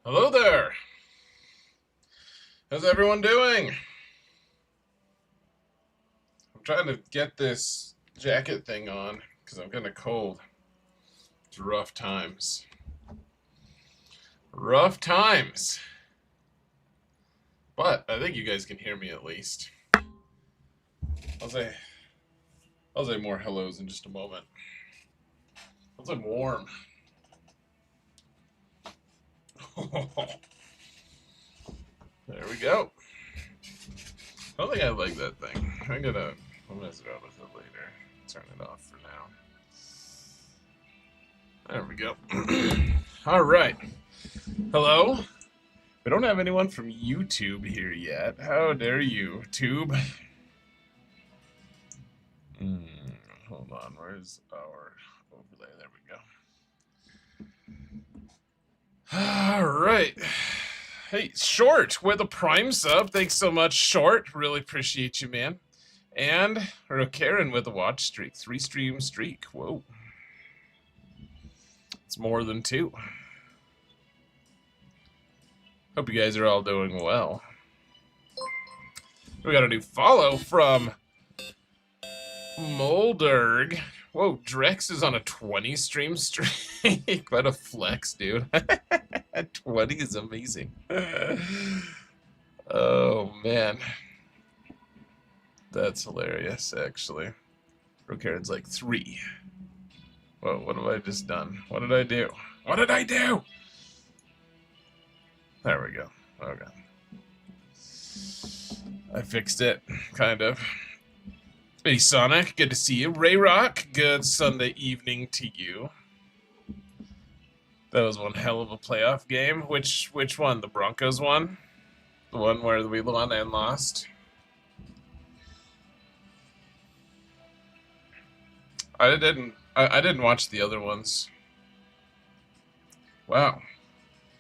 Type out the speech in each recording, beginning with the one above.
Hello there. How's everyone doing? I'm trying to get this jacket thing on because I'm kind of cold. It's rough times. Rough times. But I think you guys can hear me at least. I'll say more hellos in just a moment. Once I'm warm. There we go. I don't think I like that thing. I'll mess around with it later. Turn it off for now. There we go. All right. Hello. We don't have anyone from YouTube here yet. How dare you, Tube? Mm, hold on. Where's our overlay? There we go. All right. Hey, Short with a Prime sub. Thanks so much, Short. Really appreciate you, man. And Karen with a watch streak. 3-stream streak. Whoa. It's more than 2. Hope you guys are all doing well. We got a new follow from Molderg. Whoa, Drex is on a 20-stream streak. What a flex, dude. 20 is amazing. Oh, man. That's hilarious, actually. Rokaren's like 3. Whoa, what have I just done? What did I do? What did I do? There we go. Okay. I fixed it, kind of. Hey, Sonic, good to see you. Ray Rock, good Sunday evening to you. That was one hell of a playoff game. Which one? The Broncos one? The one where we won and lost? I didn't watch the other ones. Wow.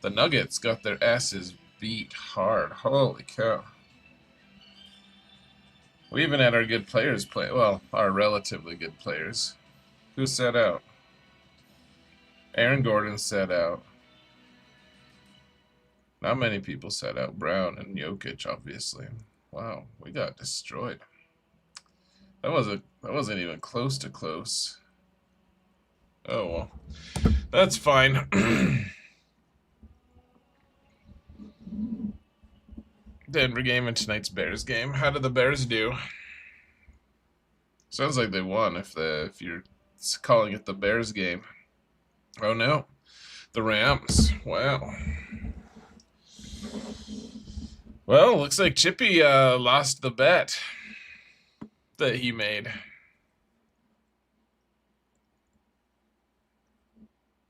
The Nuggets got their asses beat hard. Holy cow. We even had our good players play. Well, our relatively good players. Who sat out? Aaron Gordon sat out. Not many people sat out. Brown and Jokic, obviously. Wow, we got destroyed. That wasn't even close to close. Oh well. That's fine. Denver game and tonight's Bears game. How did the Bears do? Sounds like they won if you're calling it the Bears game. Oh no. The Rams. Wow. Well, looks like Chippy lost the bet that he made.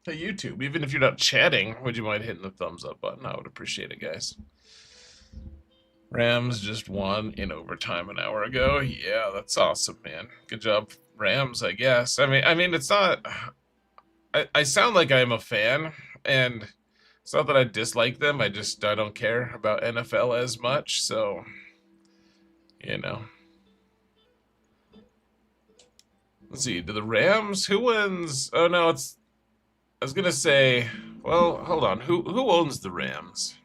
Hey, YouTube, even if you're not chatting, would you mind hitting the thumbs up button? I would appreciate it, guys. Rams just won in overtime an hour ago. Yeah, that's awesome, man. Good job, Rams, I guess. I mean, it's not... I sound like I'm a fan, and it's not that I dislike them. I don't care about NFL as much, so, you know. Let's see, do the Rams... Who wins? Oh, no, it's... I was gonna say... Well, hold on. Who owns the Rams?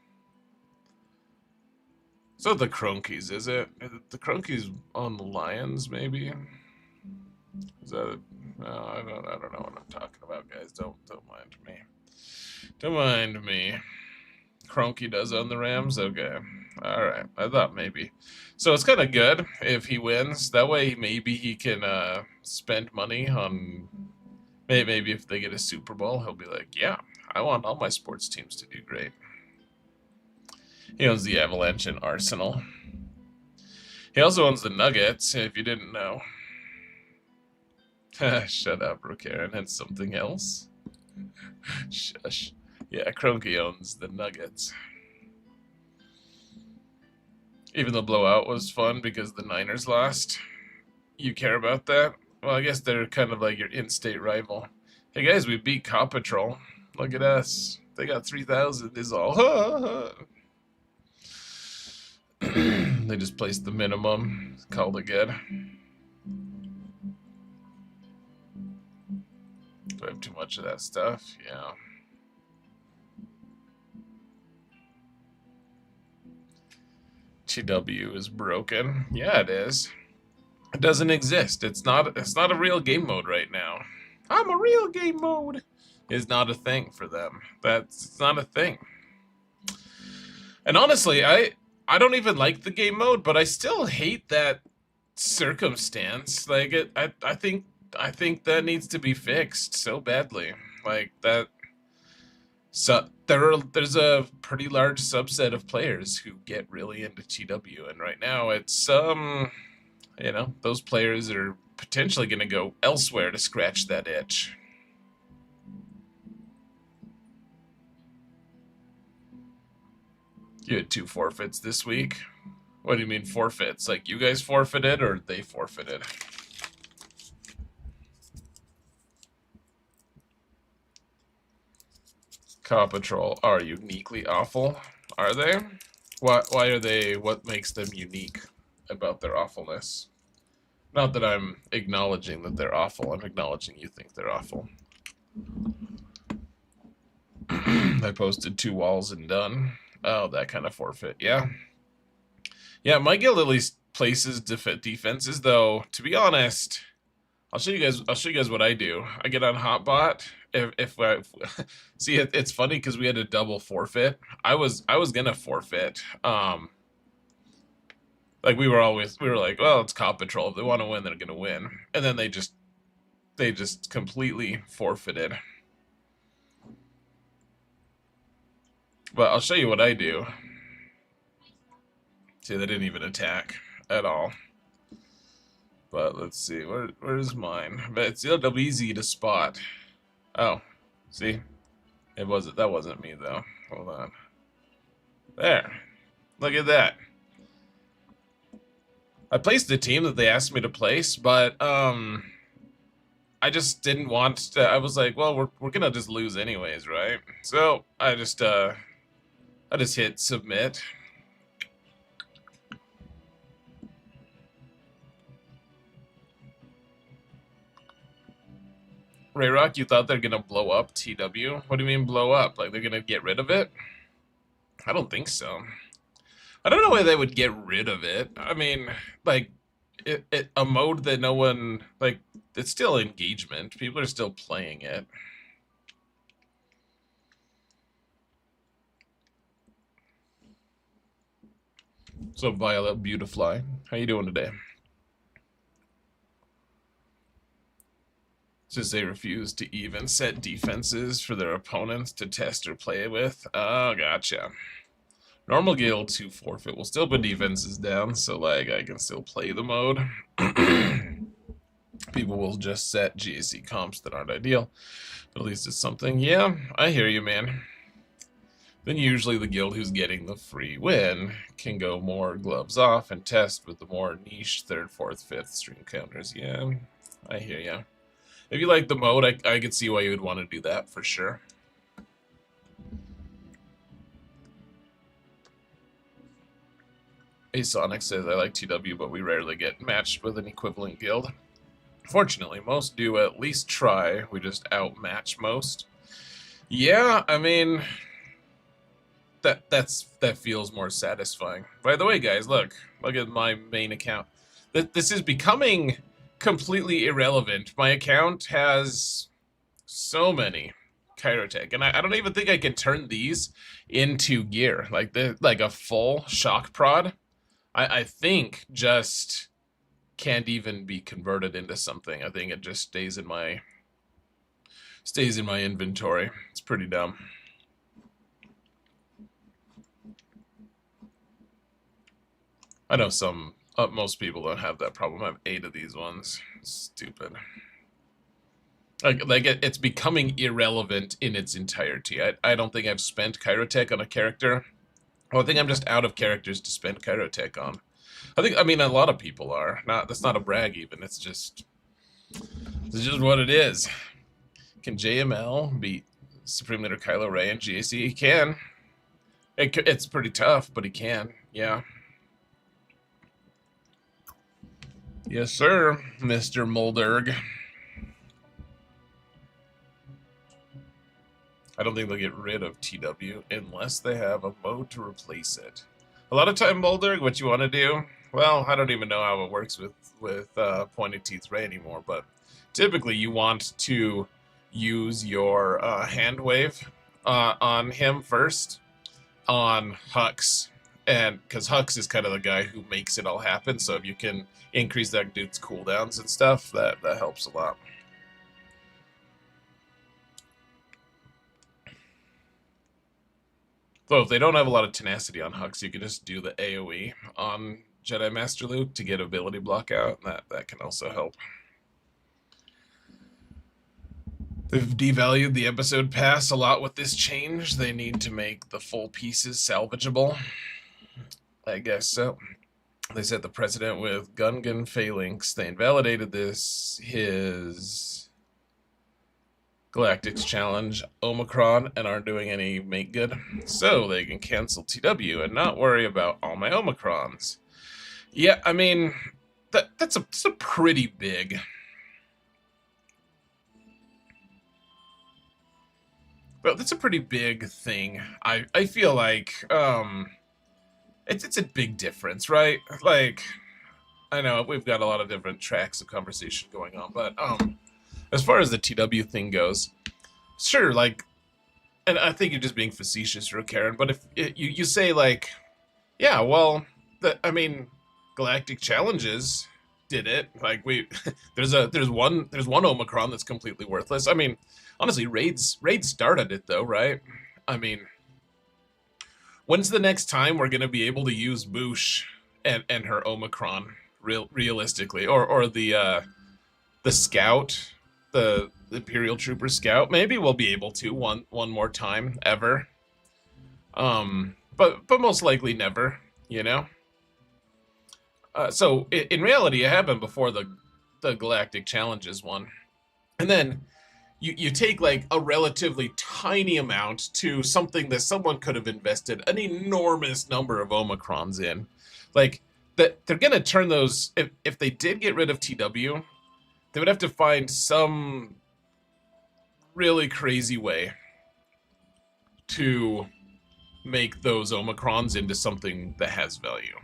It's not the Cronkies, is it? The Cronkies on the Lions, maybe? Is that? No, I don't know what I'm talking about, guys. Don't mind me. Don't mind me. Cronky does own the Rams. Okay, all right. I thought maybe. So it's kind of good if he wins. That way, maybe he can spend money on. Maybe if they get a Super Bowl, he'll be like, "Yeah, I want all my sports teams to do great." He owns the Avalanche and Arsenal. He also owns the Nuggets, if you didn't know. Shut up, Rokaran. And something else? Shush. Yeah, Kroenke owns the Nuggets. Even the blowout was fun because the Niners lost. You care about that? Well, I guess they're kind of like your in-state rival. Hey guys, we beat Paw Patrol. Look at us. They got 3,000 is all. They just placed the minimum. Called it good. Do I have too much of that stuff? Yeah. TW is broken. Yeah, it is. It doesn't exist. It's not a real game mode right now. I'm a real game mode is not a thing for them. That's not a thing. And honestly, I don't even like the game mode, but I still hate that circumstance. Like I think that needs to be fixed so badly. Like that. So there's a pretty large subset of players who get really into TW, and right now it's you know, those players are potentially going to go elsewhere to scratch that itch. You had 2 forfeits this week. What do you mean forfeits? Like you guys forfeited or they forfeited? Paw Patrol are uniquely awful, are they? Why are they? What makes them unique about their awfulness? Not that I'm acknowledging that they're awful. I'm acknowledging you think they're awful. I posted 2 walls and done. Oh, that kind of forfeit. Yeah. Yeah, my guild at least places defenses, though. To be honest, I'll show you guys what I do. I get on Hotbot. If see, it's funny because we had a double forfeit. I was gonna forfeit. Like we were like, well, it's Paw Patrol. If they want to win, they're gonna win. And then they just completely forfeited. But I'll show you what I do. See, they didn't even attack at all. But let's see, where's mine? But it's easy to spot. Oh, see, that wasn't me though. Hold on. There, look at that. I placed the team that they asked me to place, but I just didn't want to. I was like, well, we're gonna just lose anyways, right? So I just hit submit. Rayrock, you thought they're gonna blow up TW? What do you mean blow up? Like they're gonna get rid of it? I don't think so. I don't know why they would get rid of it. I mean, like, a mode that no one, like, it's still engagement. People are still playing it. So, Violet Beautifly, how you doing today? Since they refuse to even set defenses for their opponents to test or play with. Oh, gotcha. Normal guild 2 forfeit will still put defenses down, so like I can still play the mode. People will just set GAC comps that aren't ideal, but at least it's something. Yeah, I hear you, man. Then usually the guild who's getting the free win can go more gloves off and test with the more niche 3rd, 4th, 5th stream counters. Yeah, I hear you. If you like the mode, I could see why you would want to do that for sure. Sonic says, I like TW, but we rarely get matched with an equivalent guild. Fortunately, most do at least try. We just outmatch most. Yeah, I mean, that feels more satisfying. By the way, guys, look at my main account. This is becoming completely irrelevant. My account has so many Kyrotech, and I don't even think I can turn these into gear, like a full shock prod. I think just can't even be converted into something. I think it just stays in my inventory. It's pretty dumb. I know most people don't have that problem. I have 8 of these ones. Stupid. Like it's becoming irrelevant in its entirety. I don't think I've spent Kyrotech on a character. Well, I think I'm just out of characters to spend Kyrotech on. I mean, a lot of people are. That's not a brag even. It's just what it is. Can JML beat Supreme Leader Kylo Ren and GAC? He can. It's pretty tough, but he can. Yeah. Yes, sir, Mr. Mulderg. I don't think they'll get rid of TW unless they have a mode to replace it. A lot of time, Boulder, what you want to do? Well, I don't even know how it works with pointed teeth Ray anymore, but typically you want to use your hand wave on him first on Hux, and because Hux is kind of the guy who makes it all happen. So if you can increase that dude's cooldowns and stuff, that helps a lot. Though if they don't have a lot of tenacity on Hux, you can just do the AoE on Jedi Master Luke to get ability block out. That can also help. They've devalued the episode pass a lot with this change. They need to make the full pieces salvageable. I guess so. They said the president with Gungan phalanx. They invalidated his Galactics challenge Omicron and aren't doing any make good, so they can cancel TW and not worry about all my Omicrons. Yeah, I mean that's a pretty big. But that's a pretty big thing. I feel like it's a big difference, right? Like I know we've got a lot of different tracks of conversation going on, but as far as the TW thing goes, sure, like, and I think you're just being facetious, Karen. But if you say like, yeah, well, I mean, Galactic Challenges did it. Like there's one Omicron that's completely worthless. I mean, honestly, raids started it though, right? I mean, when's the next time we're gonna be able to use Boosh and her Omicron realistically, or the Scout? The Imperial Trooper Scout. Maybe we'll be able to one more time ever. But most likely never. You know. So in reality, it happened before the Galactic Challenges one, and then you take like a relatively tiny amount to something that someone could have invested an enormous number of Omicrons in, like that they're gonna turn those if they did get rid of TW. They would have to find some really crazy way to make those Omicrons into something that has value.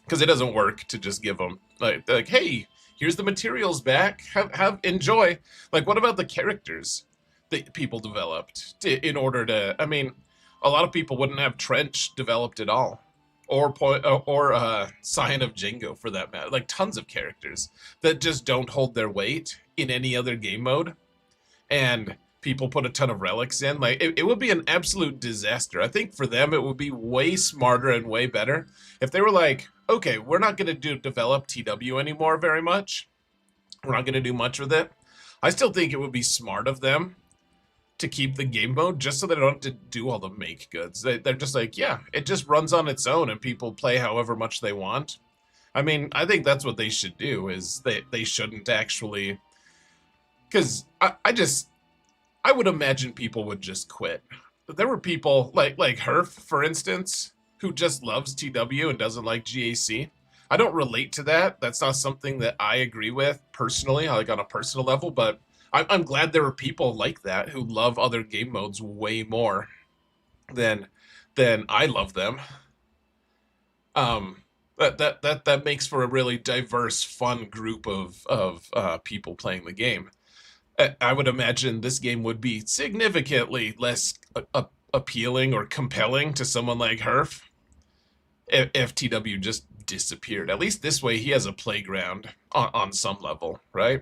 Because it doesn't work to just give them like hey, here's the materials back, have enjoy. Like, what about the characters that people developed in order to? I mean, a lot of people wouldn't have Trench developed at all. Or Scion of Django for that matter. Like tons of characters that just don't hold their weight in any other game mode, and people put a ton of relics in. Like it would be an absolute disaster. I think for them it would be way smarter and way better if they were like, okay, we're not going to develop TW anymore very much. We're not going to do much with it. I still think it would be smart of them to keep the game mode just so they don't have to do all the make goods. They're just like, yeah, it just runs on its own and people play however much they want. I mean, I think that's what they should do, is they shouldn't actually, because I would imagine people would just quit. There were people like Herf, for instance, who just loves TW and doesn't like GAC. I don't relate to that. That's not something that I agree with personally, like on a personal level, but I'm glad there are people like that who love other game modes way more than I love them. That makes for a really diverse, fun group of people playing the game. I would imagine this game would be significantly less appealing or compelling to someone like Herf if TW just disappeared. At least this way he has a playground on some level, right?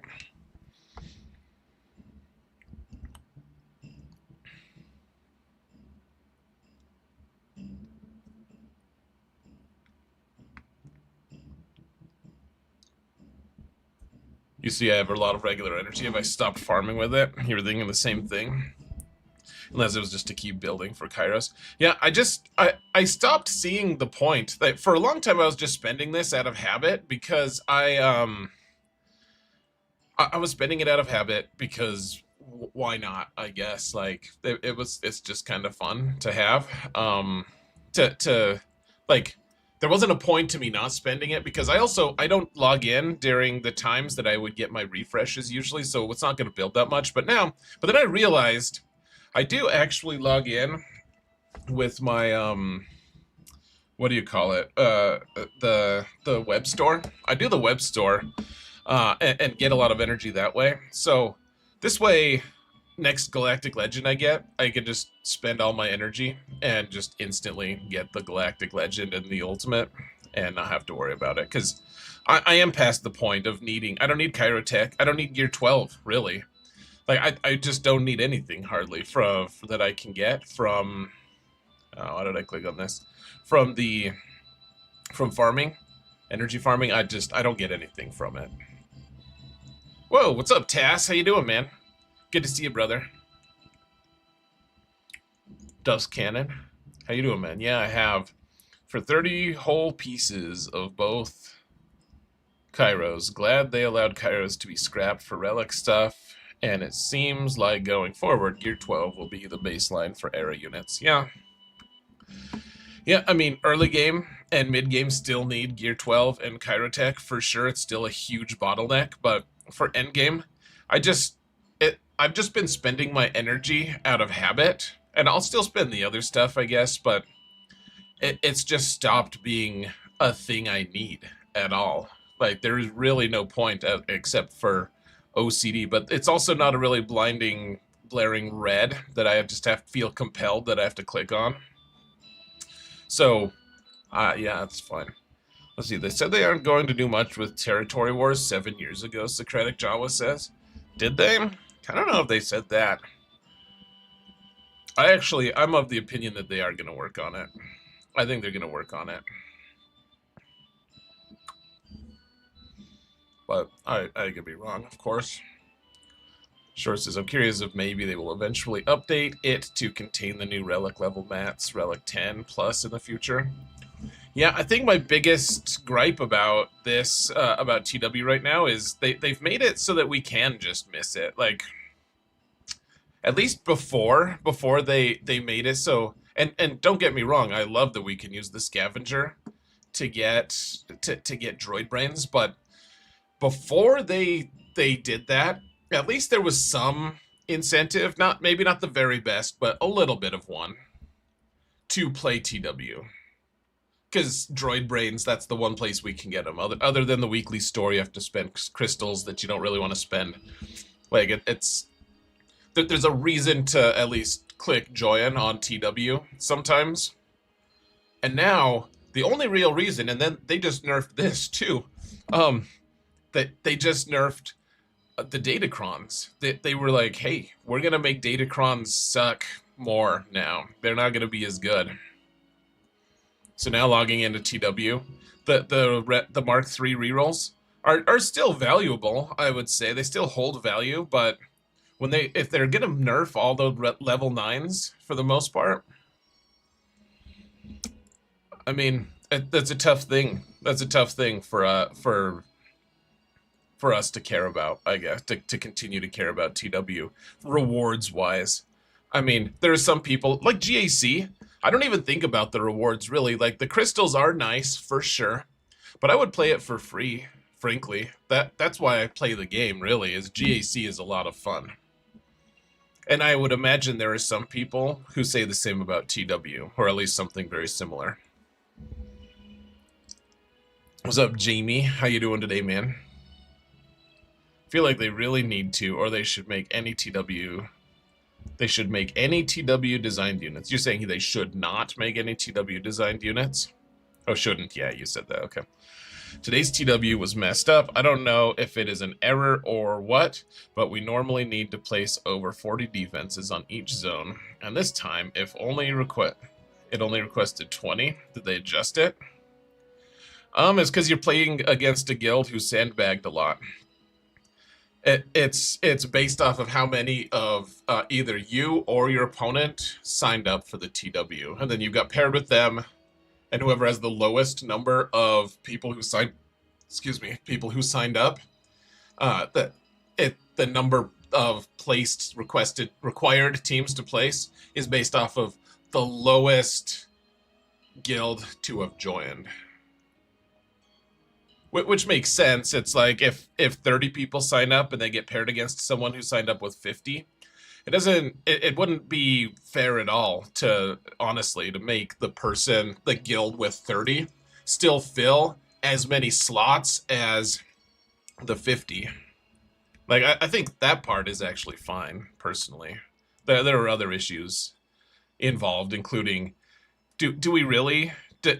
You see, I have a lot of regular energy. If I stopped farming with it, you were thinking the same thing. Unless it was just to keep building for Kairos. Yeah, I stopped seeing the point. That for a long time I was just spending this out of habit because I was spending it out of habit because why not? I guess like it's just kind of fun to have. To like. There wasn't a point to me not spending it because I don't log in during the times that I would get my refreshes usually, so it's not going to build that much. But then I realized I do actually log in with my what do you call it? The web store. I do the web store, and get a lot of energy that way. So this way, next Galactic Legend I can just spend all my energy and just instantly get the Galactic Legend and the Ultimate, and not have to worry about it. Because I am past the point of needing. I don't need Kyrotech. I don't need Gear 12 really. Like I just don't need anything hardly from that I can get from. Oh, why did I click on this? From the from farming, energy farming. I don't get anything from it. Whoa, what's up, Tass? How you doing, man? Good to see you, brother. Dust Cannon. How you doing, man? Yeah, I have for 30 whole pieces of both Kairos. Glad they allowed Kairos to be scrapped for relic stuff, and it seems like going forward, Gear 12 will be the baseline for era units. Yeah. Yeah, I mean, early game and mid game still need Gear 12 and Kyrotech for sure. It's still a huge bottleneck, but for end game, I've just been spending my energy out of habit, and I'll still spend the other stuff, I guess, but it's just stopped being a thing I need at all. Like, there's really no point except for OCD, but it's also not a really blinding, blaring red that I just have to feel compelled that I have to click on. So, yeah, that's fine. Let's see, they said they aren't going to do much with Territory Wars 7 years ago, Socratic Jawa says. Did they? I don't know if they said that. I'm of the opinion that they are going to work on it. I think they're going to work on it. But I could be wrong, of course. Short says, I'm curious if maybe they will eventually update it to contain the new relic level mats, relic 10 plus in the future. Yeah, I think my biggest gripe about this, about TW right now, is they've made it so that we can just miss it. Like, at least before they made it so, and don't get me wrong, I love that we can use the scavenger to get droid brains, but before they did that, at least there was some incentive, maybe not the very best, but a little bit of one to play TW. Because droid brains, that's the one place we can get them. Other than the weekly store, you have to spend crystals that you don't really want to spend. Like, there's a reason to at least click join on TW sometimes. And now, the only real reason, and then they just nerfed this too, that they just nerfed the Datacrons. They were like, hey, we're going to make Datacrons suck more now. They're not going to be as good. So now logging into TW, the Mark III rerolls are still valuable, I would say. They still hold value, but if they're gonna nerf all those level 9s for the most part, I mean, that's a tough thing. That's a tough thing for us to care about, I guess, to continue to care about TW rewards wise. I mean, there are some people like GAC. I don't even think about the rewards really. Like, the crystals are nice for sure, but I would play it for free, frankly. That's why I play the game really, is GAC is a lot of fun. And I would imagine there are some people who say the same about TW, or at least something very similar. What's up, Jamie? How you doing today, man? I feel like they really need to, or they should make any TW. They should make any TW designed units. You're saying they should not make any TW designed units? Oh, shouldn't. Yeah, you said that. Okay. Today's TW was messed up. I don't know if it is an error or what, but we normally need to place over 40 defenses on each zone. And this time, it only requested 20. Did they adjust it? It's because you're playing against a guild who sandbagged a lot. It's based off of how many of either you or your opponent signed up for the TW, and then you got paired with them, and whoever has the lowest number of people who signed up, the number of required teams to place is based off of the lowest guild to have joined. Which makes sense. It's like if 30 people sign up and they get paired against someone who signed up with 50, it doesn't it wouldn't be fair at all to honestly to make the guild with 30 still fill as many slots as the 50. Like I think that part is actually fine personally. There are other issues involved, including do we really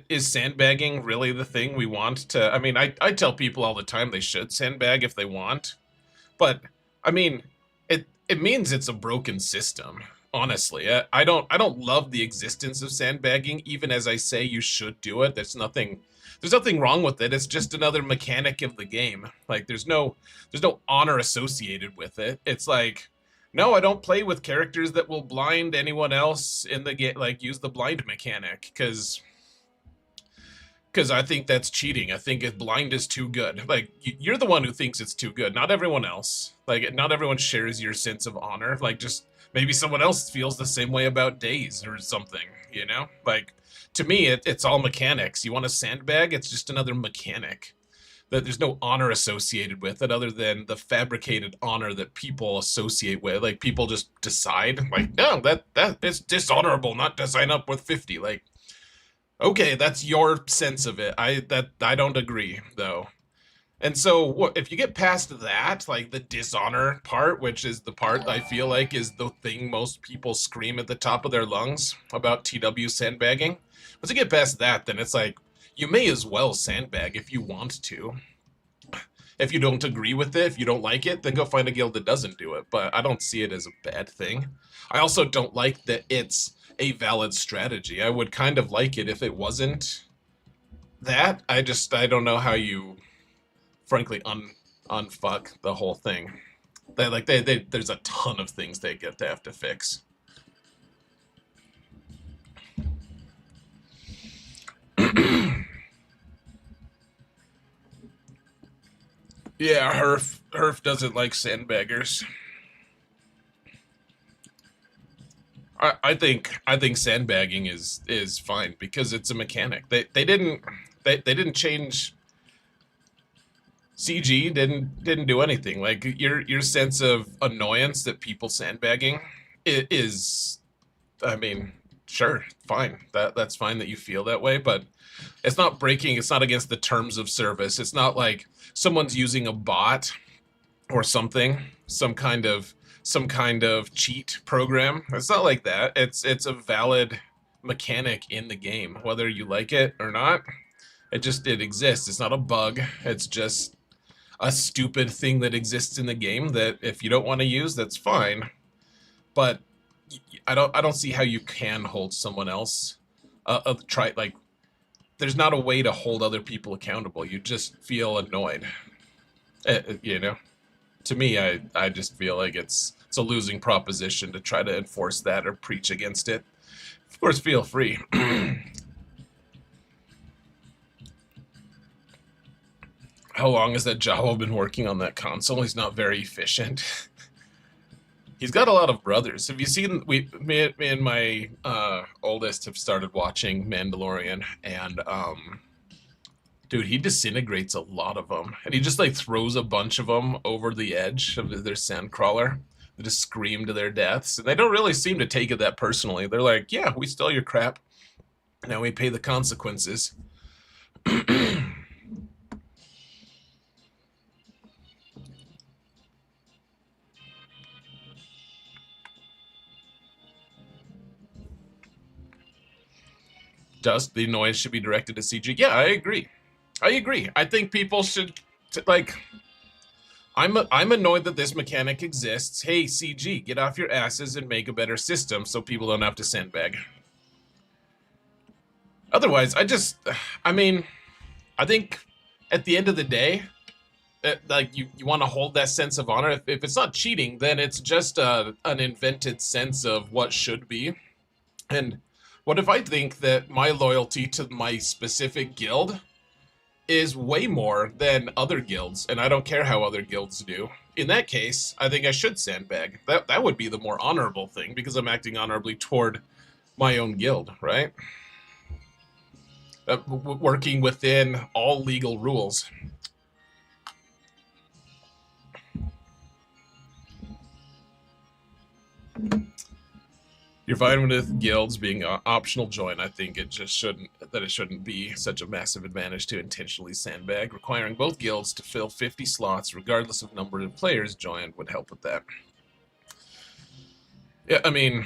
is sandbagging really the thing we want to? I mean, I tell people all the time they should sandbag if they want, but I mean, it means it's a broken system. Honestly, I don't love the existence of sandbagging. Even as I say you should do it, there's nothing wrong with it. It's just another mechanic of the game. Like there's no honor associated with it. It's like no, I don't play with characters that will blind anyone else in the game. Like use the blind mechanic because I think that's cheating. I think if blind is too good. Like you're the one who thinks it's too good, not everyone else. Like not everyone shares your sense of honor. Like just maybe someone else feels the same way about days or something. You know, like to me, it's all mechanics. You want a sandbag? It's just another mechanic that there's no honor associated with it other than the fabricated honor that people associate with. Like people just decide, like, no, that is dishonorable not to sign up with 50. Like okay, that's your sense of it. I don't agree though. And so what if you get past that, like the dishonor part, which is the part I feel like is the thing most people scream at the top of their lungs about TW sandbagging. Once you get past that, then it's like you may as well sandbag if you want to. If you don't agree with it, if you don't like it, then go find a guild that doesn't do it. But I don't see it as a bad thing. I also don't like that it's a valid strategy. I would kind of like it if it wasn't that. I don't know how you frankly unfuck the whole thing. There's a ton of things they get to have to fix. Yeah, Herf doesn't like sandbaggers. I think sandbagging is fine because it's a mechanic. They didn't change. CG didn't do anything. Like your sense of annoyance that people sandbagging is, I mean, sure, fine. That's fine that you feel that way, but it's not breaking. It's not against the terms of service. It's not like someone's using a bot or something, some kind of cheat program. It's not like that. It's a valid mechanic in the game, whether you like it or not. It exists. It's not a bug. It's just a stupid thing that exists in the game that if you don't want to use, that's fine. But I don't see how you can hold someone else. Try like there's not a way to hold other people accountable. You just feel annoyed. You know, to me, I just feel like it's a losing proposition to try to enforce that or preach against it. Of course, feel free. How long has that Jawa been working on that console? He's not very efficient. He's got a lot of brothers. Have you seen? Me and my oldest have started watching Mandalorian, and dude, he disintegrates a lot of them, and he just like throws a bunch of them over the edge of their sandcrawler. They just scream to their deaths, and they don't really seem to take it that personally. They're like, "Yeah, we stole your crap. Now we pay the consequences." Does the noise should be directed to CG? Yeah, I agree. I agree. I think people should like. I'm annoyed that this mechanic exists. Hey, CG, get off your asses and make a better system so people don't have to sandbag. Otherwise, I mean, I think at the end of the day, like you want to hold that sense of honor. If it's not cheating, then it's just an invented sense of what should be. And what if I think that my loyalty to my specific guild is way more than other guilds, and I don't care how other guilds do? In that case, I think I should sandbag. That would be the more honorable thing because I'm acting honorably toward my own guild, right? Working within all legal rules. You're fine with guilds being an optional join. I think it just shouldn't be such a massive advantage to intentionally sandbag. Requiring both guilds to fill 50 slots, regardless of number of players joined, would help with that. Yeah, I mean,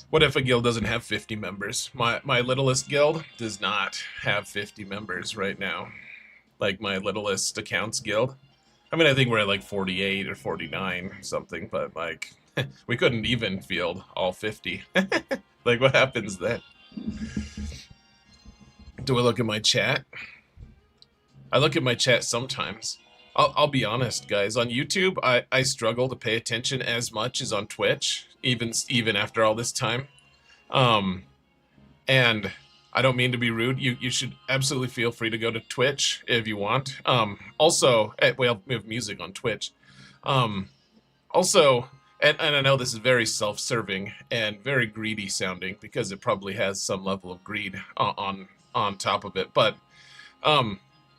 what if a guild doesn't have 50 members? My littlest guild does not have 50 members right now. Like my littlest accounts guild. I mean, I think we're at like 48 or 49 something, but like we couldn't even field all 50. Like, what happens then? Do I look at my chat? I look at my chat sometimes. I'll be honest, guys. On YouTube, I struggle to pay attention as much as on Twitch, even after all this time. And I don't mean to be rude. You should absolutely feel free to go to Twitch if you want. Also, we have music on Twitch. Also, and I know this is very self-serving and very greedy sounding because it probably has some level of greed on top of it, but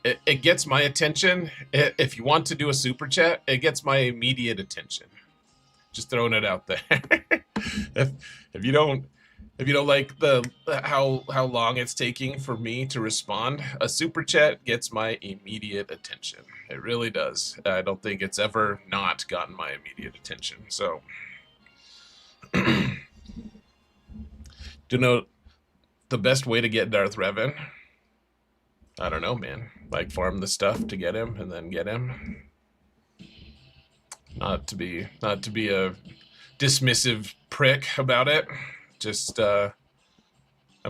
it gets my attention. If you want to do a super chat, it gets my immediate attention. Just throwing it out there. if you don't like how long it's taking for me to respond, a super chat gets my immediate attention. It really does. I don't think it's ever not gotten my immediate attention. So, do you know the best way to get Darth Revan? I don't know, man. Like farm the stuff to get him and then get him. Not to be a dismissive prick about it. Just I'm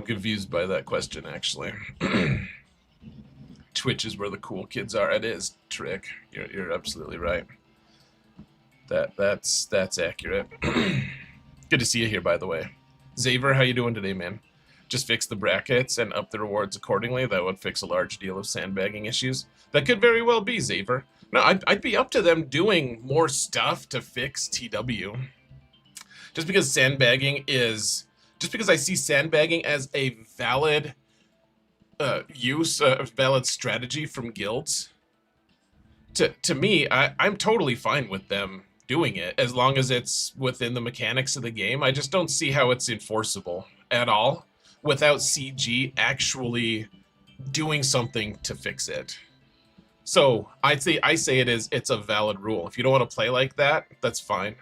confused by that question, actually. Twitch is where the cool kids are. It is, Trick. You're absolutely right. That's accurate. Good to see you here, by the way. Xaver, how you doing today, man? Just fix the brackets and up the rewards accordingly. That would fix a large deal of sandbagging issues. That could very well be, Xaver. No, I'd be up to them doing more stuff to fix TW. Just because I see sandbagging as a valid valid strategy from guilds. To me, I'm totally fine with them doing it as long as it's within the mechanics of the game. I just don't see how it's enforceable at all without CG actually doing something to fix it. So I say it's a valid rule. If you don't want to play like that, that's fine.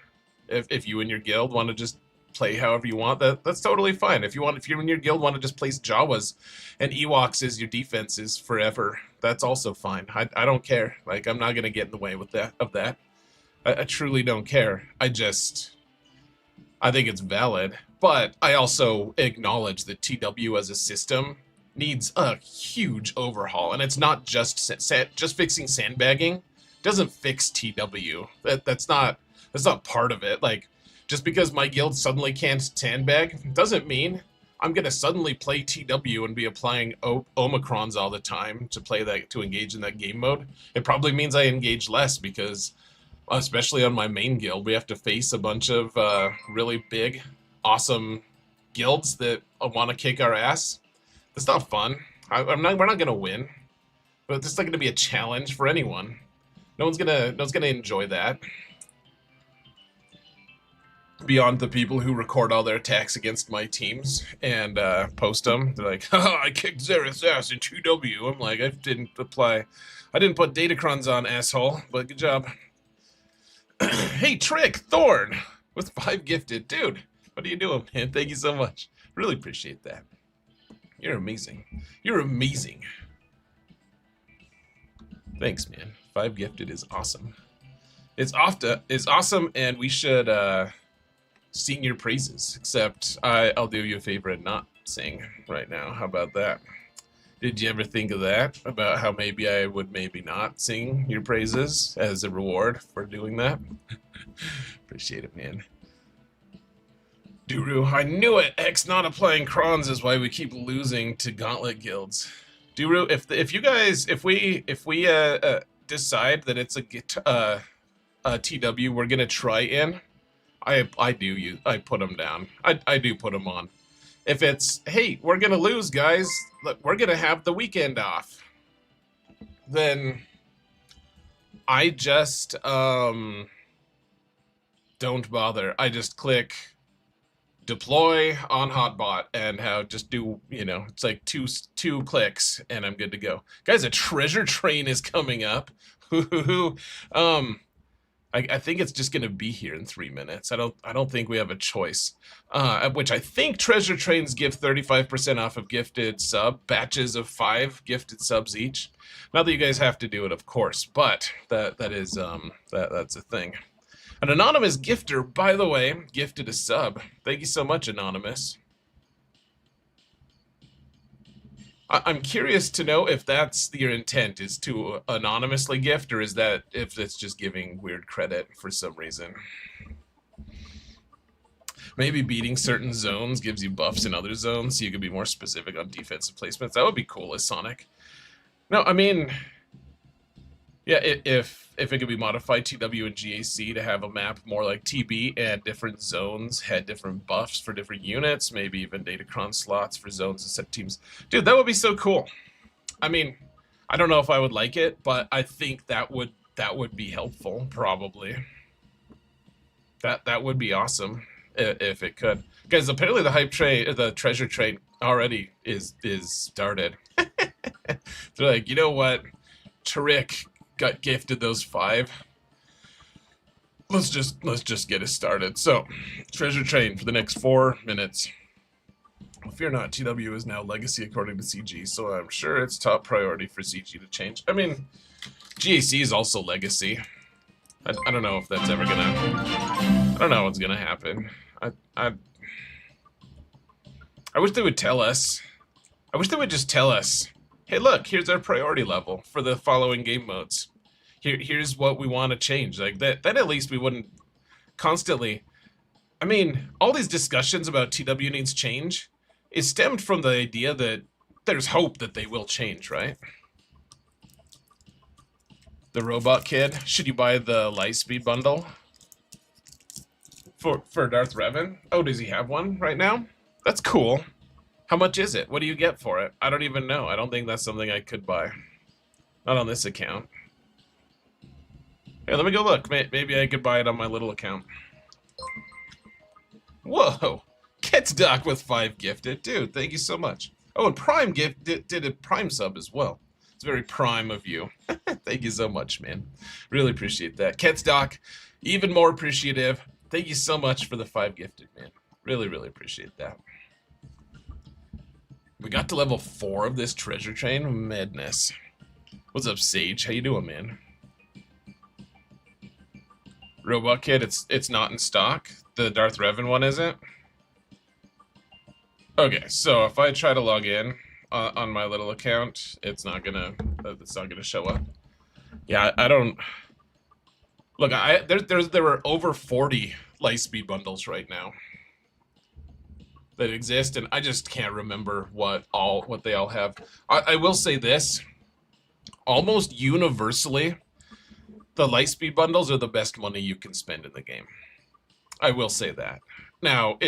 If you and your guild want to just play however you want, that's totally fine. If you in your guild want to just place Jawas and Ewoks as your defenses forever, that's also fine. I don't care. Like, I'm not gonna get in the way with that. I truly don't care. I think it's valid, but I also acknowledge that TW as a system needs a huge overhaul, and it's not just fixing sandbagging. Doesn't fix TW. That's not part of it. Like, just because my guild suddenly can't sandbag doesn't mean I'm gonna suddenly play TW and be applying Omicrons all the time to engage in that game mode. It probably means I engage less because, especially on my main guild, we have to face a bunch of really big, awesome guilds that want to kick our ass. That's not fun. We're not gonna win, but it's not gonna be a challenge for anyone. No one's gonna enjoy that. Beyond the people who record all their attacks against my teams and post them. They're like, "Oh, I kicked Xerath's ass in 2W." I'm like, I didn't put Datacrons on, asshole, but good job. Hey, Trick, Thorn, with 5 gifted. Dude, what are you doing, man? Thank you so much. Really appreciate that. You're amazing. You're amazing. Thanks, man. 5 gifted is awesome. It's awesome, and we should sing your praises. Except I'll do you a favor and not sing right now. How about that? Did you ever think of that? About how maybe I would maybe not sing your praises as a reward for doing that? Appreciate it, man. Duru, I knew it! X not applying crons is why we keep losing to gauntlet guilds. Duru, if we decide that it's a TW we're gonna try in, I put them down. I do put them on. If it's, hey, we're gonna lose, guys, we're gonna have the weekend off, then I just don't bother. I just click deploy on Hotbot and how just do, it's like two clicks and I'm good to go. Guys, a treasure train is coming up. um, I think it's just gonna be here in 3 minutes. I don't think we have a choice. Which I think treasure trains give 35% off of gifted batches of 5 gifted subs each. Not that you guys have to do it, of course, but that is that's a thing. An anonymous gifter, by the way, gifted a sub. Thank you so much, Anonymous. I'm curious to know if that's your intent, is to anonymously gift, or is that if it's just giving weird credit for some reason. Maybe beating certain zones gives you buffs in other zones, so you can be more specific on defensive placements. That would be cool as Sonic. No, I mean, yeah, if it could be modified TW and GAC to have a map more like TB and different zones had different buffs for different units, maybe even Datacron slots for zones instead of teams. Dude, that would be so cool. I mean, I don't know if I would like it, but I think that would be helpful, probably. That would be awesome if it could. Guys, apparently the treasure train already is started. They're like, you know what? Trick got gifted those 5. Let's just get it started. So, treasure train for the next 4 minutes. Well, fear not, TW is now legacy according to CG, so I'm sure it's top priority for CG to change. I mean, GAC is also legacy. I don't know if that's ever gonna. I don't know what's gonna happen. I wish they would tell us. I wish they would just tell us, hey, look, here's our priority level for the following game modes. Here's what we want to change. Like that. Then at least we wouldn't constantly. I mean, all these discussions about TW needs change is stemmed from the idea that there's hope that they will change, right? The robot kid. Should you buy the Lightspeed bundle for Darth Revan? Oh, does he have one right now? That's cool. How much is it? What do you get for it? I don't even know. I don't think that's something I could buy. Not on this account. Hey, let me go look. Maybe I could buy it on my little account. Whoa! Gets Doc with 5 gifted. Dude, thank you so much. Oh, and Prime did a Prime sub as well. It's very Prime of you. Thank you so much, man. Really appreciate that. Doc, even more appreciative. Thank you so much for the 5 gifted, man. Really, really appreciate that. We got to level 4 of this treasure train. Madness. What's up, Sage? How you doing, man? Robot Kid, it's not in stock. The Darth Revan one isn't? Okay, so if I try to log in on my little account, it's not gonna show up. Yeah, I don't. Look, there were over 40 Lightspeed bundles right now that exist, and I just can't remember what they all have. I will say this: almost universally, the Lightspeed bundles are the best money you can spend in the game. I will say that. Now,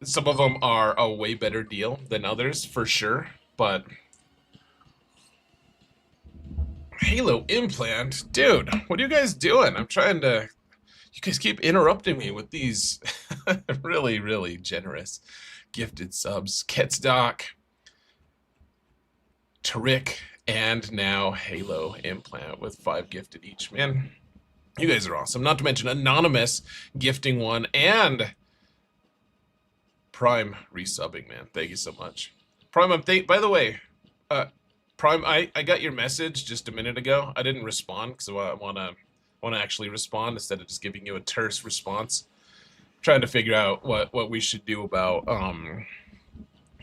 some of them are a way better deal than others, for sure, but Halo implant? Dude, what are you guys doing? I'm trying to. You guys keep interrupting me with these really, really generous gifted subs. Doc, Trick, and now Halo implant with 5 gifted each. Man, you guys are awesome. Not to mention Anonymous gifting 1 and Prime resubbing, man. Thank you so much. Prime, by the way, Prime, I got your message just a minute ago. I didn't respond because I want to actually respond instead of just giving you a terse response. I'm trying to figure out what we should do about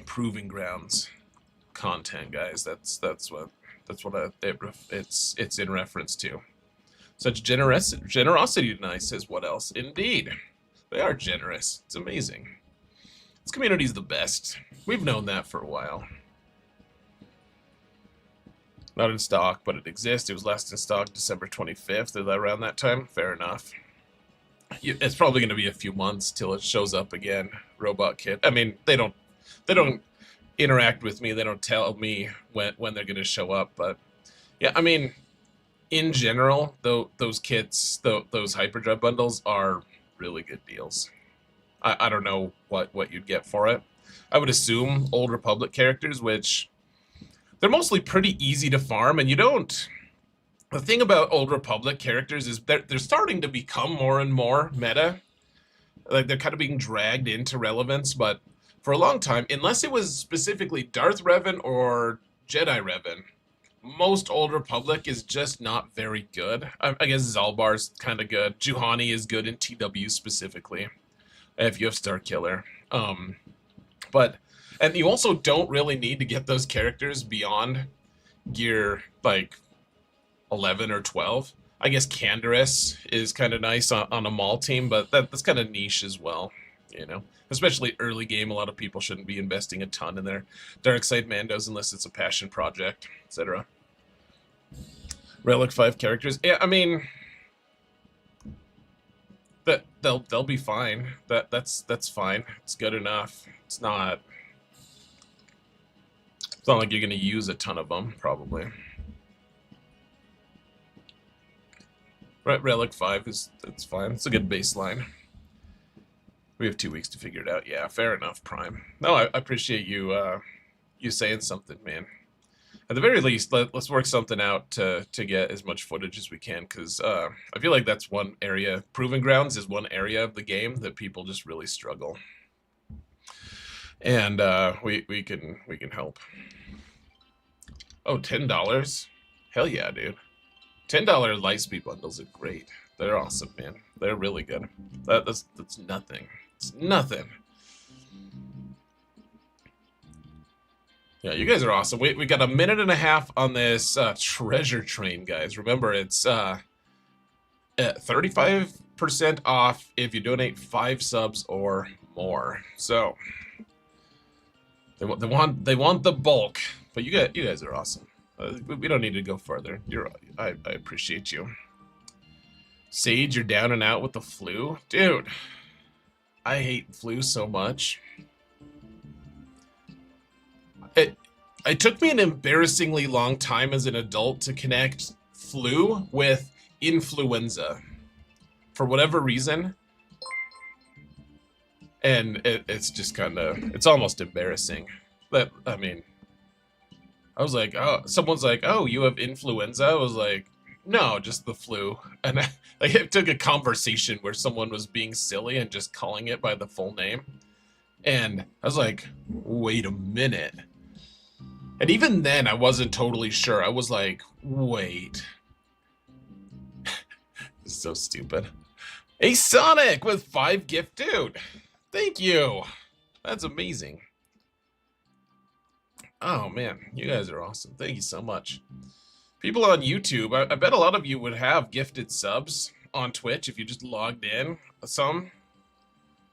Proving Grounds content, guys. That's what it's in reference to. Such generosity tonight, says what else? Indeed. They are generous. It's amazing. This community's the best. We've known that for a while. Not in stock, but it exists. It was last in stock December 25th, around that time. Fair enough. It's probably going to be a few months till it shows up again. Robot Kid. I mean, they don't interact with me. They don't tell me when they're going to show up. But yeah, I mean, in general, those kits, those Hyperdrive bundles are really good deals. I don't know what you'd get for it. I would assume Old Republic characters, which they're mostly pretty easy to farm, and you don't. The thing about Old Republic characters is they're starting to become more and more meta. Like they're kind of being dragged into relevance, but for a long time, unless it was specifically Darth Revan or Jedi Revan, most Old Republic is just not very good. I guess Zalbar's kind of good. Juhani is good in TW specifically, if you have Star Killer. But and you also don't really need to get those characters beyond gear like 11 or 12. I guess Canderous is kind of nice on a mall team, but that's kind of niche as well, you know. Especially early game, a lot of people shouldn't be investing a ton in their dark side Mandos unless it's a passion project, etc. Relic 5 characters, yeah, I mean, that they'll be fine. That's fine. It's good enough. It's not like you're gonna use a ton of them, probably. Relic 5 that's fine. It's a good baseline. We have 2 weeks to figure it out. Yeah, fair enough, Prime. No, I appreciate you you saying something, man. At the very least, let's work something out to get as much footage as we can, because I feel like that's one area. Proving Grounds is one area of the game that people just really struggle, and we can help. Oh, $10? Hell yeah, dude. $10 Lightspeed bundles are great. They're awesome, man. They're really good. That's nothing. It's nothing. Yeah, you guys are awesome. We got a minute and a half on this treasure train, guys. Remember, it's 35% off if you donate 5 subs or more. So they want the bulk, but you guys are awesome. We don't need to go further. I appreciate you. Sage, you're down and out with the flu, dude. I hate flu so much. It took me an embarrassingly long time as an adult to connect flu with influenza for whatever reason. And it's just kind of, it's almost embarrassing. But, I mean, I was like, oh, someone's like, oh, you have influenza? I was like, no, just the flu. And like, it took a conversation where someone was being silly and just calling it by the full name. And I was like, wait a minute. And even then, I wasn't totally sure. I was like, wait. This is so stupid. Hey, Sonic with 5 gift, dude. Thank you. That's amazing. Oh, man. You guys are awesome. Thank you so much. People on YouTube, I bet a lot of you would have gifted subs on Twitch if you just logged in some.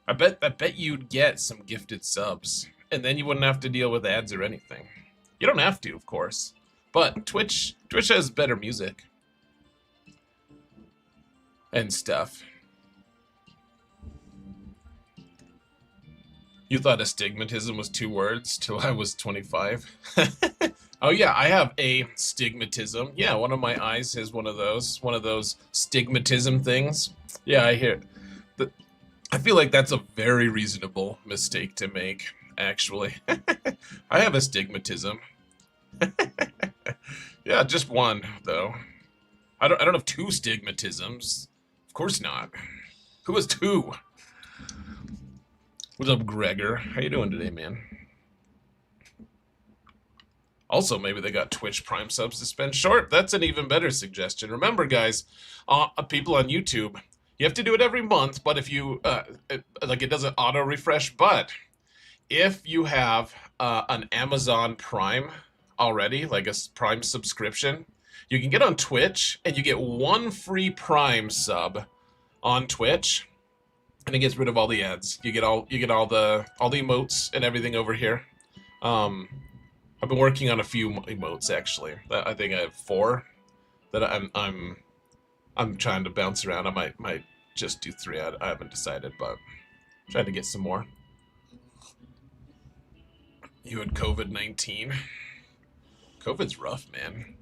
I bet you'd get some gifted subs, and then you wouldn't have to deal with ads or anything. You don't have to, of course, but Twitch has better music and stuff. You thought astigmatism was 2 words till I was 25. Oh yeah, I have astigmatism. Yeah, one of my eyes has one of those stigmatism things. Yeah, I hear. I feel like that's a very reasonable mistake to make, actually. I have astigmatism. Yeah, just one though. I don't have 2 stigmatisms. Of course not. Who has 2? What's up, Gregor? How you doing today, man? Also, maybe they got Twitch Prime subs to spend short. That's an even better suggestion. Remember, guys, people on YouTube, you have to do it every month, but if you, it doesn't auto-refresh, but if you have an Amazon Prime already, like a Prime subscription, you can get on Twitch, and you get 1 free Prime sub on Twitch, and it gets rid of all the ads. You get all the emotes and everything over here. I've been working on a few emotes actually. I think I have 4 that I'm trying to bounce around. I might just do 3. I haven't decided, but I'm trying to get some more. You had COVID-19. COVID's rough, man.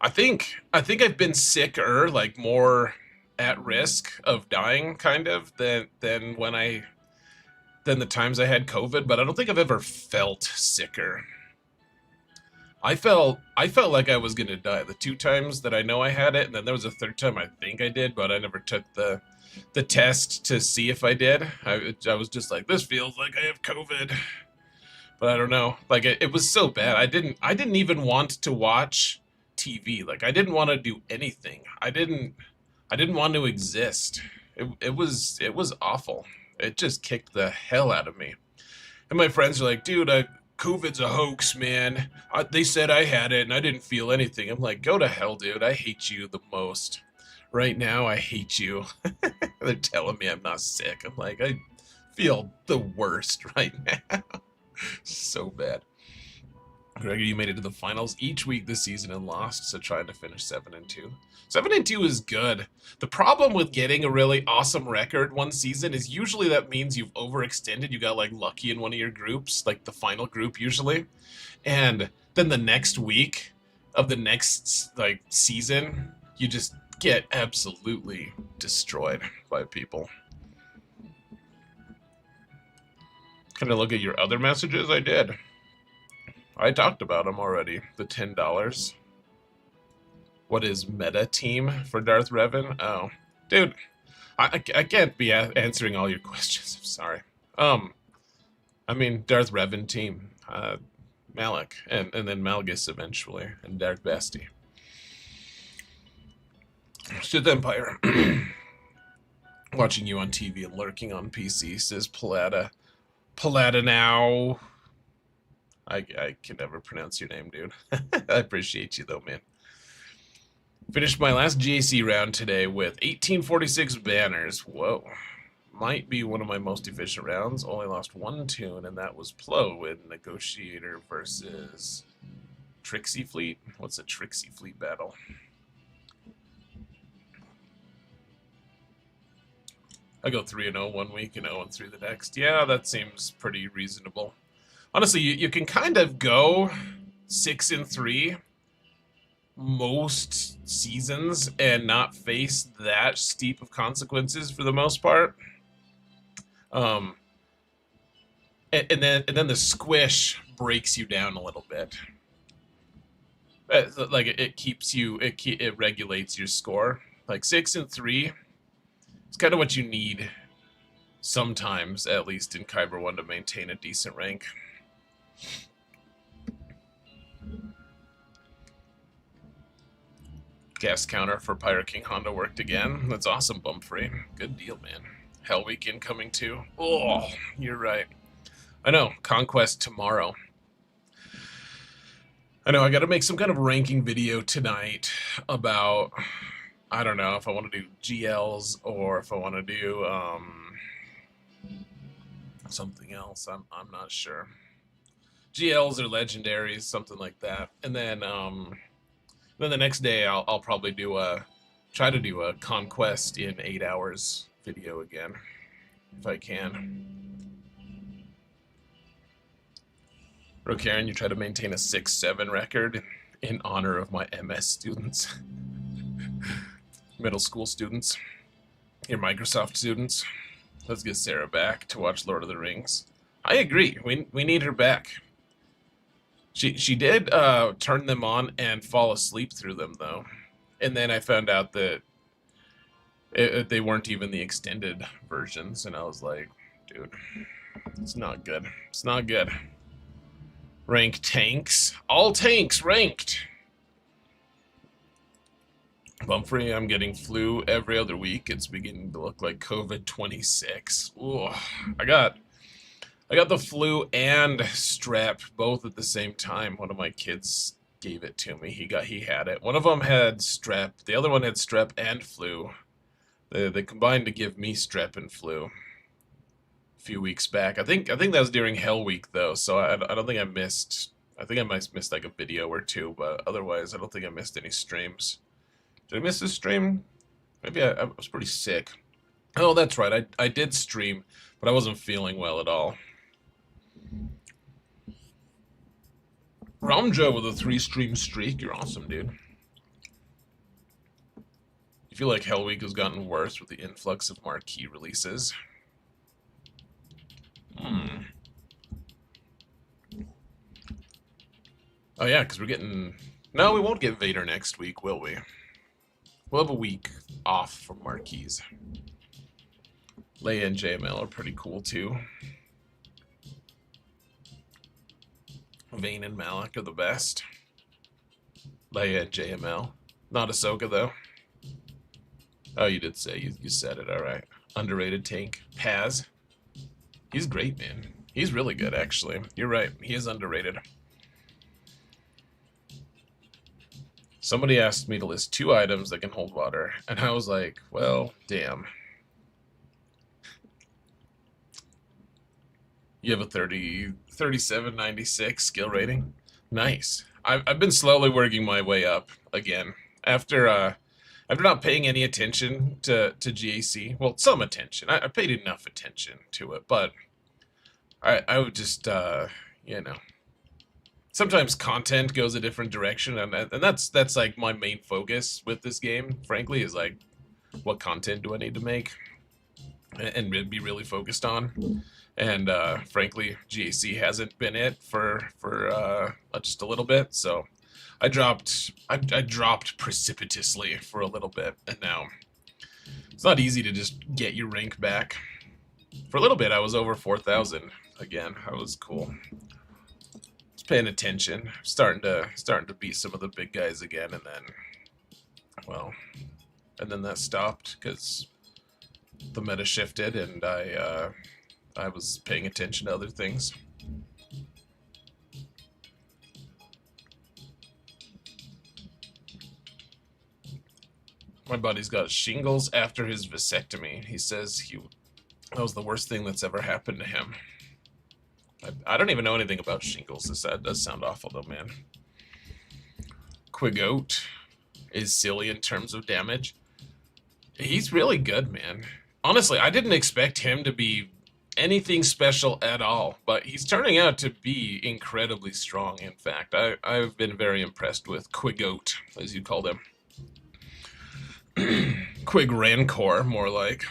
I think I've been sicker, like more at risk of dying, kind of, than when I than the times I had COVID, but I don't think I've ever felt sicker. I felt like I was gonna die the 2 times that I know I had it, and then there was a third time I think I did, but I never took the test to see if I did. I was just like, this feels like I have COVID, but I don't know. Like it was so bad. I didn't even want to watch TV. Like I didn't want to do anything. I didn't want to exist. It was awful. It just kicked the hell out of me. And my friends are like, dude, COVID's a hoax, man. They said I had it and I didn't feel anything. I'm like, go to hell, dude. I hate you the most. Right now, I hate you. They're telling me I'm not sick. I'm like, I feel the worst right now. So bad. Gregor, you made it to the finals each week this season and lost, so trying to finish 7-2. 7-2 is good. The problem with getting a really awesome record one season is usually that means you've overextended. You got like lucky in one of your groups, like the final group usually, and then the next week of the next like season, you just get absolutely destroyed by people. Can I look at your other messages? I did. I talked about them already. The $10. What is meta team for Darth Revan? Oh, dude, I can't be answering all your questions. I'm sorry. I mean Darth Revan team, Malik, and then Malgus eventually, and Darth Basti. Sith Empire. Watching you on TV and lurking on PC, says Palada. Palada now. I can never pronounce your name, dude. I appreciate you, though, man. Finished my last GAC round today with 1846 banners. Whoa. Might be one of my most efficient rounds. Only lost one tune, and that was Plo with Negotiator versus Trixie Fleet. What's a Trixie Fleet battle? I go 3-0 one week and 0-3 the next. Yeah, that seems pretty reasonable. Honestly, you can kind of go 6-3 most seasons and not face that steep of consequences for the most part. And then the squish breaks you down a little bit. Like it keeps you, it regulates your score. Like 6-3, it's kind of what you need sometimes, at least in Kyber 1, to maintain a decent rank. Gas counter for Pirate King Honda worked again. That's awesome, Bumfrey. Good deal, man. Hell Week incoming too. Oh, you're right. I know. Conquest tomorrow. I know. I got to make some kind of ranking video tonight about, I don't know, if I want to do GLs or if I want to do something else. I'm not sure. GLs or legendaries, something like that. And then the next day I'll probably try to do a conquest in 8 hours video again, if I can. Rokaren, you try to maintain a 6-7 record in honor of my MS students. Middle school students. Your Microsoft students. Let's get Sarah back to watch Lord of the Rings. I agree. We need her back. She did turn them on and fall asleep through them, though. And then I found out that they weren't even the extended versions, and I was like, dude, it's not good. It's not good. Rank tanks. All tanks ranked. Bumfrey, I'm getting flu every other week. It's beginning to look like COVID-26. Ooh, I got the flu and strep both at the same time. One of my kids gave it to me. He had it. One of them had strep. The other one had strep and flu. They combined to give me strep and flu a few weeks back. I think that was during Hell Week though, so I don't think I missed. I think I might have missed like a video or two, but otherwise I don't think I missed any streams. Did I miss this stream? Maybe I was pretty sick. Oh, that's right. I did stream, but I wasn't feeling well at all. Ramjo with a 3-stream streak. You're awesome, dude. I feel like Hell Week has gotten worse with the influx of marquee releases. Oh yeah, because we're getting... No, we won't get Vader next week, will we? We'll have a week off from Marquise. Leia and JML are pretty cool too. Vane and Malak are the best. Leia and JML. Not Ahsoka though. Oh, you did say. You said it, alright. Underrated tank. Paz. He's great, man. He's really good, actually. You're right. He is underrated. Somebody asked me to list 2 items that can hold water, and I was like, well, damn. You have a 3796 skill rating? Nice. I've been slowly working my way up again. After not paying any attention to GAC, well, some attention. I paid enough attention to it, but I would just, you know, sometimes content goes a different direction, and that's like my main focus with this game, frankly, is like, what content do I need to make and be really focused on? And frankly, GAC hasn't been it for just a little bit, so I dropped precipitously for a little bit, and now it's not easy to just get your rank back. For a little bit, I was over 4,000 again. That was cool. Just paying attention, starting to beat some of the big guys again, and then, well, and then that stopped because the meta shifted, and I was paying attention to other things. My buddy's got shingles after his vasectomy. He says that was the worst thing that's ever happened to him. I don't even know anything about shingles. That does sound awful, though, man. Quigoat is silly in terms of damage. He's really good, man. Honestly, I didn't expect him to be anything special at all, but he's turning out to be incredibly strong, in fact. I've been very impressed with Quigoat, as you called him. Quig Rancor, more like.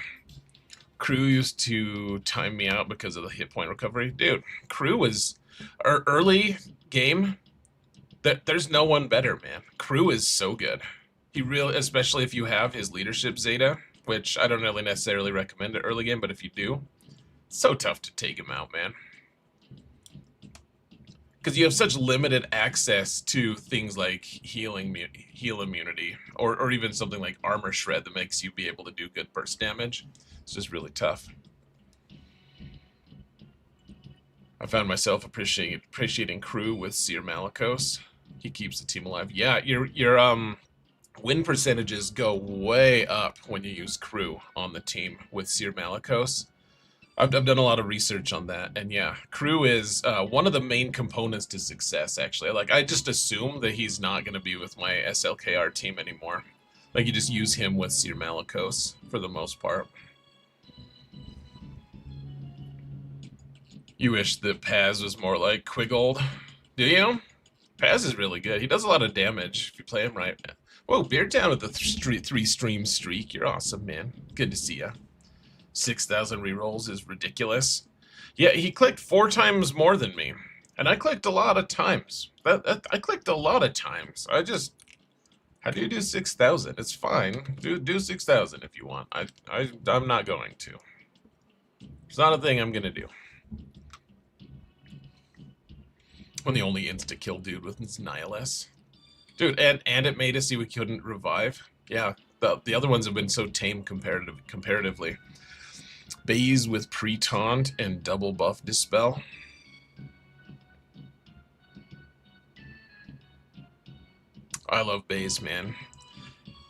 Crew used to time me out because of the hit point recovery. Dude, Crew was... early game, there's no one better, man. Crew is so good. He really... Especially if you have his leadership Zeta, which I don't really necessarily recommend it early game, but if you do, it's so tough to take him out, man. Because you have such limited access to things like heal immunity, or even something like armor shred that makes you be able to do good burst damage. It's just really tough. I found myself appreciating Crew with Seer Malicos. He keeps the team alive. Yeah, your win percentages go way up when you use Crew on the team with Seer Malicos. I've done a lot of research on that, and yeah, Crew is one of the main components to success, actually. Like, I just assume that he's not going to be with my SLKR team anymore. Like, you just use him with Seer Malicos, for the most part. You wish that Paz was more like Quigold. Do you? Paz is really good. He does a lot of damage if you play him right. Whoa, Beard down with the 3-stream streak. You're awesome, man. Good to see ya. 6,000 rerolls is ridiculous. Yeah, he clicked 4 times more than me, and I clicked a lot of times. I clicked a lot of times. How do you do 6,000? It's fine. Do 6,000 if you want. I'm not going to. It's not a thing I'm gonna do. I'm the only insta-kill dude with this Nihilus. Dude, and it made us see we couldn't revive. Yeah, the other ones have been so tame comparatively. Baze with pre-taunt and double buff dispel. I love Baze, man.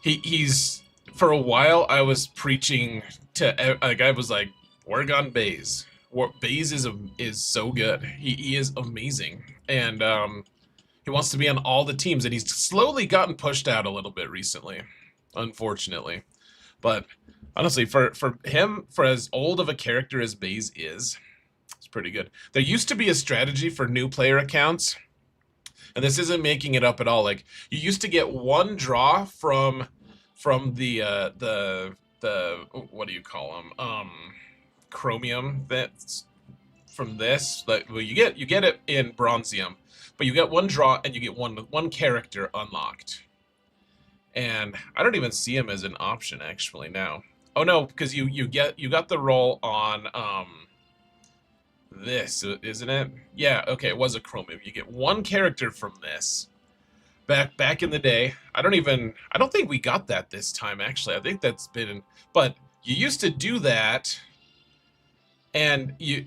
He's for a while I was preaching to, like, I was like, work on Baze. Baze is so good. He is amazing, and he wants to be on all the teams, and he's slowly gotten pushed out a little bit recently, unfortunately. But honestly, for him, for as old of a character as Baze is, it's pretty good. There used to be a strategy for new player accounts, and this isn't making it up at all. Like, you used to get 1 draw from the what do you call them? Chromium. That's from this. Like, well, you get it in Bronzium, but you get one draw and you get one character unlocked. And I don't even see him as an option actually now. Oh no, because you got the roll on this, isn't it? Yeah, okay, it was a chromium. You get one character from this. Back in the day. I don't think we got that this time actually. I think that's been, but you used to do that and you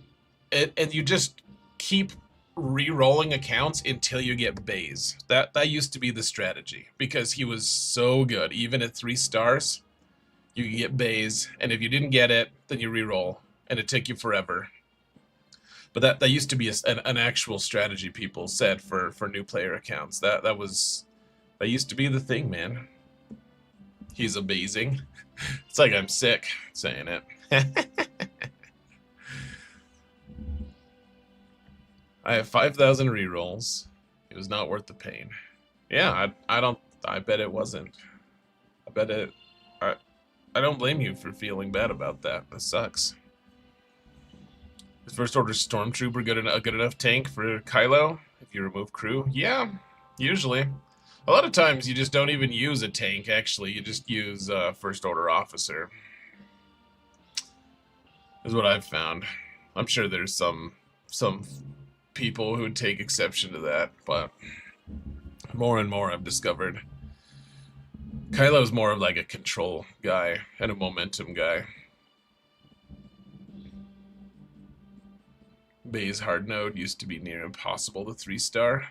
just keep re-rolling accounts until you get Baze. That used to be the strategy because he was so good. Even at 3 stars, you could get Baze, and if you didn't get it, then you re-roll, and it took you forever. But that used to be an actual strategy people said for new player accounts. That used to be the thing, man. He's amazing. It's like I'm sick saying it. I have 5,000 rerolls. It was not worth the pain. Yeah, I bet it wasn't. I don't blame you for feeling bad about that. That sucks. Is First Order Stormtrooper a good enough tank for Kylo if you remove crew? Yeah, usually. A lot of times you just don't even use a tank, actually. You just use First Order Officer. Is what I've found. I'm sure there's some people who take exception to that, but more and more I've discovered Kylo's more of like a control guy and a momentum guy. Bay's hard node used to be near impossible to 3-star.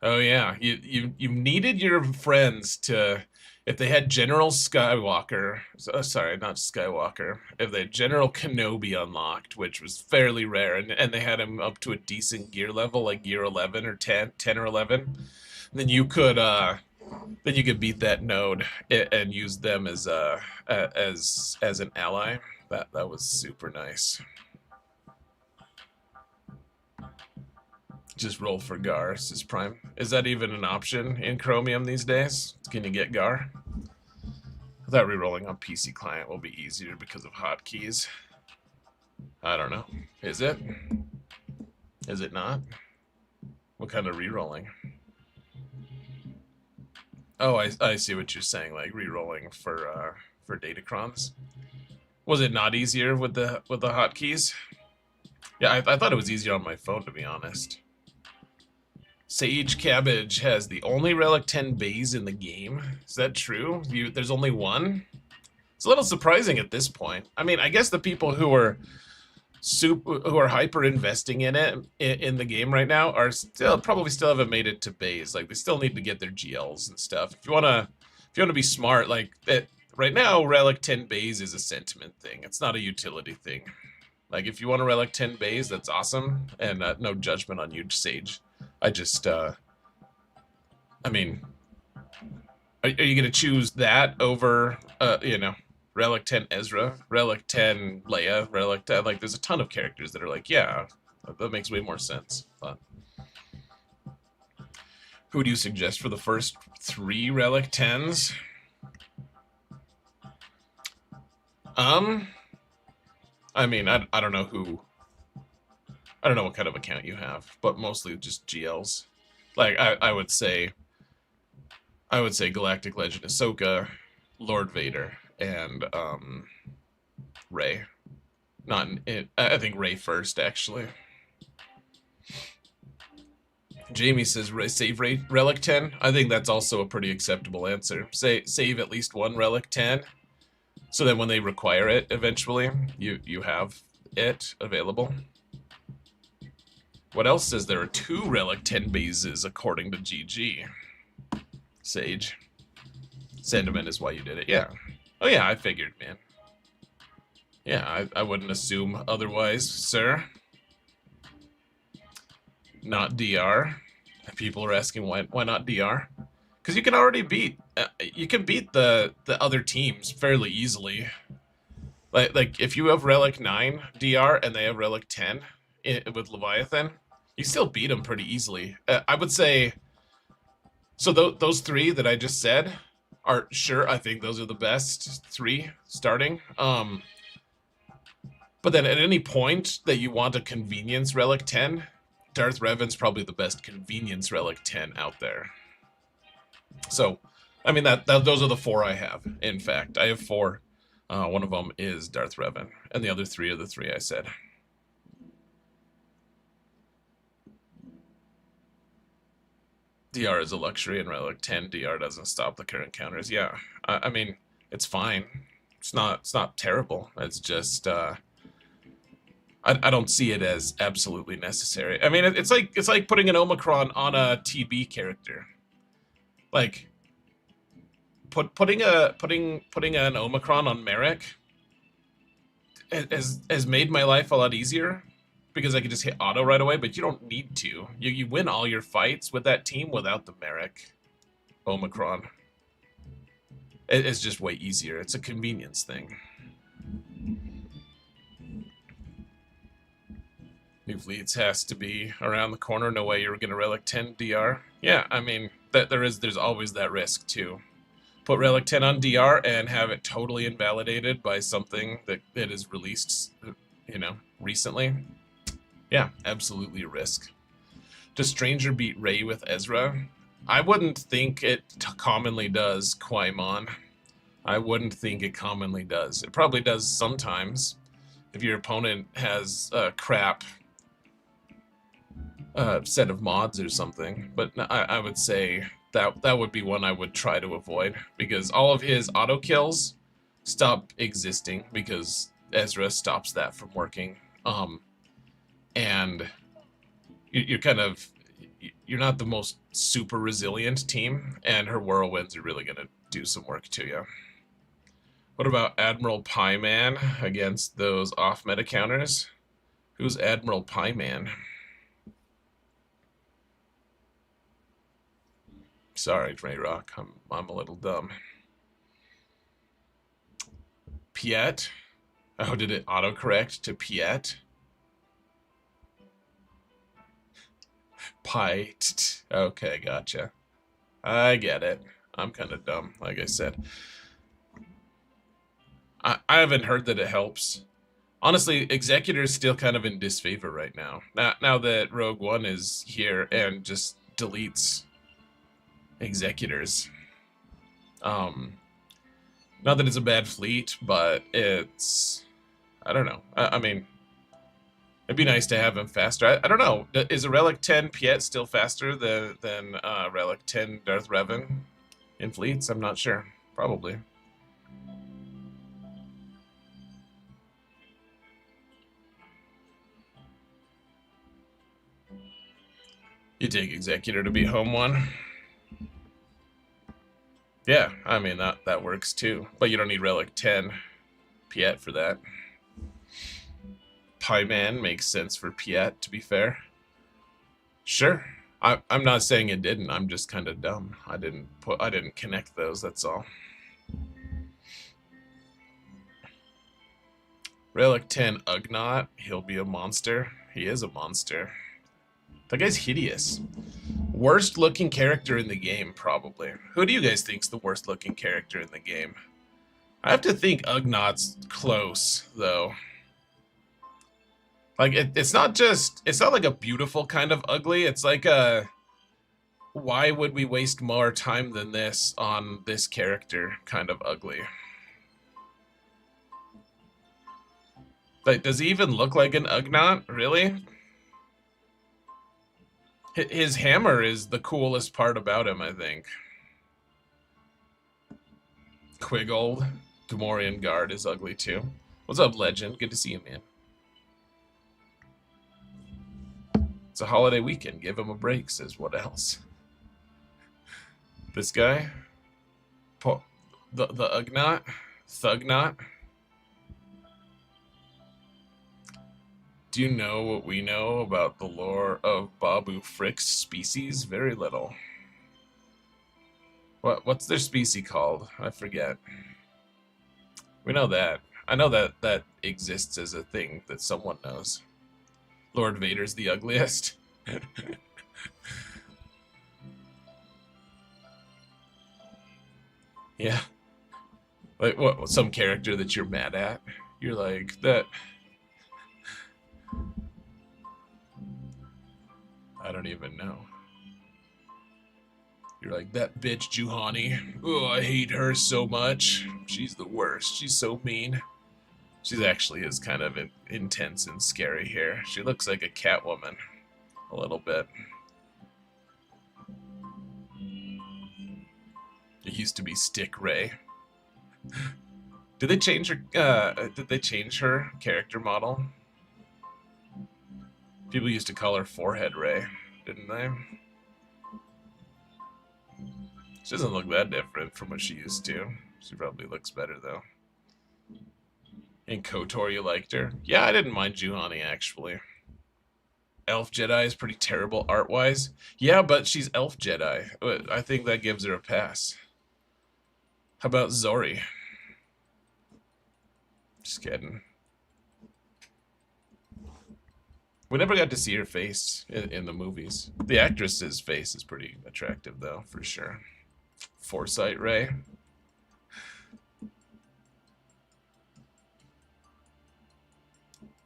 Oh yeah, you needed your friends to, if they had General Skywalker, sorry, not Skywalker, if they had General Kenobi unlocked, which was fairly rare, and they had him up to a decent gear level, like gear 11 or 10 or 11, then you could beat that node and use them as an ally. That was super nice. Just roll for Gar, says Prime. Is that even an option in Chromium these days? Can you get Gar? I thought rerolling on PC client will be easier because of hotkeys. I don't know. Is it? Is it not? What kind of rerolling? Oh, I see what you're saying, like rerolling for datacrons. Was it not easier with the hotkeys? Yeah, I thought it was easier on my phone, to be honest. Sage Cabbage has the only Relic 10 Bays in the game. Is that true? There's only one? It's a little surprising at this point. I mean, I guess the people who are hyper investing in it in the game right now are probably still haven't made it to Bays. Like, they still need to get their GLs and stuff. If you wanna be smart, like right now, Relic 10 Bays is a sentiment thing. It's not a utility thing. Like, if you want a Relic 10 Bays, that's awesome, and no judgment on you, Sage. I just, I mean, are you going to choose that over, Relic 10 Ezra, Relic 10 Leia, Relic 10, like, there's a ton of characters that are like, yeah, that makes way more sense. But who do you suggest for the first 3 Relic 10s? I mean, I don't know who. I don't know what kind of account you have, but mostly just GLs. Like I would say Galactic Legend Ahsoka, Lord Vader, and Rey. I think Rey first, actually. Jamie says save Relic 10. I think that's also a pretty acceptable answer. Save at least one Relic 10, so that when they require it eventually, you have it available. What else says there are 2 Relic 10 bases according to GG? Sage. Sentiment is why you did it. Yeah. Oh yeah, I figured, man. Yeah, I wouldn't assume otherwise, sir. Not DR. People are asking why not DR? Because you can already beat the other teams fairly easily. Like if you have Relic 9 DR and they have Relic 10 with Leviathan, you still beat them pretty easily. I would say. So those 3 that I just said are sure. I think those are the best 3 starting. But then at any point that you want a convenience relic 10, Darth Revan's probably the best convenience relic 10 out there. So, I mean, those are the 4 I have. In fact, I have 4. One of them is Darth Revan, and the other 3 are the 3 I said. DR is a luxury, and Relic 10 DR doesn't stop the current counters. Yeah, I mean, it's fine. It's not terrible. It's just I don't see it as absolutely necessary. I mean, it's like putting an Omicron on a TB character. Like putting an Omicron on Merrick has made my life a lot easier because I can just hit auto right away. But you don't need to. You win all your fights with that team without the Merrick Omicron. It's just way easier. It's a convenience thing. New fleets has to be around the corner. No way you're gonna Relic 10 DR. Yeah, I mean there's always that risk too. Put Relic 10 on DR and have it totally invalidated by something that is released, you know, recently. Yeah, absolutely a risk. Does Stranger beat Rey with Ezra? I wouldn't think it commonly does, Qui-Mon. I wouldn't think it commonly does. It probably does sometimes if your opponent has crap set of mods or something, but I would say that would be one I would try to avoid, because all of his auto kills stop existing because Ezra stops that from working. And you're not the most super resilient team, and her whirlwinds are really gonna do some work to you. What about Admiral Pieman against those off meta counters? Who's Admiral Pieman? Sorry, Drayrock, I'm a little dumb. Piet? Oh, did it autocorrect to Piet? Piet. Okay, gotcha. I get it. I'm kind of dumb, like I said. I haven't heard that it helps. Honestly, Executor's still kind of in disfavor right now. Now that Rogue One is here and just deletes Executors. Not that it's a bad fleet, but it's... I don't know. I mean, it'd be nice to have him faster. I don't know. Is a Relic 10 Piet still faster than Relic 10 Darth Revan in fleets? I'm not sure. Probably. You take Executor to beat Home One. Yeah, I mean, that works too. But you don't need Relic 10 Piet for that. Pieman makes sense for Piet, to be fair. Sure. I'm not saying it didn't. I'm just kind of dumb. I didn't connect those, that's all. Relic 10 Ugnaught, he'll be a monster. He is a monster. That guy's hideous. Worst looking character in the game, probably. Who do you guys think's the worst looking character in the game? I have to think Ugnaught's close, though. Like, it's not like a beautiful kind of ugly. It's like a, why would we waste more time than this on this character kind of ugly. Like, does he even look like an Ugnaught? Really? His hammer is the coolest part about him, I think. Quiggold, Gamorrean Guard is ugly too. What's up, Legend? Good to see you, man. It's a holiday weekend. Give him a break, says what else? This guy? The Ugnaught? Thugnaught? Do you know what we know about the lore of Babu Frick's species? Very little. What's their species called? I forget. We know that. I know that exists as a thing that someone knows. Lord Vader's the ugliest. Yeah. Like, what, some character that you're mad at? You're like, that I don't even know. You're like, that bitch Juhani. Oh, I hate her so much. She's the worst. She's so mean. She actually is kind of intense and scary here. She looks like a Catwoman. A little bit. It used to be Stick Ray. Did they change her? Did they change her character model? People used to call her Forehead Ray, didn't they? She doesn't look that different from what she used to. She probably looks better though. And KOTOR, you liked her? Yeah, I didn't mind Juhani actually. Elf Jedi is pretty terrible art-wise. Yeah, but she's Elf Jedi. I think that gives her a pass. How about Zori? Just kidding. We never got to see her face in the movies. The actress's face is pretty attractive, though, for sure. Foresight Ray.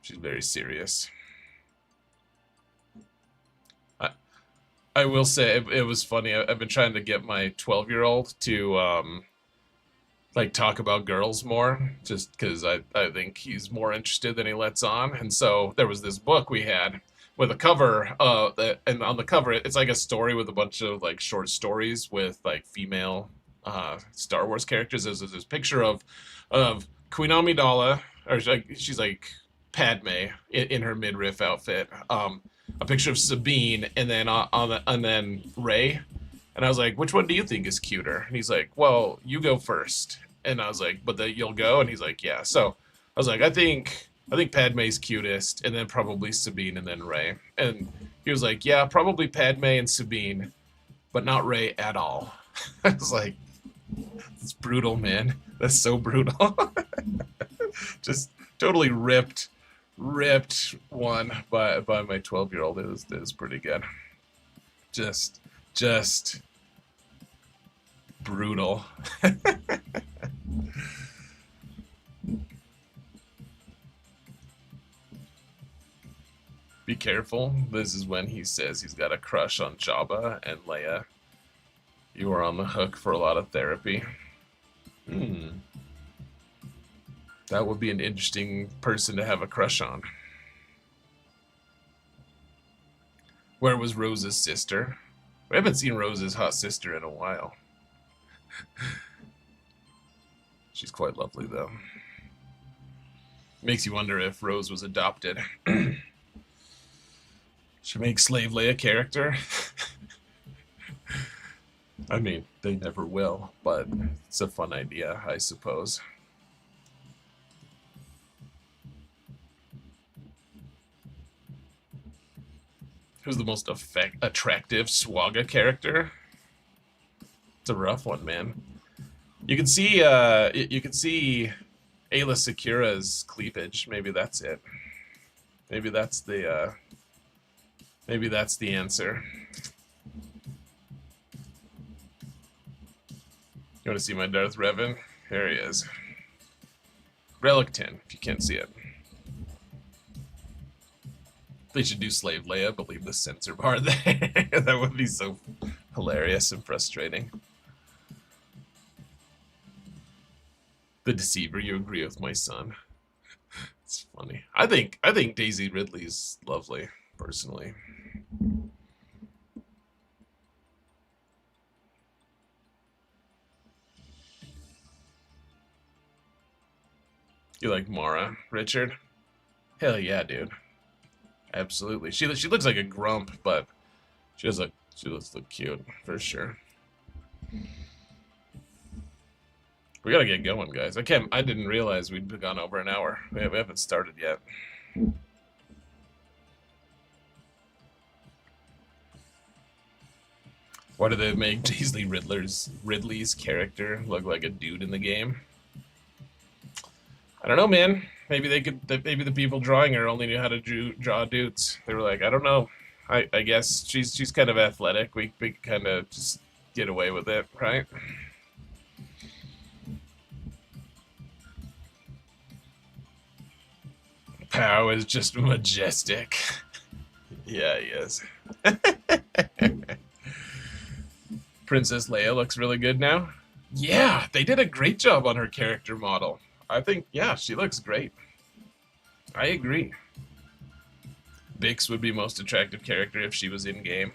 She's very serious. I will say it was funny. I've been trying to get my 12-year-old to like talk about girls more, just because I think he's more interested than he lets on. And so there was this book we had with a cover, and on the cover it's like a story with a bunch of like short stories with like female Star Wars characters. There's this picture of Queen Amidala, or she's like Padme in her midriff outfit. A picture of Sabine, and then and then Rey. And I was like, which one do you think is cuter? And he's like, well, you go first. And I was like, but you'll go? And he's like, yeah. So I was like, I think Padme's cutest, and then probably Sabine, and then Rey. And he was like, yeah, probably Padme and Sabine, but not Rey at all. I was like, it's brutal, man. That's so brutal. Just totally ripped one by my 12-year-old. It was pretty good. Just brutal. Be careful. This is when he says he's got a crush on Jabba and Leia. You are on the hook for a lot of therapy. That would be an interesting person to have a crush on. Where was Rose's sister? We haven't seen Rose's hot sister in a while. She's quite lovely, though. Makes you wonder if Rose was adopted. Should make Slave Leia a character? I mean, they never will, but it's a fun idea, I suppose. Who's the most attractive swgoh character? It's a rough one, man. You can see Ayla Secura's cleavage. Maybe that's it. Maybe that's the answer. You want to see my Darth Revan? There he is. Relic 10, if you can't see it. They should do Slave Leia, but leave the censor bar there. That would be so hilarious and frustrating. The Deceiver, you agree with my son. It's funny. I think Daisy Ridley's lovely, personally. You like Mara, Richard? Hell yeah, dude. Absolutely. She looks like a grump, but she looks cute for sure. We gotta get going, guys. I didn't realize we'd gone over an hour. We haven't started yet. Why do they make Daisy Ridley's character look like a dude in the game? I don't know, man. Maybe maybe the people drawing her only knew how to draw dudes. They were like, I don't know. I guess she's kind of athletic. We kind of just get away with it, right? Pow is just majestic. Yeah, he is. Princess Leia looks really good now. Yeah, they did a great job on her character model. I think, yeah, she looks great. I agree. Bix would be most attractive character if she was in game.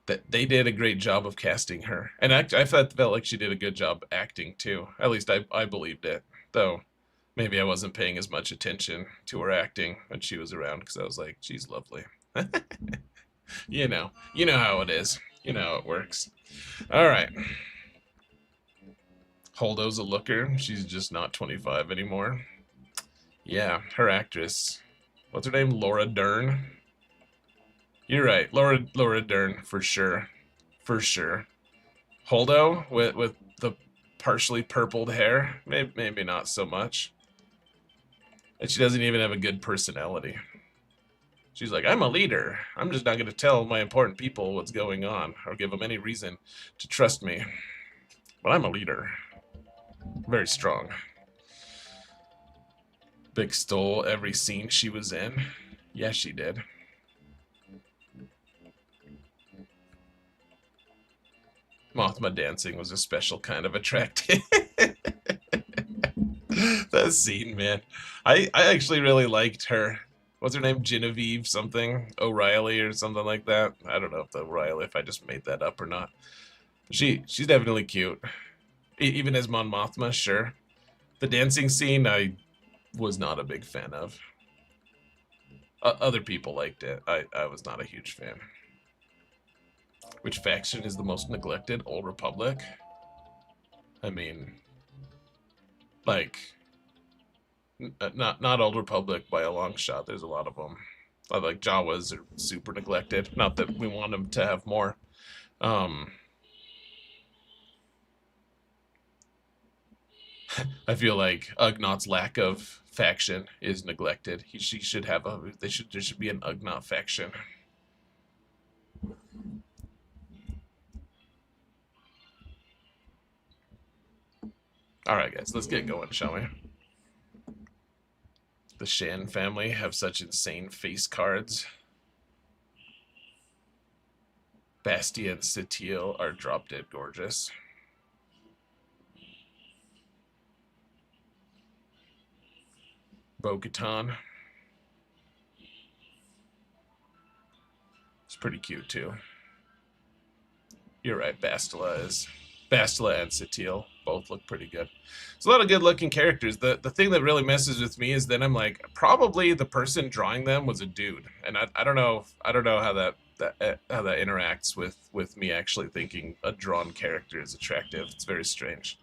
That they did a great job of casting her, and I felt like she did a good job acting too. At least I believed it, though. Maybe I wasn't paying as much attention to her acting when she was around because I was like, she's lovely. You know how it is. You know how it works. All right. Holdo's a looker. She's just not 25 anymore. Yeah, her actress. What's her name? Laura Dern. You're right, Laura Dern for sure, for sure. Holdo with the partially purpled hair, maybe not so much. And she doesn't even have a good personality. She's like, I'm a leader. I'm just not going to tell my important people what's going on or give them any reason to trust me. But I'm a leader. Very strong. Big stole every scene she was in. Yeah, she did. Mothma dancing was a special kind of attractive. That scene, man. I actually really liked her. What's her name? Genevieve something? O'Reilly or something like that. I don't know if the O'Reilly, if I just made that up or not. She's definitely cute. Even as Mon Mothma, sure. The dancing scene, I was not a big fan of. Other people liked it. I was not a huge fan. Which faction is the most neglected? Old Republic? I mean, like, not Old Republic by a long shot. There's a lot of them. Like Jawas are super neglected. Not that we want them to have more. I feel like Ugnaughtt's lack of faction is neglected. She should have a. There should be an Ugnaught faction. All right, guys, let's get going, shall we? The Shan family have such insane face cards. Bastia and Setiel are drop dead gorgeous. Bo-Katan. It's pretty cute too. You're right, Bastila and Setiel both look pretty good. It's a lot of good looking characters. The thing that really messes with me is then I'm like, probably the person drawing them was a dude, and I don't know how that interacts with me actually thinking a drawn character is attractive. It's very strange.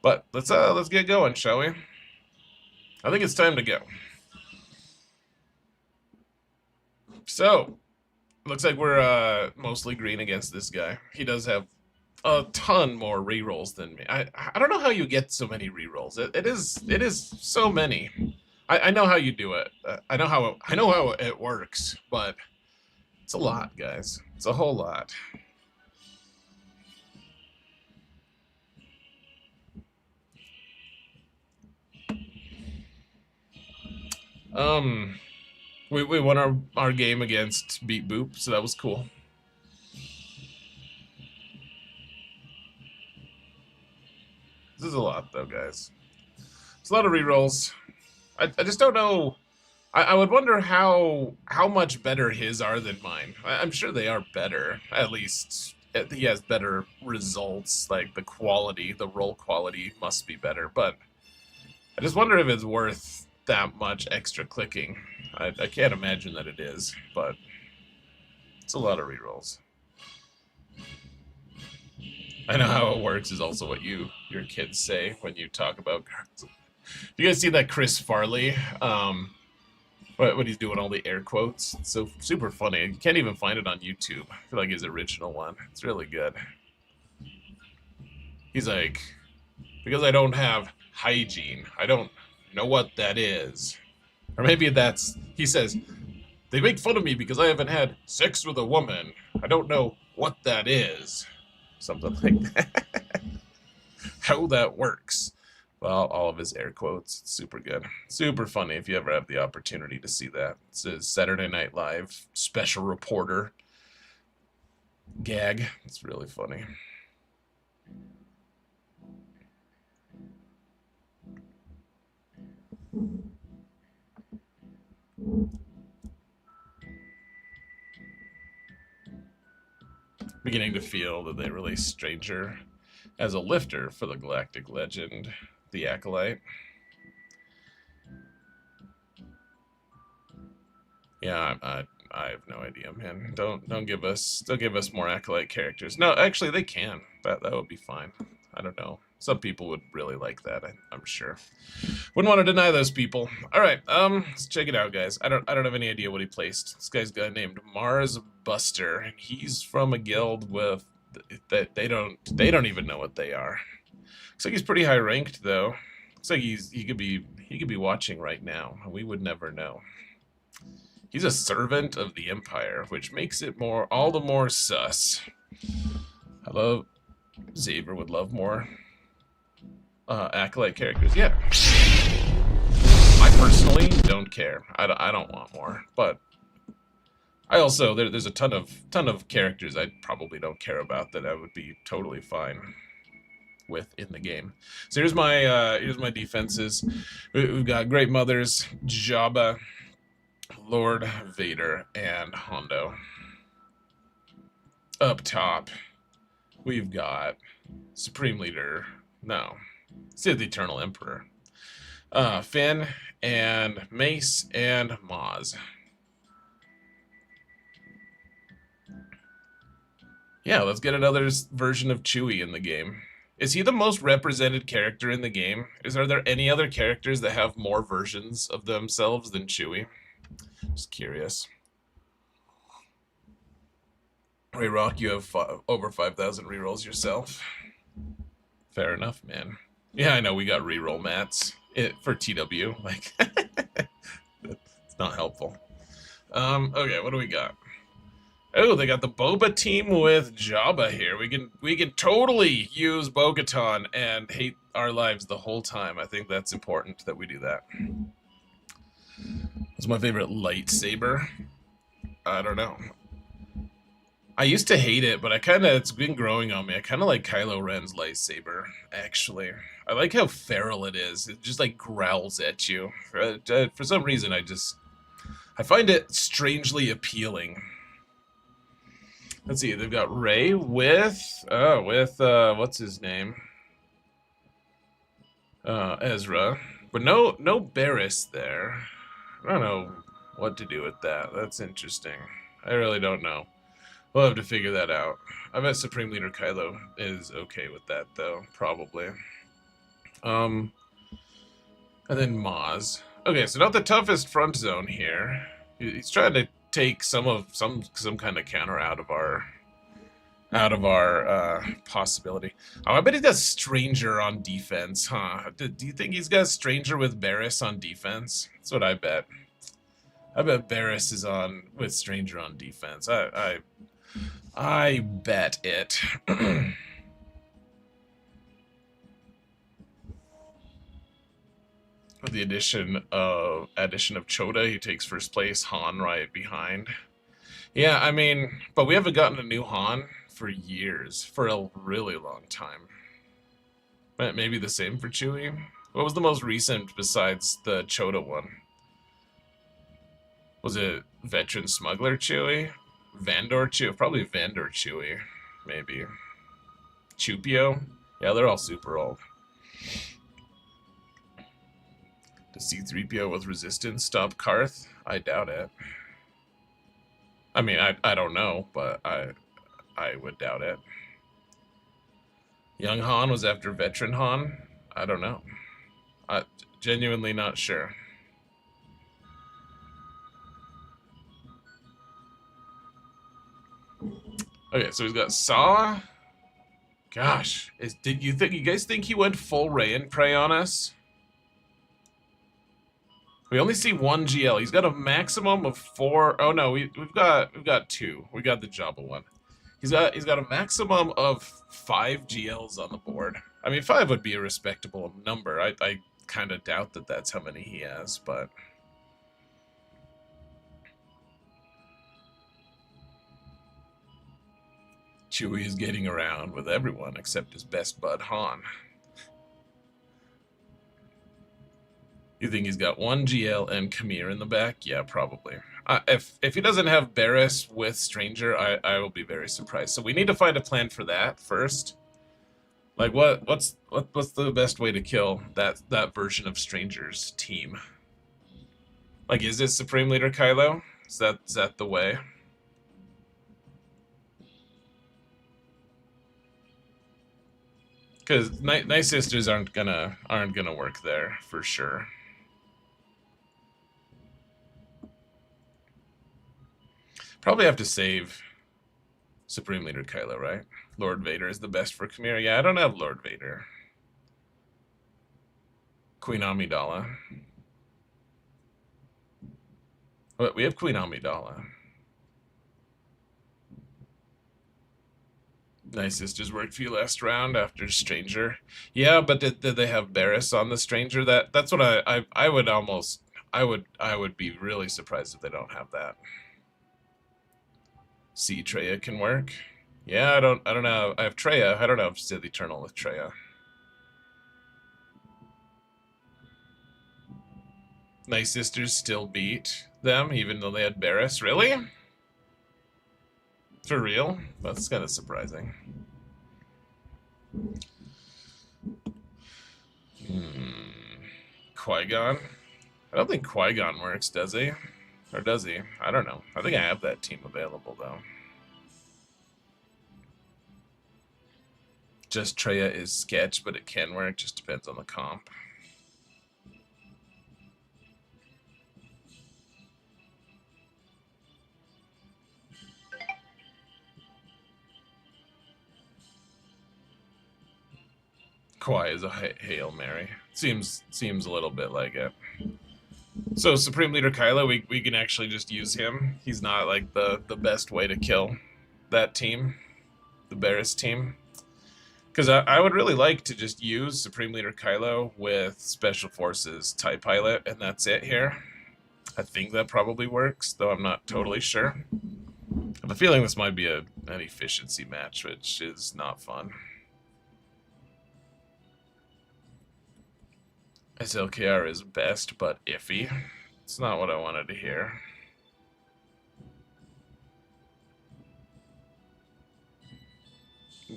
But let's get going, shall we? I think it's time to go. So, looks like we're mostly green against this guy. He does have a ton more rerolls than me. I don't know how you get so many rerolls. It is so many. I know how you do it. I know how it works, but it's a lot, guys. It's a whole lot. We won our game against Beat Boop, so that was cool. This is a lot, though, guys. It's a lot of rerolls. I just don't know. I would wonder how much better his are than mine. I'm sure they are better. At least he has better results. Like the quality, the roll quality must be better. But I just wonder if it's worth that much extra clicking. I can't imagine that it is, but it's a lot of rerolls. I know how it works is also what your kids say when you talk about cards. You guys see that Chris Farley? When he's doing all the air quotes. It's so super funny. You can't even find it on YouTube. I feel like his original one. It's really good. He's like, because I don't have hygiene, I don't know what that is. Or maybe that's, he says, they make fun of me because I haven't had sex with a woman. I don't know what that is. Something like that. How that works. Well, all of his air quotes. It's super good. Super funny if you ever have the opportunity to see that. It's a Saturday Night Live special reporter gag. It's really funny. Beginning to feel that they released Stranger as a lifter for the galactic legend, the Acolyte. Yeah, I have no idea, man. Don't give us more Acolyte characters. No, actually they can. That would be fine. I don't know. Some people would really like that. I'm sure. Wouldn't want to deny those people. All right, let's check it out, guys. I don't have any idea what he placed. This guy's got named Mars Buster, and he's from a guild with that they don't even know what they are. Looks like he's pretty high ranked though. Looks like he could be watching right now. We would never know. He's a servant of the Empire, which makes it all the more sus. Xavier would love more Acolyte characters. Yeah. I personally don't care. I don't want more, but I also there's a ton of characters I probably don't care about that I would be totally fine with in the game. So here's my defenses. We've got Great Mothers, Jabba, Lord Vader, and Hondo. Up top, we've got Supreme Leader. No, Sid the Eternal Emperor. Finn and Mace and Maz. Yeah, let's get another version of Chewie in the game. Is he the most represented character in the game? Are there any other characters that have more versions of themselves than Chewie? Just curious. Ray Rock, you have over 5,000 rerolls yourself. Fair enough, man. Yeah, I know we got reroll mats for TW. Like, it's not helpful. Okay, what do we got? Oh, they got the Boba team with Jabba here. We can totally use Bo-Katan and hate our lives the whole time. I think that's important that we do that. It's my favorite lightsaber. I don't know. I used to hate it, but it's been growing on me. I kind of like Kylo Ren's lightsaber, actually. I like how feral it is. It just like growls at you. For some reason, I find it strangely appealing. Let's see, they've got Rey with what's his name? Ezra. But no Barriss there. I don't know what to do with that. That's interesting. I really don't know. We'll have to figure that out. I bet Supreme Leader Kylo is okay with that, though, probably. And then Maz. Okay, so not the toughest front zone here. He's trying to take some kind of counter out of our possibility. Oh, I bet he does Stranger on defense, huh? Do you think he's got Stranger with Barriss on defense? That's what I bet. I bet Barriss is on with Stranger on defense. I bet it. With the addition of Chota, he takes first place. Han right behind. Yeah, I mean, but we haven't gotten a new Han for years, for a really long time. But maybe the same for Chewie. What was the most recent besides the Chota one? Was it Veteran Smuggler Chewie? Vandor Chewie? Probably Vandor Chewie, maybe. Chupio? Yeah, they're all super old. Does C-3PO with Resistance stop Karth? I doubt it. I mean, I don't know, but I would doubt it. Young Han was after Veteran Han? I don't know. Genuinely not sure. Okay, so he's got Saw. Gosh, you guys think he went full Ray and Prey on us? We only see one GL. He's got a maximum of 4. Oh no, we've got 2. We got the Jabba one. He's got a maximum of 5 GLs on the board. I mean, 5 would be a respectable number. I kind of doubt that that's how many he has, but Chewie is getting around with everyone except his best bud Han. You think he's got 1 GL and Kamir in the back? Yeah, probably. If he doesn't have Barris with Stranger, I will be very surprised. So we need to find a plan for that first. Like what's the best way to kill that version of Stranger's team? Like, is it Supreme Leader Kylo? Is that the way? Because Night Sisters aren't gonna work there for sure. Probably have to save Supreme Leader Kylo, right? Lord Vader is the best for Kamira. Yeah, I don't have Lord Vader. Queen Amidala. But we have Queen Amidala. Nice Sisters worked for you last round after Stranger. Yeah, but did they have Barris on the Stranger? That's what I would almost I would be really surprised if they don't have that. See, Treya can work. Yeah, I don't know. I have Treya. I don't know if Sith Eternal with Treya. Nice Sisters still beat them, even though they had Barris. Really? For real? That's kind of surprising. Qui-Gon? I don't think Qui-Gon works, does he? Or does he? I don't know. I think I have that team available, though. Just Treya is sketch, but it can work. Just depends on the comp. Kawhi is a Hail Mary. Seems a little bit like it. So Supreme Leader Kylo, we can actually just use him. He's not like the best way to kill that team, the Barris team. Because I would really like to just use Supreme Leader Kylo with Special Forces TIE Pilot, and that's it here. I think that probably works, though I'm not totally sure. I have a feeling this might be an efficiency match, which is not fun. SLKR is best, but iffy. It's not what I wanted to hear.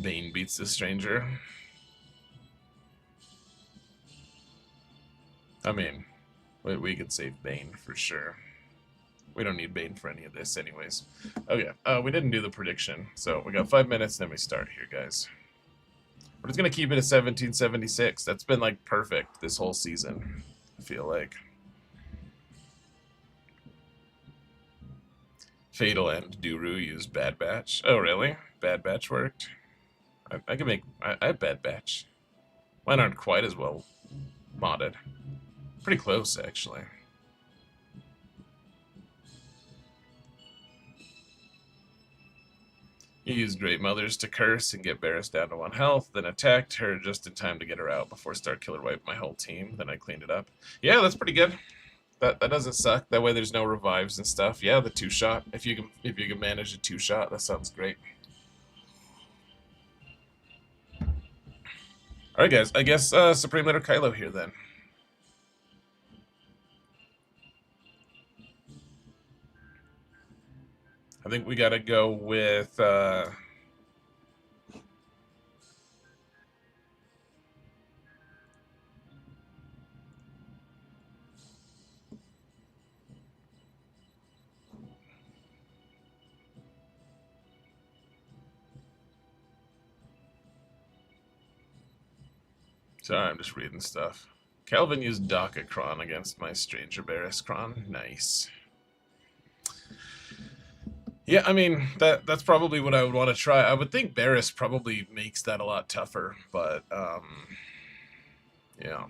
Bane beats the Stranger. I mean, we could save Bane for sure. We don't need Bane for any of this anyways. Okay, we didn't do the prediction, so we got 5 minutes, then we start here, guys. We're just going to keep it at 1776. That's been, like, perfect this whole season, I feel like. Fatal and Duru use Bad Batch. Oh, really? Bad Batch worked? I can make... I have Bad Batch. Mine aren't quite as well modded. Pretty close, actually. You used Great Mothers to curse and get Barris down to 1 health, then attacked her just in time to get her out before Star Killer wiped my whole team. Then I cleaned it up. Yeah, that's pretty good. That doesn't suck. That way there's no revives and stuff. Yeah, the 2-shot. If you can manage a 2-shot, that sounds great. Alright guys, I guess Supreme Leader Kylo here then. I think we gotta go with sorry, I'm just reading stuff. Calvin used Dakakron against my Stranger Barris Kron. Nice. Yeah, I mean, that's probably what I would want to try. I would think Barris probably makes that a lot tougher, but, yeah.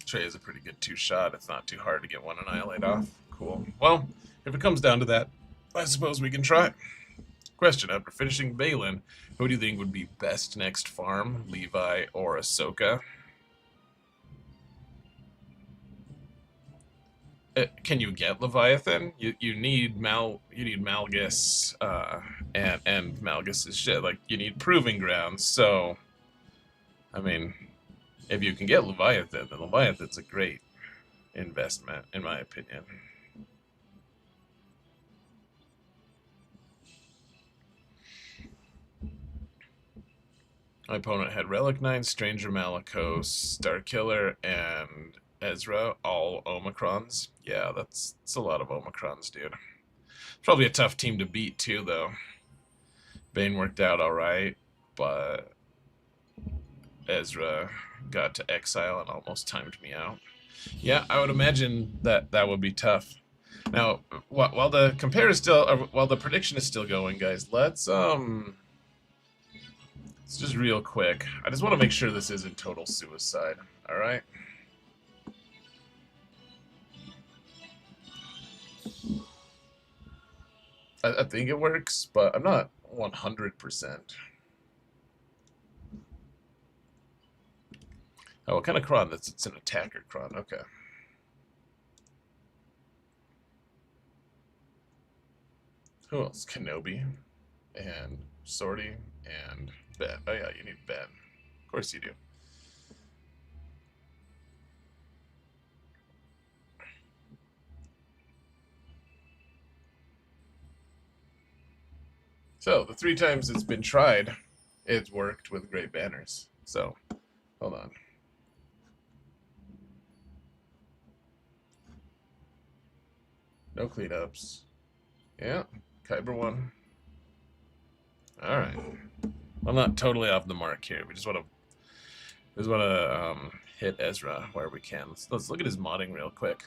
Trey is a pretty good 2-shot. It's not too hard to get one Annihilate off. Cool. Well, if it comes down to that, I suppose we can try. Question: after finishing Balin, who do you think would be best next farm, Levi or Ahsoka? Can you get Leviathan? You need Malgus, and Malgus is shit. Like, you need proving grounds. So, I mean, if you can get Leviathan, then Leviathan's a great investment, in my opinion. My opponent had Relic Knight, Stranger Malicos, Starkiller, and Ezra, all Omicrons. Yeah, that's a lot of Omicrons, dude. Probably a tough team to beat, too, though. Bane worked out alright, but Ezra got to exile and almost timed me out. Yeah, I would imagine that that would be tough. Now, while the compare is still, while the prediction is still going, guys, let's just real quick. I just want to make sure this isn't total suicide. All right. I think it works, but I'm not 100%. Oh, what kind of cron? It's an attacker cron. Okay. Who else? Kenobi and Sortie and Ben. Oh yeah, you need Ben. Of course you do. So, the 3 times it's been tried, it's worked with great banners. So, hold on. No cleanups. Yeah, Kyber 1. Alright. I'm not totally off the mark here. We just want to hit Ezra where we can. Let's look at his modding real quick.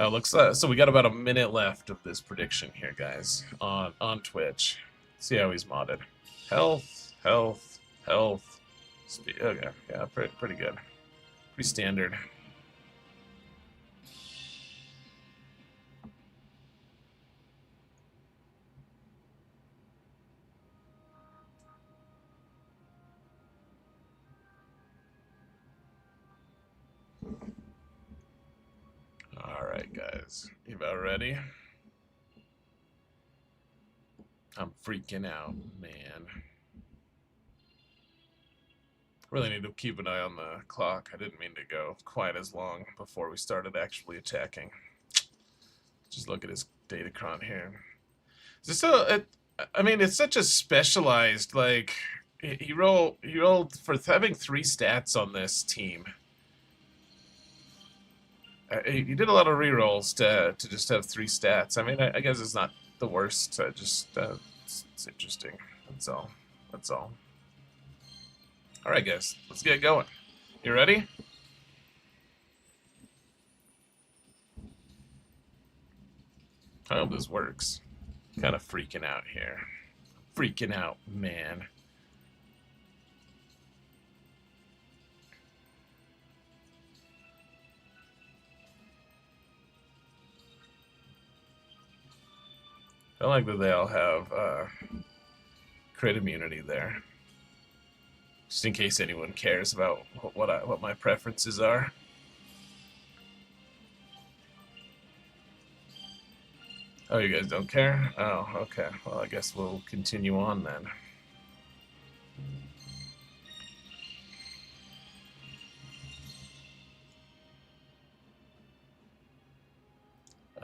Looks so we got about a minute left of this prediction here, guys, on Twitch. See how he's modded. Health, health, health, speed. Okay, yeah, pretty good. Pretty standard. Alright, guys. You about ready? I'm freaking out, man. Really need to keep an eye on the clock. I didn't mean to go quite as long before we started actually attacking. Just look at his datacron here. Is this I mean, it's such a specialized, like, he rolled for having 3 stats on this team. He did a lot of rerolls to just have 3 stats. I mean, I guess it's not the worst. It's interesting. That's all. That's all. All right, guys, let's get going. You ready? I hope this works. Kind of freaking out here. Freaking out, man. I like that they all have crit immunity there. Just in case anyone cares about what my preferences are. Oh, you guys don't care? Oh, okay. Well, I guess we'll continue on then.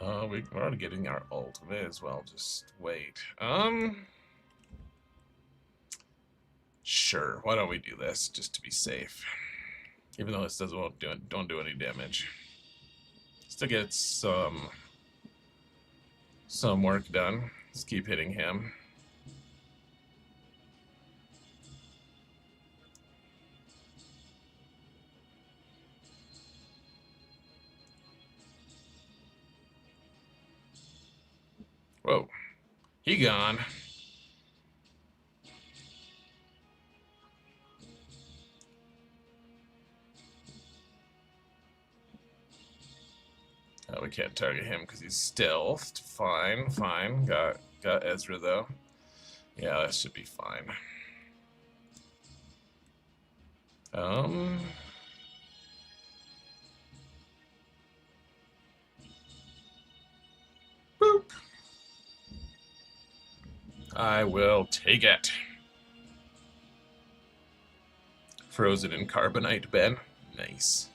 We're already getting our ult. May as well just wait. Sure. Why don't we do this just to be safe? Even though this don't do any damage. Still gets some work done. Let's keep hitting him. Whoa. He gone. we can't target him because he's stealthed. Fine, fine. Got Ezra though. Yeah, that should be fine. Boop. I will take it. Frozen in carbonite, Ben. Nice.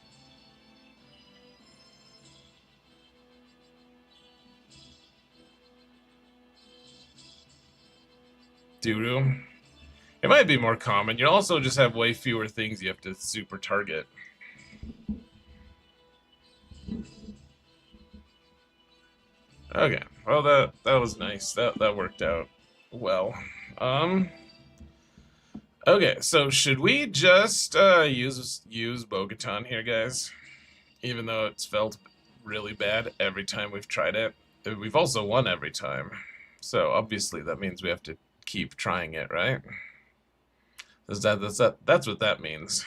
Doo-doo. It might be more common. You also just have way fewer things you have to super target. Okay, well that was nice. That worked out well. Okay, so should we just use Bo-Katan here, guys? Even though it's felt really bad every time we've tried it. We've also won every time. So obviously that means we have to keep trying it, right? That's what that means.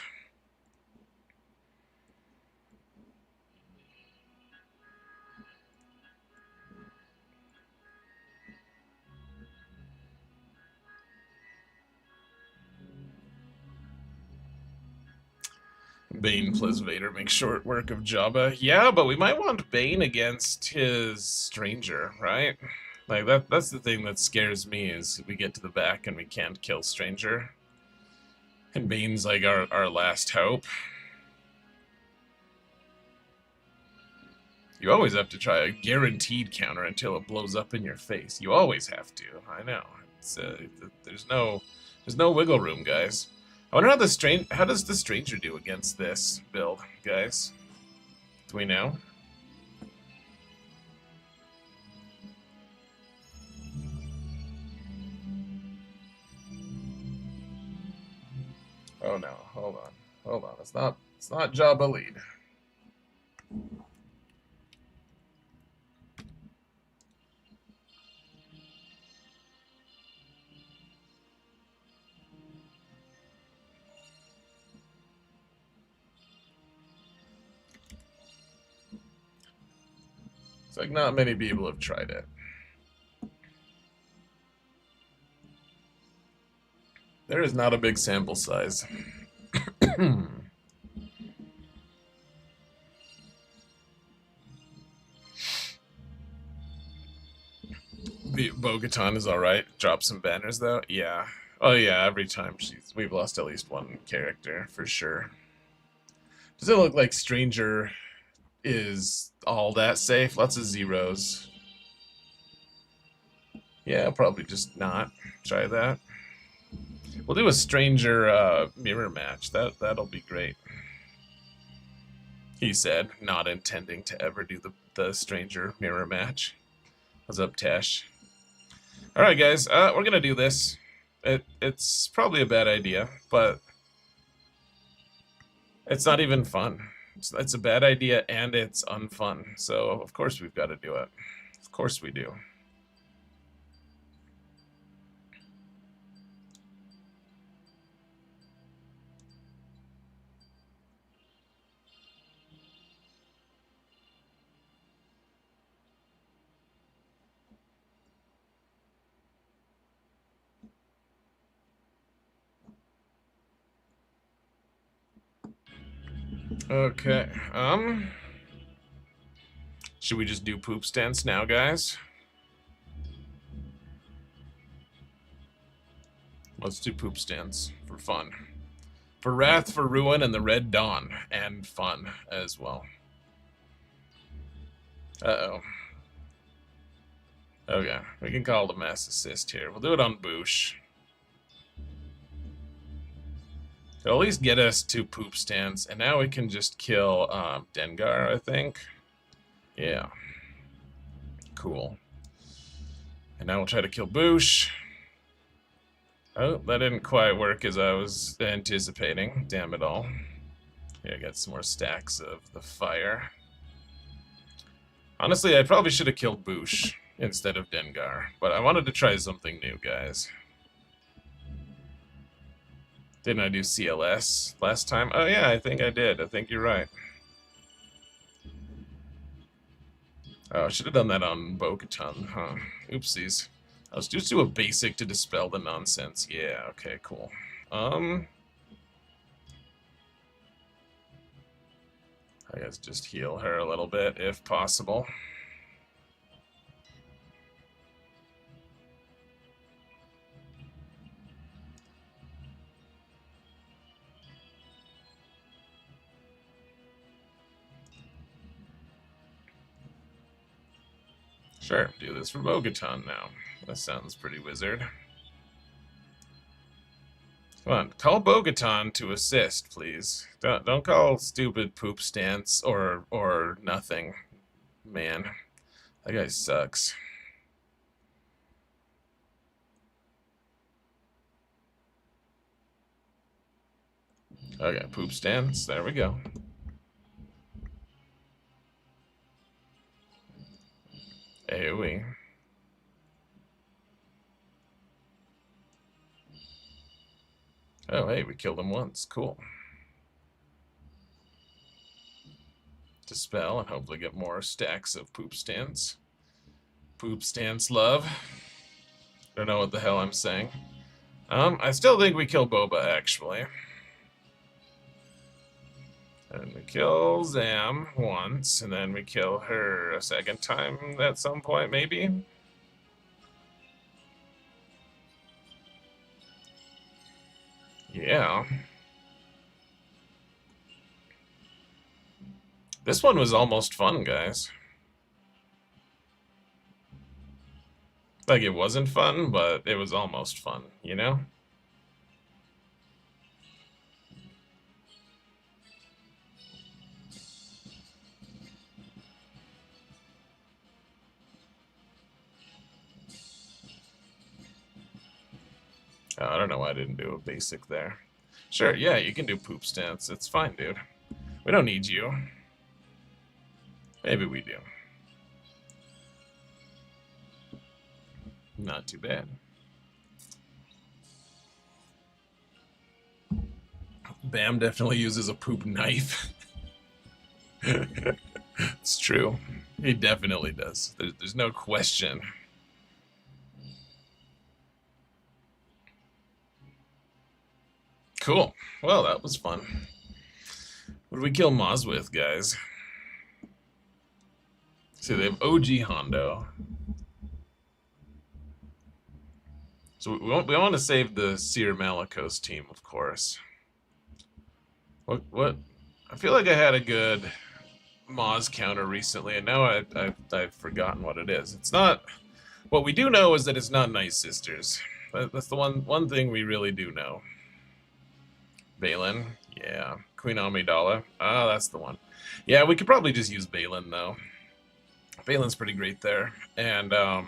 Bane plus Vader makes short work of Jabba. Yeah, but we might want Bane against his Stranger, right? Like that's the thing that scares me is we get to the back and we can't kill Stranger. And Bane's like our last hope. You always have to try a guaranteed counter until it blows up in your face. You always have to. I know. It's there's no wiggle room, guys. I wonder how does the Stranger do against this build, guys? Do we know? Oh no, hold on. It's not Jabba lead. It's like not many people have tried it. There is not a big sample size. Bo-Katan is alright. Drop some banners though. Yeah. Oh yeah. Every time we've lost at least one character for sure. Does it look like Stranger is all that safe? Lots of zeros. Yeah, I'll probably just not try that. We'll do a Stranger mirror match. That'll be great. He said, not intending to ever do the Stranger mirror match. What's up, Tash? All right, guys, we're gonna do this. It's probably a bad idea, but it's not even fun. It's a bad idea and it's unfun. So of course we've got to do it. Of course we do. Okay, should we just do poop stance now, guys? Let's do poop stance for fun. For Wrath, for Ruin, and the Red Dawn. And fun as well. Uh-oh. Okay, we can call it a mass assist here. We'll do it on Boosh. It'll at least get us to poop stance, and now we can just kill Dengar, I think. Yeah. Cool. And now we'll try to kill Boosh. Oh, that didn't quite work as I was anticipating. Damn it all. Here, I got some more stacks of the fire. Honestly, I probably should have killed Boosh instead of Dengar, but I wanted to try something new, guys. Didn't I do CLS last time? Oh yeah, I think I did. I think you're right. Oh, I should have done that on Bo-Katan, huh? Oopsies. Let's just do a basic to dispel the nonsense. Yeah, okay, cool. I guess just heal her a little bit, if possible. Sure, do this for Bo-Katan now. That sounds pretty wizard. Come on, call Bo-Katan to assist, please. Don't call stupid poop stance or nothing. Man, that guy sucks. Okay, poop stance. There we go. AoE. Oh, hey, we killed him once. Cool. Dispel and hopefully get more stacks of poop stance. Poop stance love. Don't know what the hell I'm saying. I still think we kill Boba, actually. And we kill Zam once, and then we kill her a second time at some point, maybe? Yeah. This one was almost fun, guys. Like, it wasn't fun, but it was almost fun, you know? Oh, I don't know why I didn't do a basic there. Sure, yeah, you can do poop stance. It's fine, dude. We don't need you. Maybe we do. Not too bad. Bam definitely uses a poop knife. It's true. He definitely does. There's no question. Cool. Well, that was fun. What did we kill Maz with, guys? See, they have OG Hondo. So we want to save the Seer Malicos team, of course. What? I feel like I had a good Maz counter recently, and now I've forgotten what it is. It's not. What we do know is that it's not Night Sisters. That's the one thing we really do know. Balin, yeah. Queen Amidala. Ah, that's the one. Yeah, we could probably just use Balin, though. Balin's pretty great there. And, I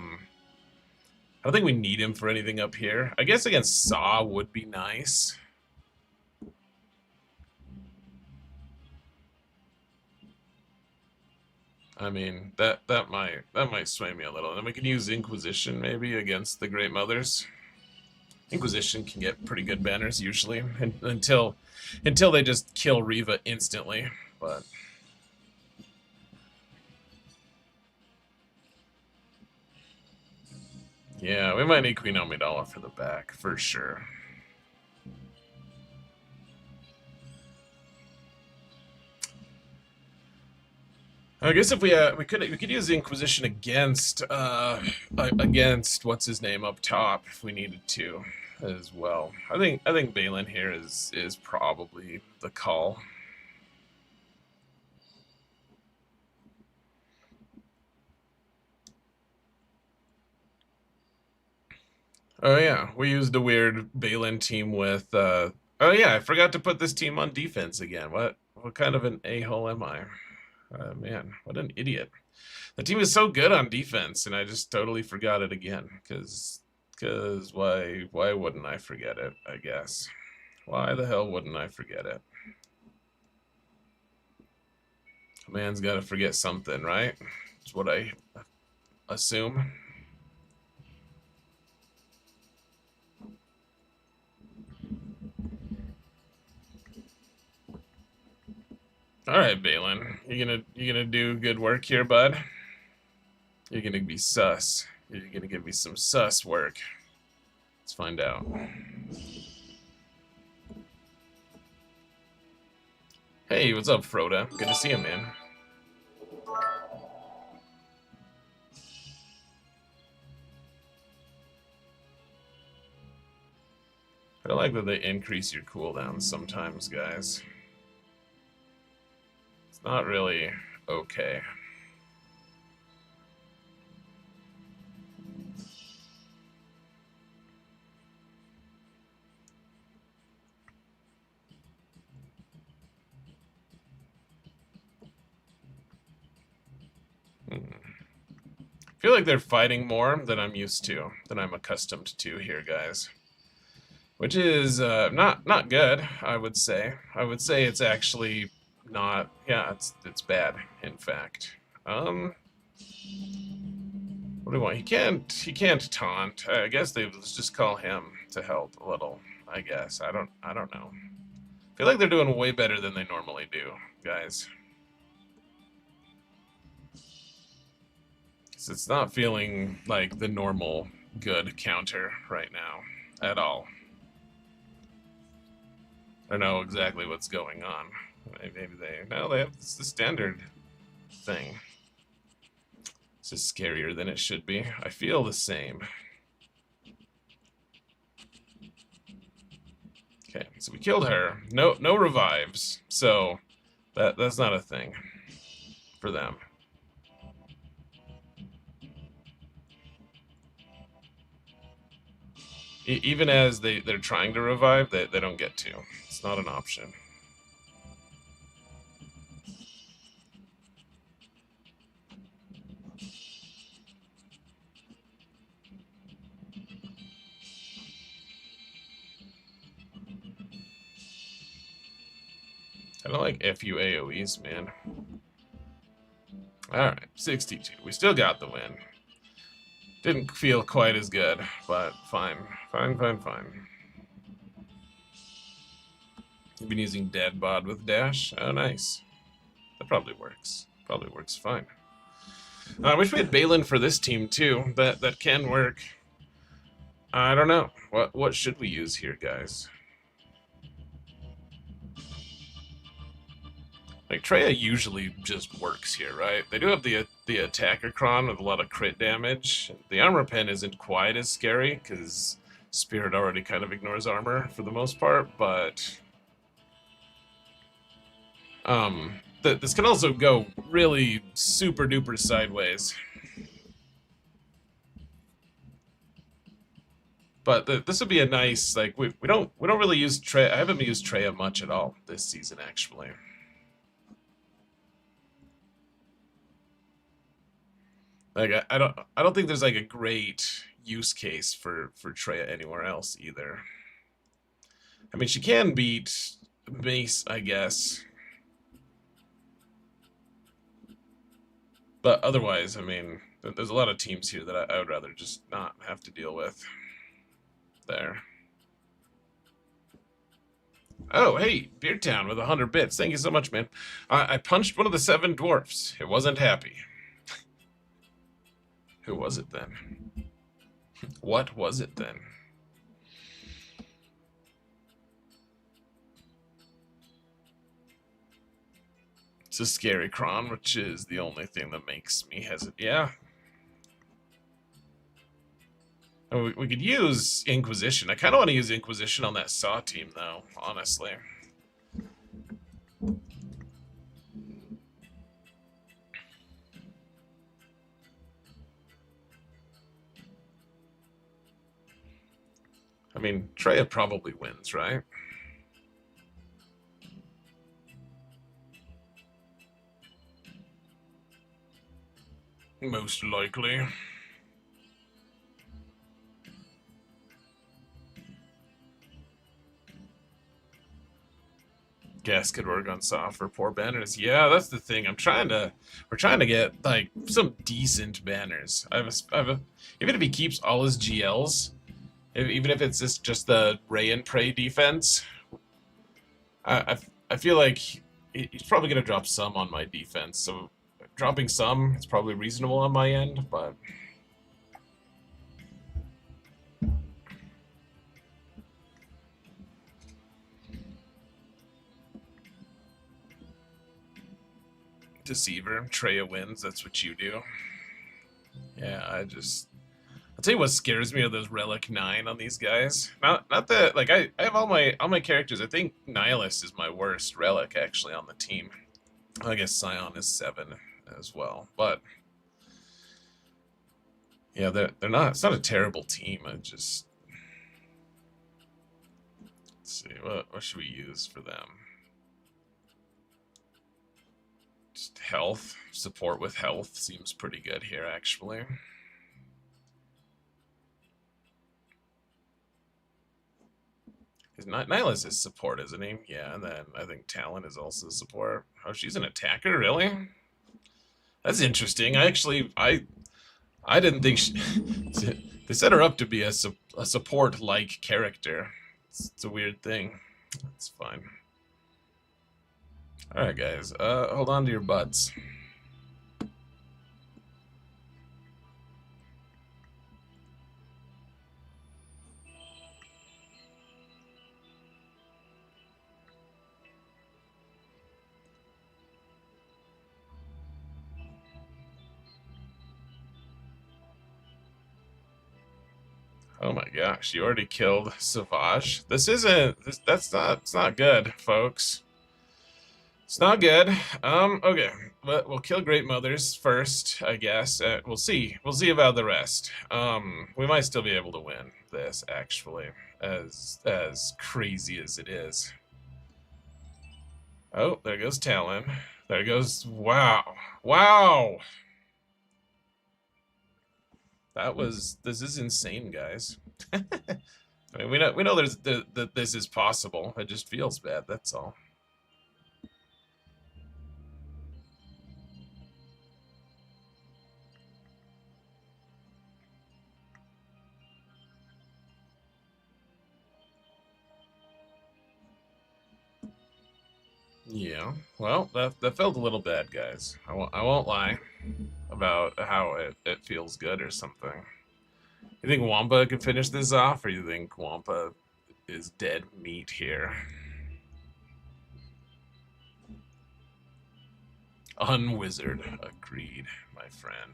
don't think we need him for anything up here. I guess against Saw would be nice. I mean, that might sway me a little. And then we can use Inquisition, maybe, against the Great Mothers. Inquisition can get pretty good banners usually until they just kill Riva instantly. But yeah, we might need Queen Amidala for the back for sure. I guess if we could use the Inquisition against what's his name up top if we needed to as well. I think Balin here is probably the call. Oh yeah, we used a weird Balin team with. Oh yeah, I forgot to put this team on defense again. What kind of an a-hole am I? Man, what an idiot. The team is so good on defense, and I just totally forgot it again. Because why wouldn't I forget it, I guess? Why the hell wouldn't I forget it? A man's got to forget something, right? That's what I assume. All right, Balin, you gonna do good work here, bud? You're gonna be sus. You're gonna give me some sus work. Let's find out. Hey, what's up, Froda? Good to see you, man. I don't like that they increase your cooldowns sometimes, guys. It's not really okay. I feel like they're fighting more than I'm used to, than I'm accustomed to here, guys. Which is not good, I would say. I would say it's actually not. Yeah, it's bad, in fact. What do we want? He can't taunt. I guess let's just call him to help a little. I guess I don't know. I feel like they're doing way better than they normally do, guys. It's not feeling like the normal good counter right now at all. I don't know exactly what's going on. Maybe they have the standard thing. This is scarier than it should be. I feel the same. Okay, so we killed her. No revives. So that's not a thing for them. Even as they're trying to revive, they don't get to. It's not an option. I don't like FU AoEs, man. Alright, 62. We still got the win. Didn't feel quite as good, but fine. Fine. You've been using dead bod with dash? Oh, nice. That probably works. Probably works fine. I wish we had Balin for this team, too. That can work. I don't know. What should we use here, guys? Like, Treya usually just works here, right? They do have the attacker cron with a lot of crit damage. The armor pen isn't quite as scary, because Spirit already kind of ignores armor for the most part, but... this can also go really super duper sideways. But this would be a nice, like, we don't really use Treya. I haven't used Treya much at all this season, actually. Like, I don't think there's like a great use case for Treya anywhere else either. I mean, she can beat Mace, I guess. But otherwise, I mean, there's a lot of teams here that I would rather just not have to deal with. There. Oh, hey, Beardtown with 100 bits. Thank you so much, man. I punched one of the 7 dwarfs. It wasn't happy. Who was it then? What was it then? It's a scary cron, which is the only thing that makes me hesitate. Yeah. Oh, we could use Inquisition. I kind of want to use Inquisition on that Saw team, though, honestly. I mean, Treya probably wins, right? Most likely. Gas could work on soft for poor banners. Yeah, that's the thing. We're trying to get like some decent banners. Even if he keeps all his GLs, even if it's just the Ray and Prey defense, I feel like he's probably gonna drop some on my defense. So dropping some, it's probably reasonable on my end, but Deceiver, Treya wins, that's what you do. Yeah, I'll tell you what scares me of those Relic 9 on these guys. Not that like I have all my characters. I think Nihilus is my worst Relic actually on the team. I guess Scion is 7 as well. But yeah, they're not it's not a terrible team. I just let's see, what should we use for them? Just health. Support with health seems pretty good here actually. Nihilus is support, isn't he? Yeah, and then I think Talon is also support. Oh, she's an attacker, really? That's interesting. I didn't think she, they set her up to be a support-like character. It's a weird thing. It's fine. All right, guys. Hold on to your butts. Oh my gosh, you already killed Savage. It's not good, folks. It's not good. Okay. But we'll kill Great Mothers first, I guess. We'll see. We'll see about the rest. We might still be able to win this, actually, as crazy as it is. Oh, there goes Talon. There goes, wow. Wow! This is insane, guys. I mean, we know that this is possible. It just feels bad, that's all. Yeah, well, that felt a little bad, guys. I won't lie about how it feels good or something. You think Wampa can finish this off, or you think Wampa is dead meat here? Unwizard. Agreed, my friend.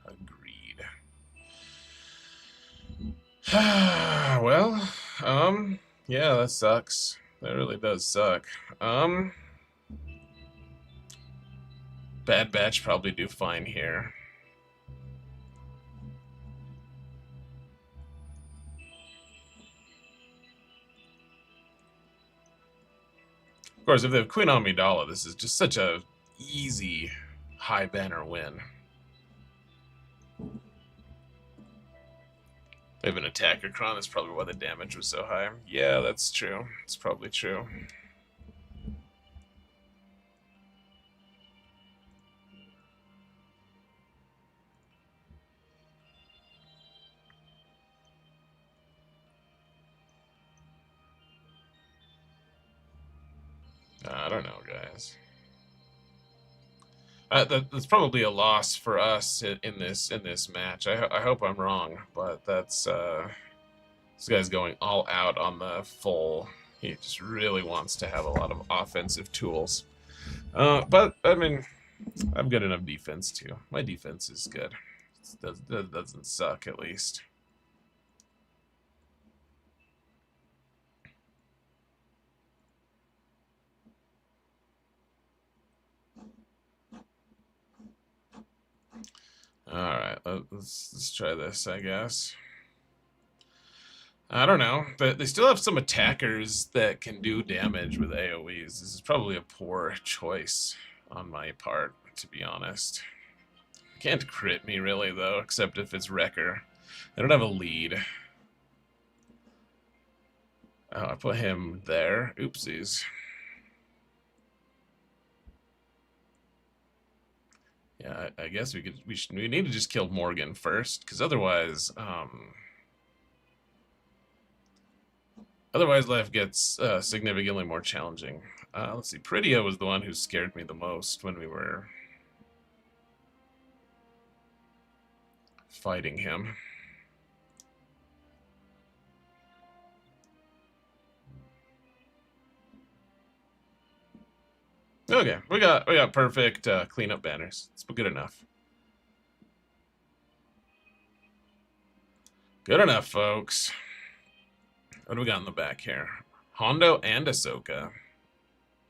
Agreed. Well, yeah, that sucks. That really does suck. Bad Batch probably do fine here. Of course, if they have Queen Amidala, this is just such a easy high banner win. They have an attacker Kron, that's probably why the damage was so high. Yeah, that's true. It's probably true. I don't know, guys. That's probably a loss for us in this match. I hope I'm wrong, but that's this guy's going all out on the full. He just really wants to have a lot of offensive tools. But I mean, I'm good enough defense too. My defense is good. It doesn't suck at least. Alright, let's try this, I guess. I don't know, but they still have some attackers that can do damage with AoEs. This is probably a poor choice on my part, to be honest. Can't crit me, really, though, except if it's Wrecker. They don't have a lead. Oh, I put him there. Oopsies. Yeah, I guess we need to just kill Morgan first, because otherwise, life gets significantly more challenging. Let's see, Pridia was the one who scared me the most when we were fighting him. Okay, we got perfect cleanup banners. It's good enough. Good enough, folks. What do we got in the back here? Hondo and Ahsoka.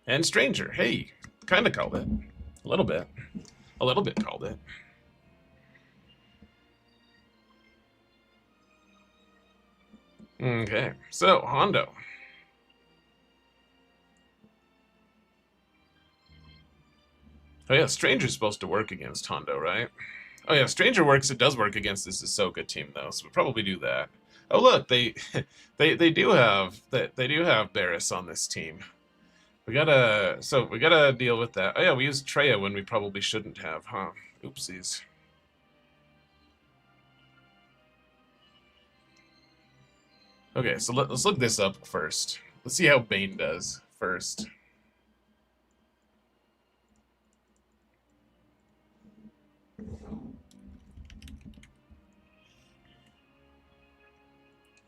And Stranger. Hey, kind of called it. A little bit. A little bit called it. Okay, so Hondo. Oh yeah, Stranger's supposed to work against Hondo, right? Oh yeah, Stranger works. It does work against this Ahsoka team though, so we'll probably do that. Oh look, they they do have they do have Barris on this team. We gotta deal with that. Oh yeah, we used Treya when we probably shouldn't have, huh? Oopsies. Okay, so let's look this up first. Let's see how Bane does first.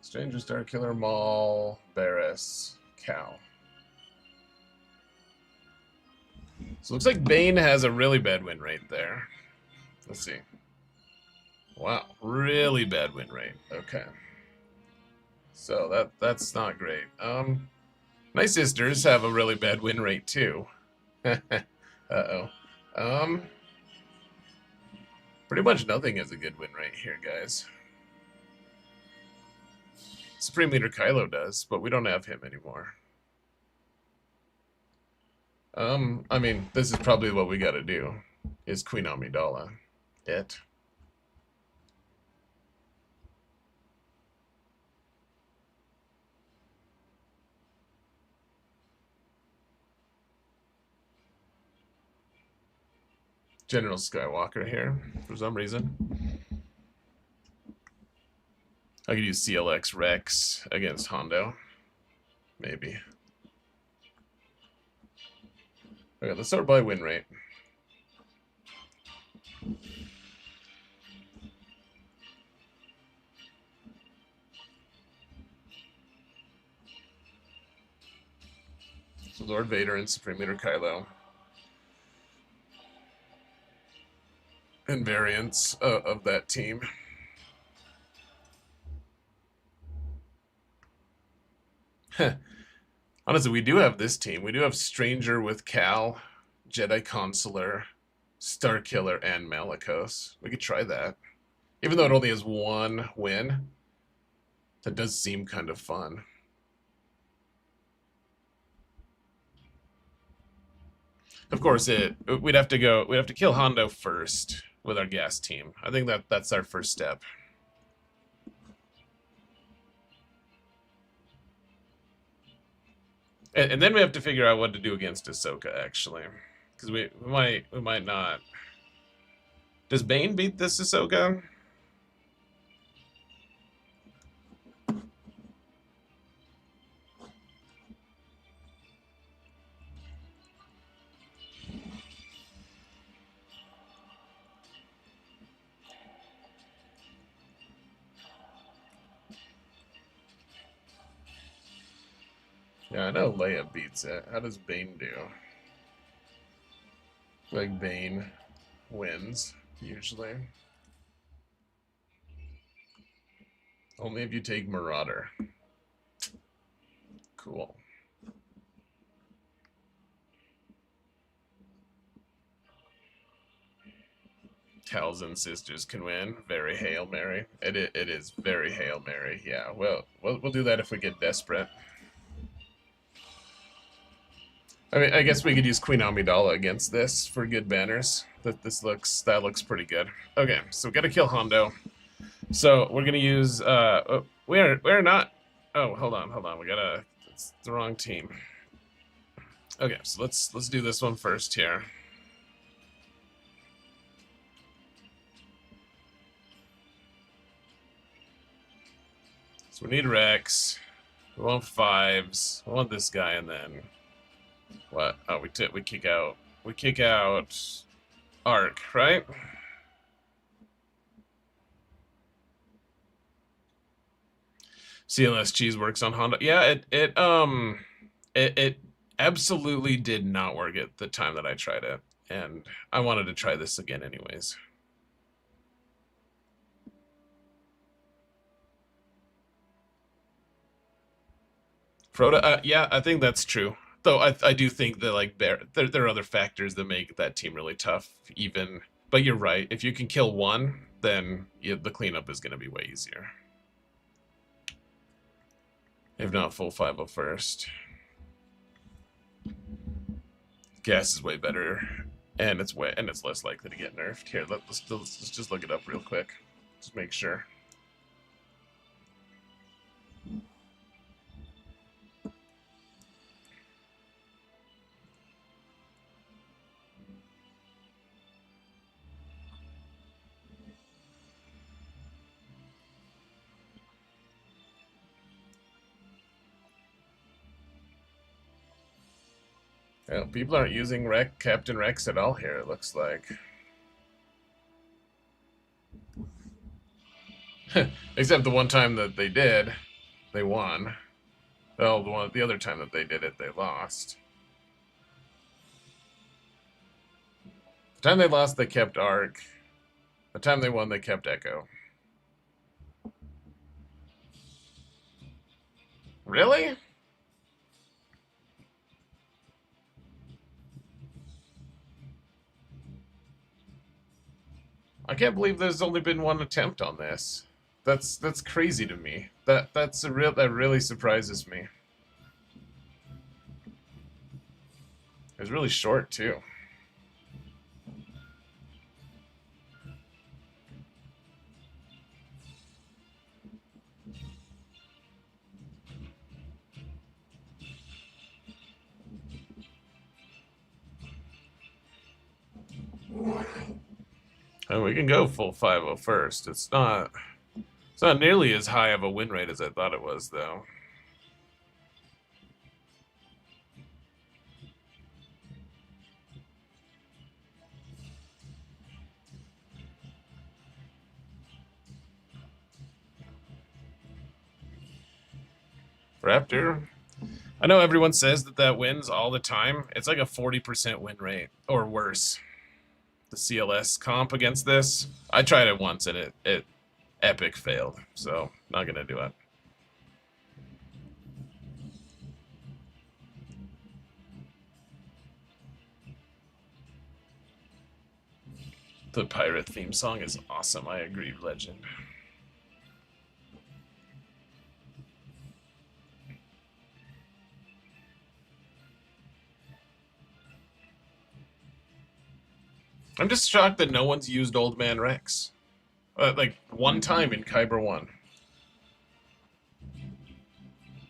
Stranger, Star Killer, Maul, Barris, Cal. So it looks like Bane has a really bad win rate there. Let's see. Wow, really bad win rate. Okay. So that's not great. My sisters have a really bad win rate too. Uh-oh. Pretty much nothing has a good win rate here, guys. Supreme Leader Kylo does, but we don't have him anymore. I mean, this is probably what we gotta do, is Queen Amidala. It. General Skywalker here, for some reason. I could use CLX Rex against Hondo. Maybe. Okay, let's start by win rate. So Lord Vader and Supreme Leader Kylo. And variants of that team. Honestly, we do have this team. We do have Stranger with Cal, Jedi Consular, Starkiller, and Malicos. We could try that. Even though it only has one win, that does seem kind of fun. Of course, we'd have to kill Hondo first with our gas team. I think that's our first step. And then we have to figure out what to do against Ahsoka, actually, because we might not. Does Bane beat this Ahsoka? Yeah, I know Leia beats it. How does Bane do? Like Bane wins, usually. Only if you take Marauder. Cool. Tal's sisters can win. Very Hail Mary. It is very Hail Mary. Yeah, well, we'll do that if we get desperate. I mean, I guess we could use Queen Amidala against this for good banners. That looks pretty good. Okay, so we gotta kill Hondo. So we're gonna use we're not. Oh, hold on. We gotta. It's the wrong team. Okay, so let's do this one first here. So we need Rex. We want 5s. We want this guy, and then what? Oh, we kick out. We kick out Arc, right? CLS cheese works on Honda. Yeah, it absolutely did not work at the time that I tried it, and I wanted to try this again anyways. Frodo, yeah, I think that's true. Though I do think that like there are other factors that make that team really tough. Even, but you're right. If you can kill one, then the cleanup is going to be way easier. If not full 5 first. Gas is way better, and it's less likely to get nerfed. Here, let's just look it up real quick. Just make sure. Yeah, people aren't using Captain Rex at all here, it looks like. Except the one time that they did, they won. Well, the other time that they did it, they lost. The time they lost, they kept Arc. The time they won, they kept Echo. Really? I can't believe there's only been one attempt on this. That's crazy to me. That really surprises me. It was really short too. And we can go full 5 first. It's not nearly as high of a win rate as I thought it was, though. Raptor. I know everyone says that wins all the time. It's like a 40% win rate or worse. The CLS comp against this. I tried it once and it epic failed. So not gonna do it. The pirate theme song is awesome. I agree, Legend. I'm just shocked that no one's used Old Man Rex. Like one time in Kyber 1.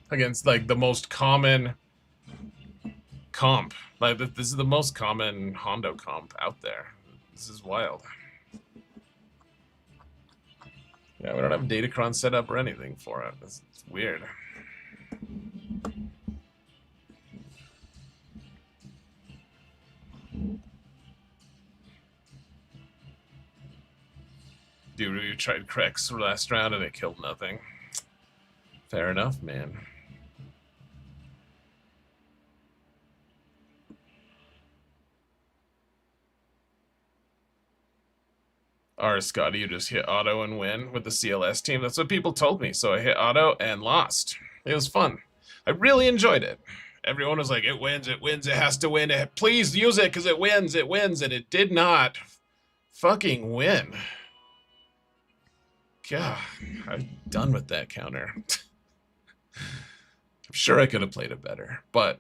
Against like the most common comp. Like this is the most common Hondo comp out there. This is wild. Yeah, we don't have Datacron set up or anything for it. It's weird. Dude, we tried Krex last round and it killed nothing. Fair enough, man. Scotty, you just hit auto and win with the CLS team. That's what people told me. So I hit auto and lost. It was fun. I really enjoyed it. Everyone was like, it wins, it has to win. Please use it because it wins. And it did not fucking win. God, I'm done with that counter. I'm sure I could have played it better, but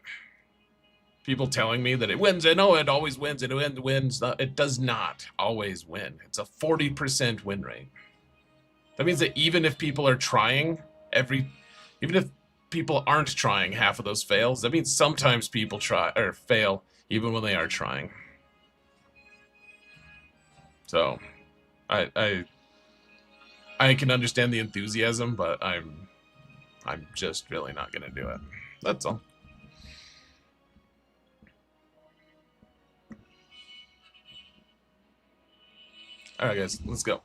people telling me that it wins, and oh, it always wins, it wins. It does not always win. It's a 40% win rate. That means that even if people are trying, even if people aren't trying, half of those fails. That means sometimes people try or fail even when they are trying. So, I can understand the enthusiasm, but I'm just really not gonna do it. That's all. All right, guys, let's go.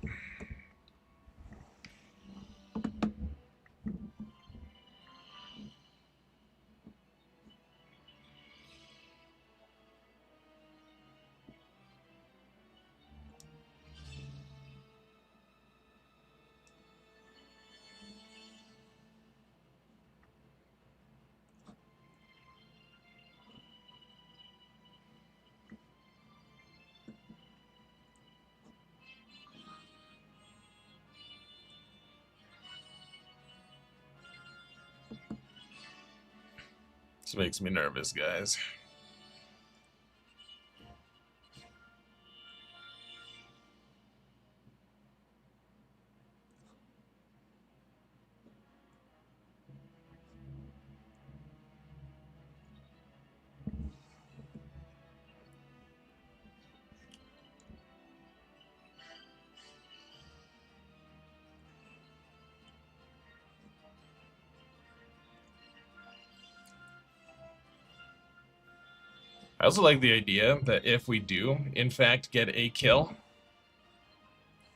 This makes me nervous, guys. I also like the idea that if we do, in fact, get a kill,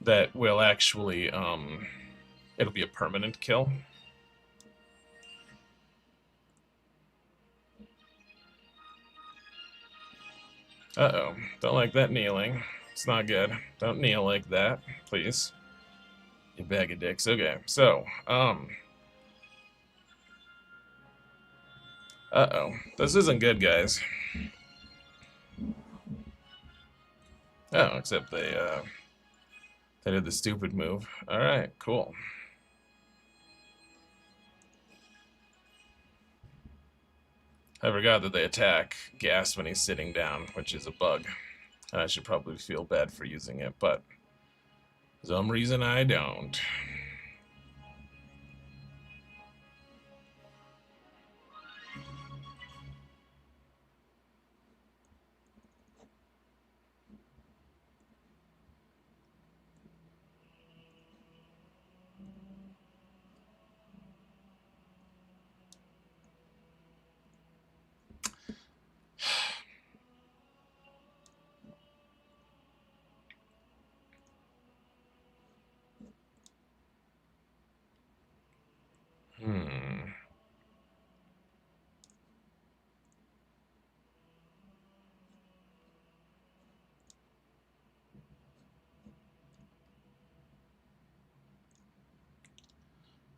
that will actually, it'll be a permanent kill. Uh-oh. Don't like that kneeling. It's not good. Don't kneel like that, please. You bag of dicks. Okay, so, uh-oh. This isn't good, guys. Oh, except they did the stupid move. Alright, cool. I forgot that they attack gas when he's sitting down, which is a bug. And I should probably feel bad for using it, but for some reason I don't.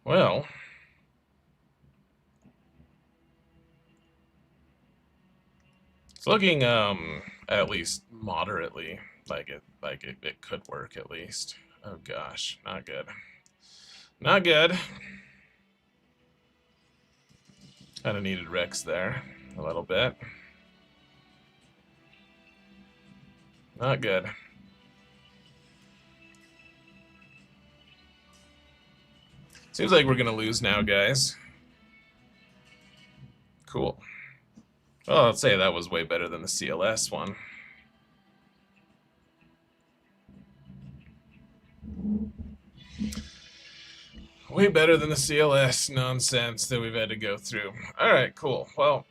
Well, it's looking at least moderately it could work at least. Oh gosh, not good. Not good. Kind of needed Rex there a little bit. Not good. Seems like we're gonna lose now, guys. Cool. Well, I'd say that was way better than the CLS one. Way better than the CLS nonsense that we've had to go through. Alright, cool. Well,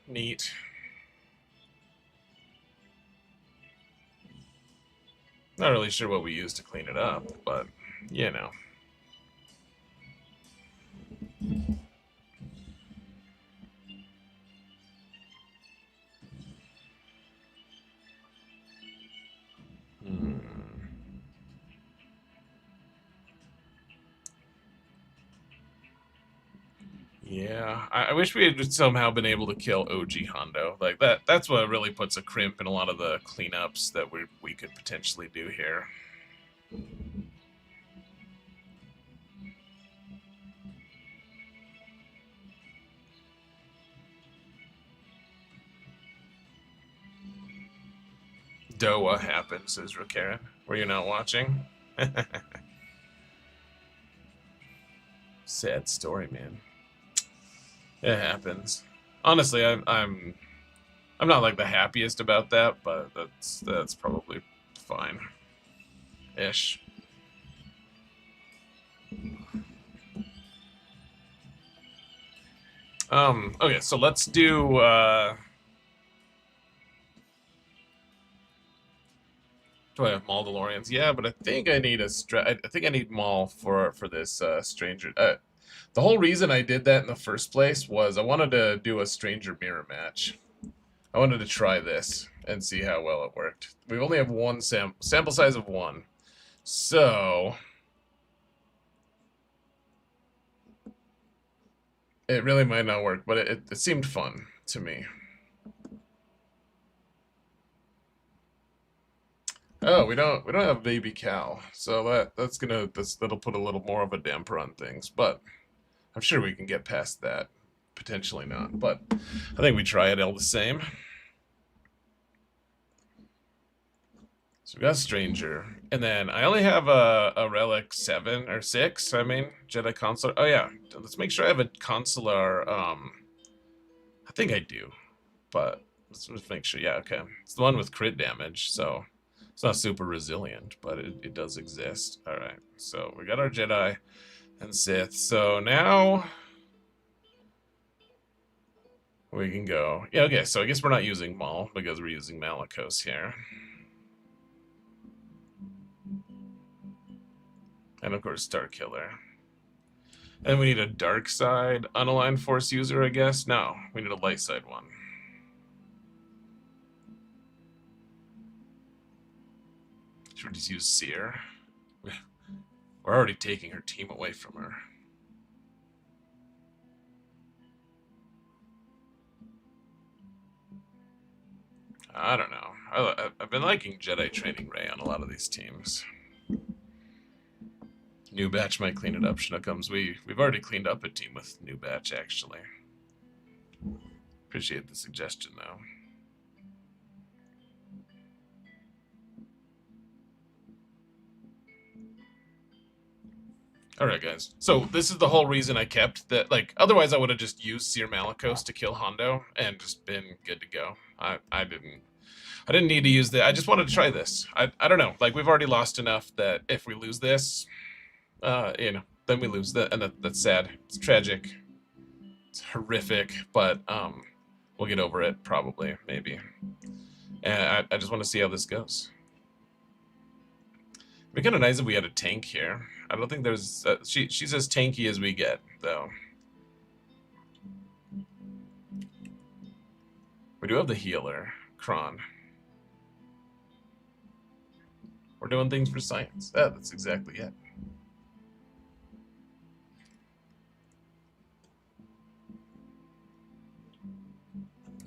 neat. Not really sure what we used to clean it up, but, you know. Yeah, I wish we had somehow been able to kill OG Hondo. Like that's what really puts a crimp in a lot of the cleanups that we could potentially do here. Doa happened, says Rakaran. Were you not watching? Sad story, man. It happens. Honestly, I'm not like the happiest about that, but that's probably fine. Ish. Okay, so let's do do I have Maldalorians? Yeah, but I think I need I think I need Maul for this stranger. The whole reason I did that in the first place was I wanted to do a stranger mirror match. I wanted to try this and see how well it worked. We only have one sample size of one, so it really might not work. But it seemed fun to me. Oh, we don't have baby cow, so that'll put a little more of a damper on things, but I'm sure we can get past that. potentially not, but I think we try it all the same. So we got Stranger, and then I only have a Relic 7 or 6. I mean, Jedi Consular. Oh yeah, let's make sure I have a Consular. I think I do, but let's make sure. Yeah, okay. It's the one with crit damage, so it's not super resilient, but it does exist. All right, so we got our Jedi and Sith. So now we can go. Yeah, okay. So I guess we're not using Maul because we're using Malicos here. And of course, Star Killer. And we need a dark side unaligned force user, I guess. No, we need a light side one. Should we just use Seer? We're already taking her team away from her. I don't know. I've been liking Jedi Training Ray on a lot of these teams. New Batch might clean it up, Schnookums. We've already cleaned up a team with New Batch, actually. Appreciate the suggestion, though. Alright, guys. So this is the whole reason I kept that. Like, otherwise I would have just used Seer Malicos to kill Hondo and just been good to go. I didn't need to use that. I just wanted to try this. I don't know. Like, we've already lost enough that if we lose this, you know, then we lose that, and that's sad. It's tragic. It's horrific, but we'll get over it probably, maybe. And I just want to see how this goes. It'd be kind of nice if we had a tank here. I don't think there's. She's as tanky as we get, though. We do have the healer, Kron. We're doing things for science. Yeah, that's exactly it.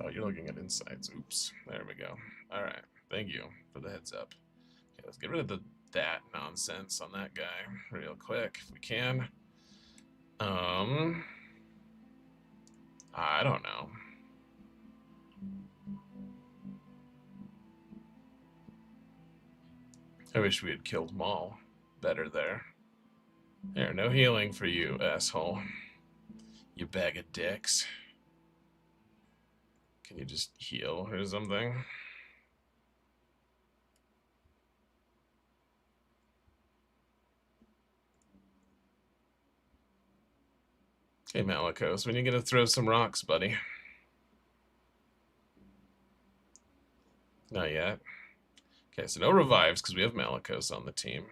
Oh, you're looking at insights. Oops. There we go. All right. Thank you for the heads up. Okay, let's get rid of that nonsense on that guy real quick if we can. I don't know. I wish we had killed Maul better there. There, no healing for you, asshole. You bag of dicks. Can you just heal or something? Hey, Malicos, when are you gonna throw some rocks, buddy? Not yet. Okay, so no revives because we have Malicos on the team.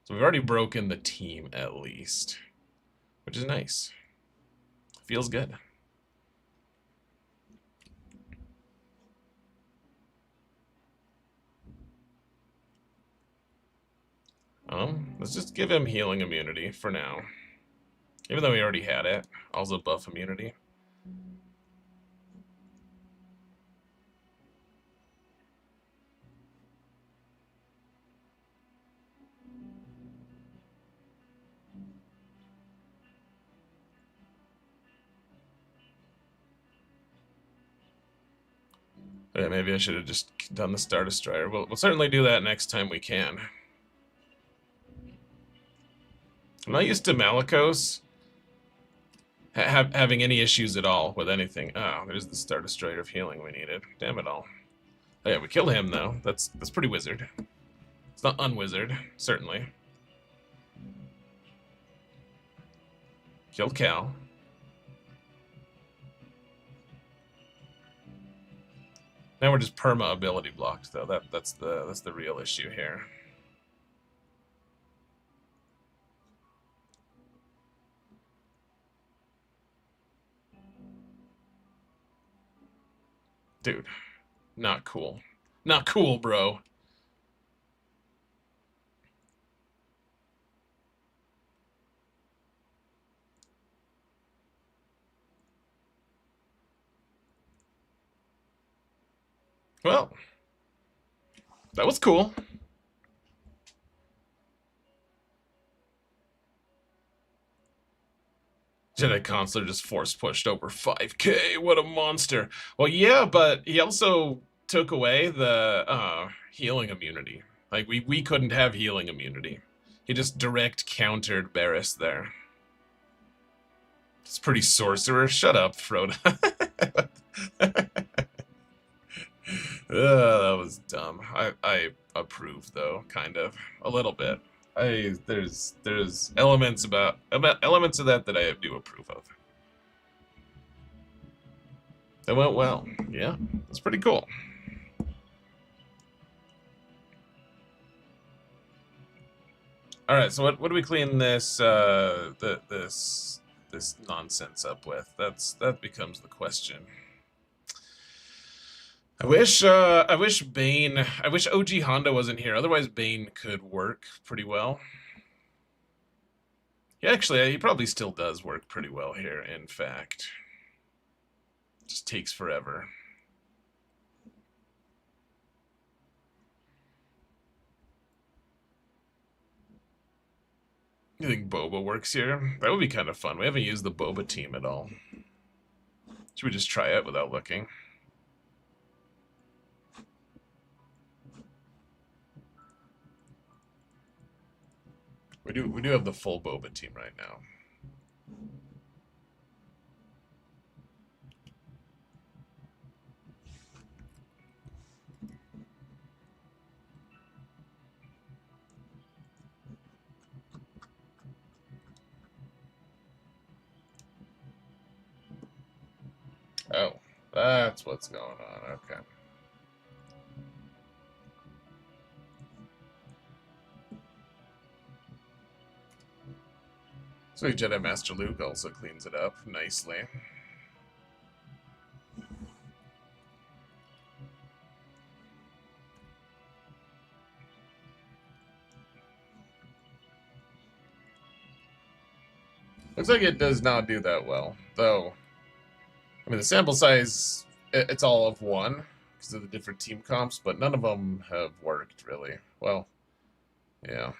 So we've already broken the team at least, which is nice. Feels good. Let's just give him healing immunity for now. Even though he already had it. Also buff immunity. Yeah, maybe I should have just done the Star Destroyer. We'll certainly do that next time we can. I'm not used to Malicos having any issues at all with anything. Oh, there's the Star Destroyer of healing we needed. Damn it all. Oh yeah, we killed him though. That's pretty wizard. It's not unwizard, certainly. Killed Cal. Now we're just perma ability blocked though. That's the real issue here. Dude, not cool. Not cool, bro. Well, that was cool. Jedi Consular just force pushed over 5K. What a monster. Well, yeah, but he also took away the healing immunity. Like, we couldn't have healing immunity. He just direct countered Barris there. It's pretty sorcerer. Shut up, Frodo. That was dumb. I approve though, kind of a little bit. There's elements about elements of that I do approve of. That went well. Yeah, it's pretty cool. All right, so what do we clean this this nonsense up with? That becomes the question. I wish Bane, I wish OG Honda wasn't here. Otherwise, Bane could work pretty well. Yeah, actually, he probably still does work pretty well here. In fact, just takes forever. You think Boba works here? That would be kind of fun. We haven't used the Boba team at all. Should we just try it without looking? We do have the full Boba team right now. Oh, that's what's going on. Okay. So Jedi Master Luke also cleans it up nicely. Looks like it does not do that well, though. I mean, the sample size, it's all of one because of the different team comps, but none of them have worked really. Well, yeah.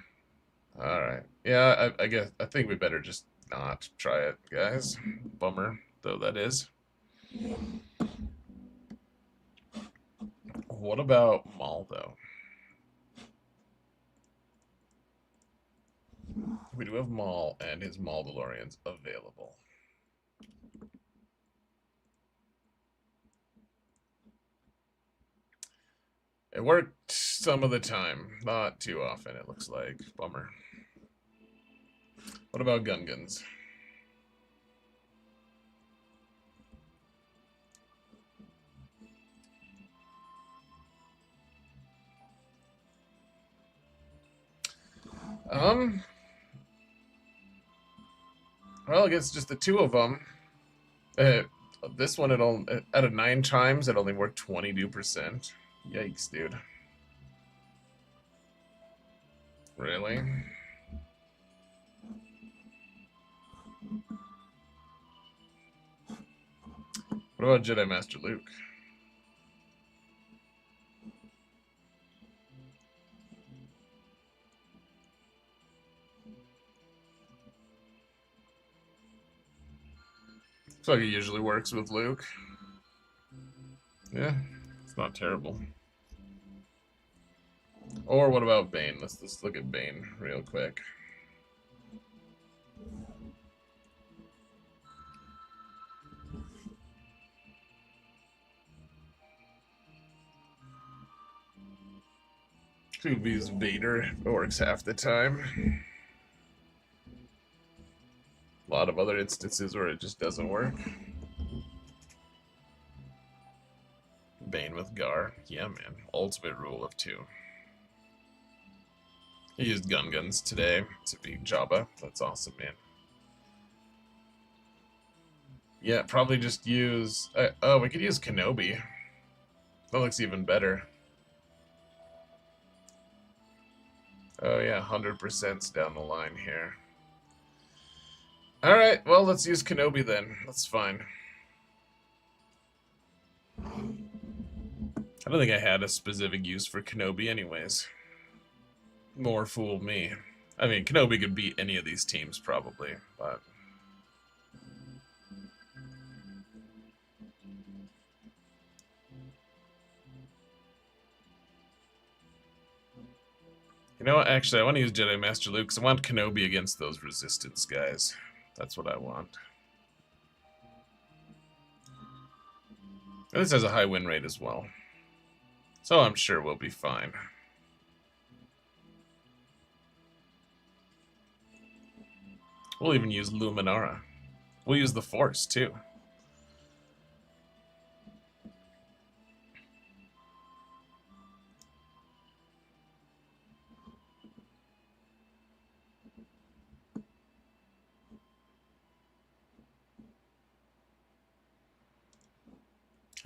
All right. Yeah, I think we better just not try it, guys. Bummer, though that is. What about Maul, though? We do have Maul and his Maldalorians available. It worked some of the time, not too often, it looks like. Bummer. What about Gungans? Well, I guess just the two of them. This one, out of 9 times, it only worked 22%. Yikes, dude. Really? What about Jedi Master Luke? Looks like it usually works with Luke. Yeah, it's not terrible. Or what about Bane? Let's look at Bane real quick. Kubi's Vader works half the time. A lot of other instances where it just doesn't work. Bane with Gar. Yeah, man. Ultimate rule of 2. He used Gungans today to beat Jabba. That's awesome, man. Yeah, probably just use... oh, we could use Kenobi. That looks even better. Oh yeah, 100% down the line here. Alright, well, let's use Kenobi then. That's fine. I don't think I had a specific use for Kenobi anyways. More fool me. I mean, Kenobi could beat any of these teams, probably, but... You know what? Actually, I want to use Jedi Master Luke because I want Kenobi against those Resistance guys. That's what I want. And this has a high win rate as well. So I'm sure we'll be fine. We'll even use Luminara. We'll use the Force, too.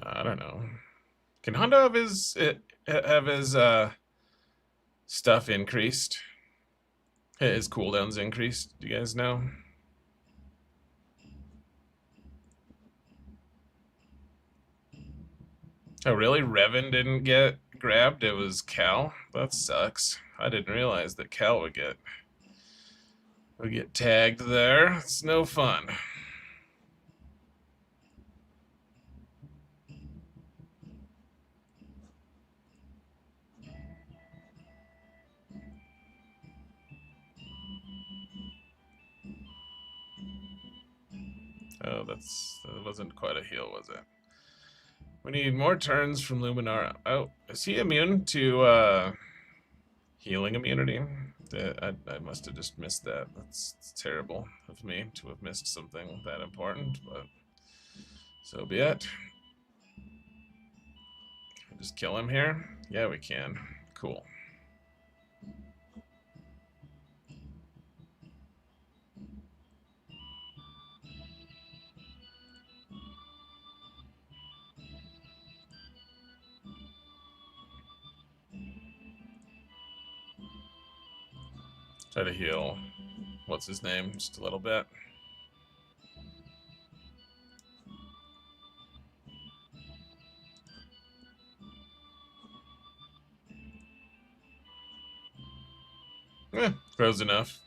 I don't know. Can Hondo have his stuff increased? His cooldowns increased? Do you guys know? Oh, really? Revan didn't get grabbed? It was Cal? That sucks. I didn't realize that Cal would get tagged there. It's no fun. Oh, that wasn't quite a heal, was it? We need more turns from Luminara. Oh, is he immune to healing immunity? I must have just missed that. That's terrible of me to have missed something that important, but so be it. Just kill him here? Yeah, we can. Cool. Try to heal. What's his name? Just a little bit. Close enough.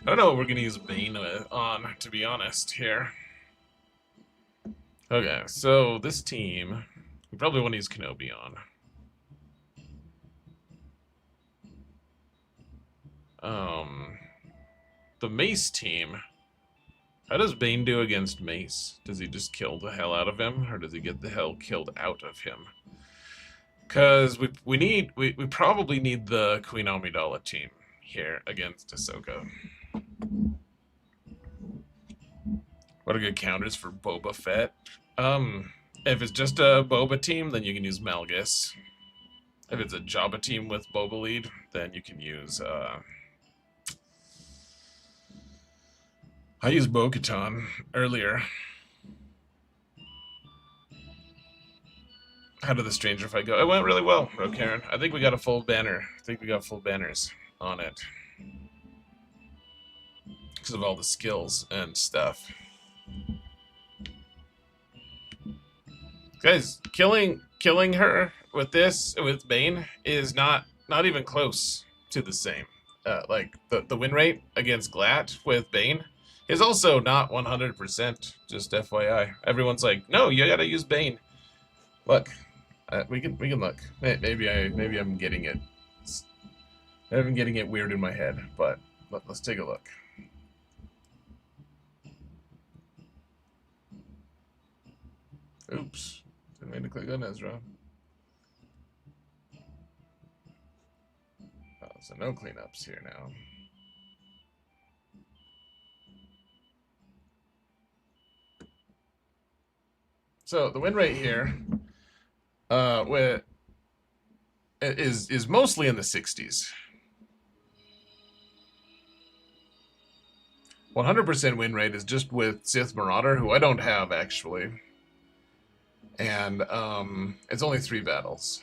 I don't know what we're gonna use Bane on, to be honest, here. Okay, so this team, we probably want to use Kenobi on. The Mace team, how does Bane do against Mace? Does he just kill the hell out of him, or does he get the hell killed out of him? Because we probably need the Queen Amidala team here against Ahsoka. What are good counters for Boba Fett? If it's just a Boba team, then you can use Malgus. If it's a Jabba team with Boba lead, then you can use I used Bo-Katan earlier. How did the Stranger fight go? It went really well, Karen. I think we got a full banner. I think we got full banners on it. Because of all the skills and stuff. Guys, killing her with this, with Bane, is not even close to the same. Like, the win rate against Glatt with Bane is also not 100%, just FYI. Everyone's like, no, you gotta use Bane. Look, we can look. Maybe I'm getting it. I'm getting it weird in my head, but let's take a look. Oops, didn't mean to click on Ezra. Oh, so no cleanups here now. So the win rate here is mostly in the 60s. 100% win rate is just with Sith Marauder, who I don't have actually. And it's only 3 battles.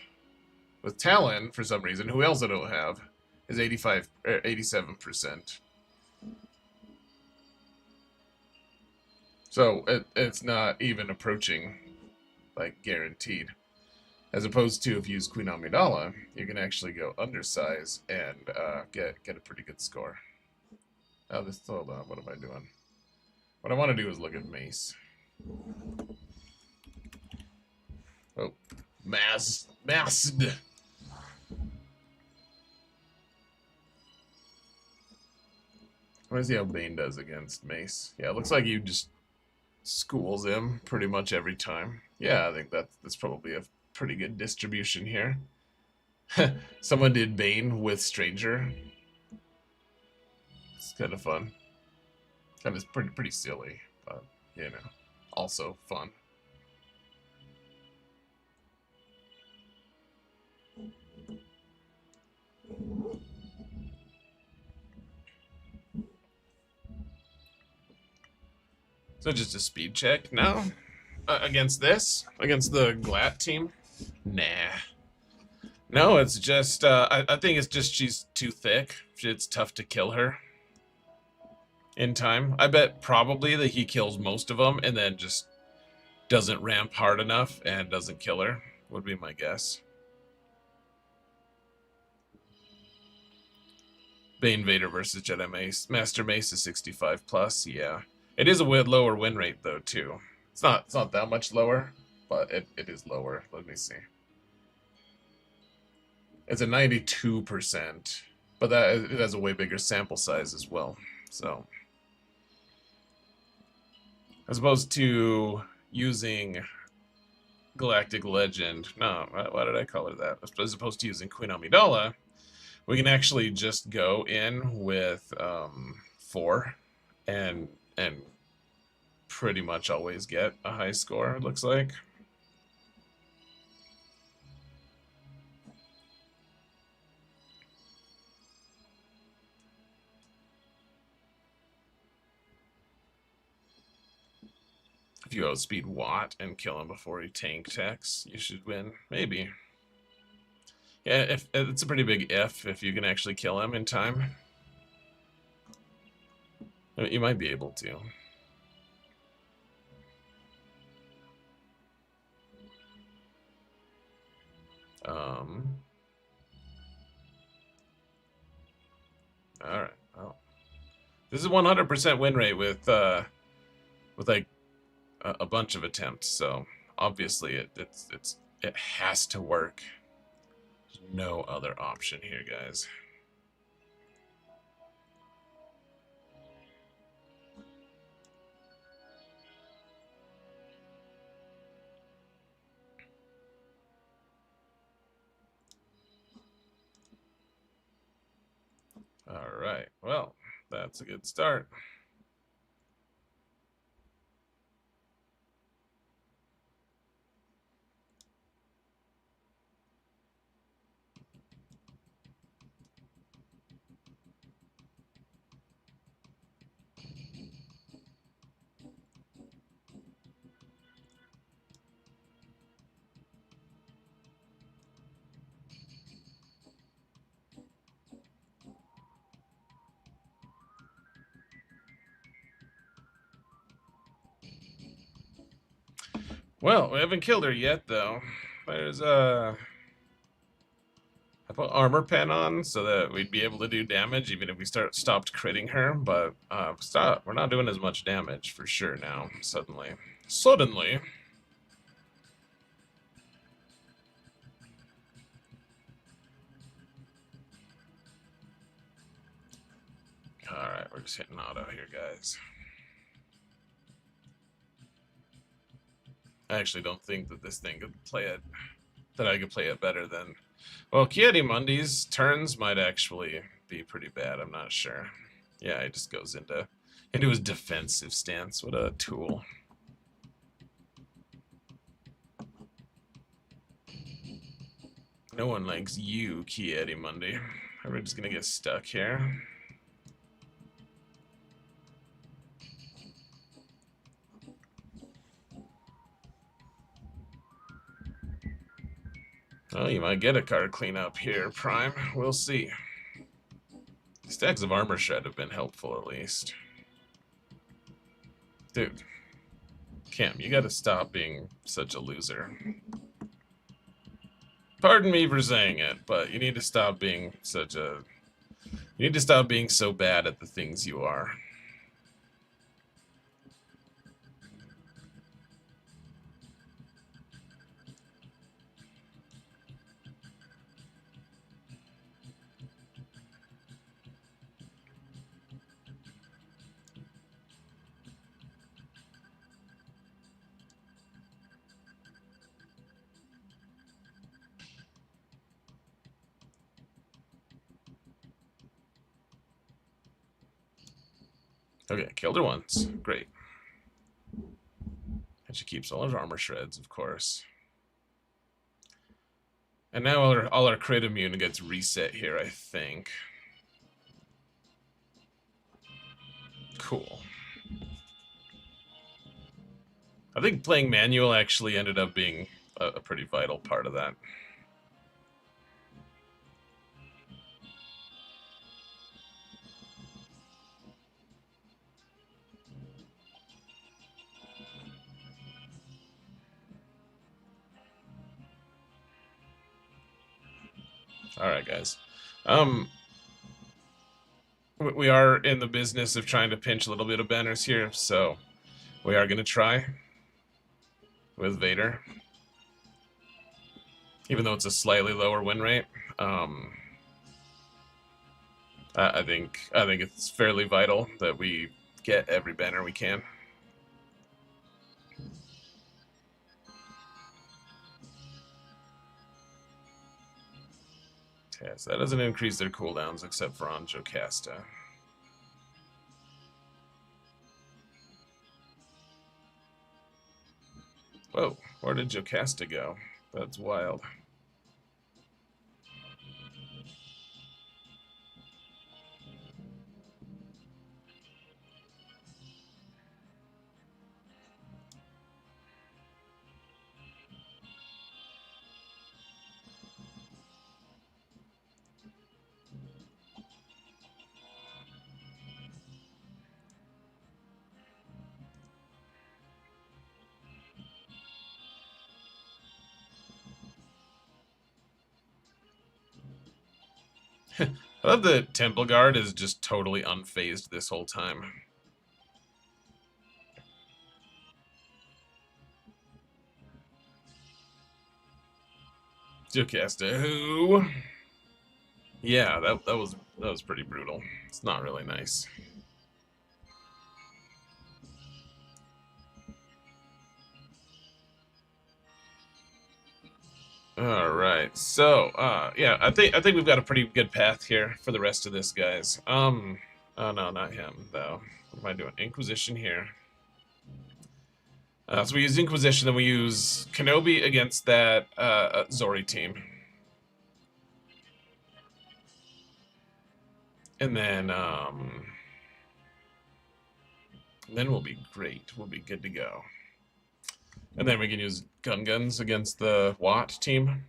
With Talon, for some reason, who else I don't have, is 87%. So it's not even approaching, like, guaranteed. As opposed to if you use Queen Amidala, you can actually go undersize and get a pretty good score. Oh, hold on, what am I doing? What I want to do is look at Mace. Oh, masked. Let's see how Bane does against Mace. Yeah, it looks like you just schools him pretty much every time. Yeah, I think that's probably a pretty good distribution here. Someone did Bane with Stranger. It's kind of fun. Kind of pretty silly, but you know, also fun. So just a speed check? No. Against this? Against the Glat team? Nah. No, it's just, I think it's just she's too thick. It's tough to kill her in time. I bet probably that he kills most of them and then just doesn't ramp hard enough and doesn't kill her, would be my guess. Bane Vader versus Jedi Mace. Master Mace is 65 plus, yeah. It is a lower win rate though too. It's not that much lower, but it is lower. Let me see. It's a 92%, but it has a way bigger sample size as well. So, as opposed to using Galactic Legend, no, why did I call her that? As opposed to using Queen Amidala, we can actually just go in with 4 and pretty much always get a high score, it looks like. If you outspeed Watt and kill him before he tank techs, you should win. Maybe. Yeah, if it's a pretty big if you can actually kill him in time. You might be able to. All right. Oh, this is 100% win rate with like a bunch of attempts. So obviously it has to work. There's no other option here, guys. All right. Well, that's a good start. Well, we haven't killed her yet, though. There's I put armor pen on so that we'd be able to do damage even if we stopped critting her, but we're not doing as much damage for sure now, suddenly. Suddenly. Alright, we're just hitting auto here, guys. I actually don't think that this thing could play it, that I could play it better than... Well, Ki-Adi-Mundi's turns might actually be pretty bad, I'm not sure. Yeah, he just goes into his defensive stance. What a tool. No one likes you, Ki-Adi-Mundi. We're just gonna get stuck here. Well, you might get a card cleanup here, Prime. We'll see. Stacks of armor shred have been helpful, at least. Dude. Cam, you gotta stop being such a loser. Pardon me for saying it, but you need to stop being such a... You need to stop being so bad at the things you are. Okay, killed her once. Great. And she keeps all her armor shreds, of course. And now all our crit immune gets reset here, I think. Cool. I think playing manual actually ended up being a pretty vital part of that. Alright, guys. We are in the business of trying to pinch a little bit of banners here, so we are going to try with Vader. Even though it's a slightly lower win rate. I think it's fairly vital that we get every banner we can. Okay, so that doesn't increase their cooldowns except for on Jocasta. Whoa, where did Jocasta go? That's wild. I love that Temple Guard is just totally unfazed this whole time. Jocasta, who? Yeah, that was pretty brutal. It's not really nice. All right, so yeah, I think we've got a pretty good path here for the rest of this, guys. Oh no, not him though. What am I doing? Inquisition here. So we use Inquisition, then we use Kenobi against that Zori team, and then we'll be great. We'll be good to go. And then we can use Gungans against the Watt team.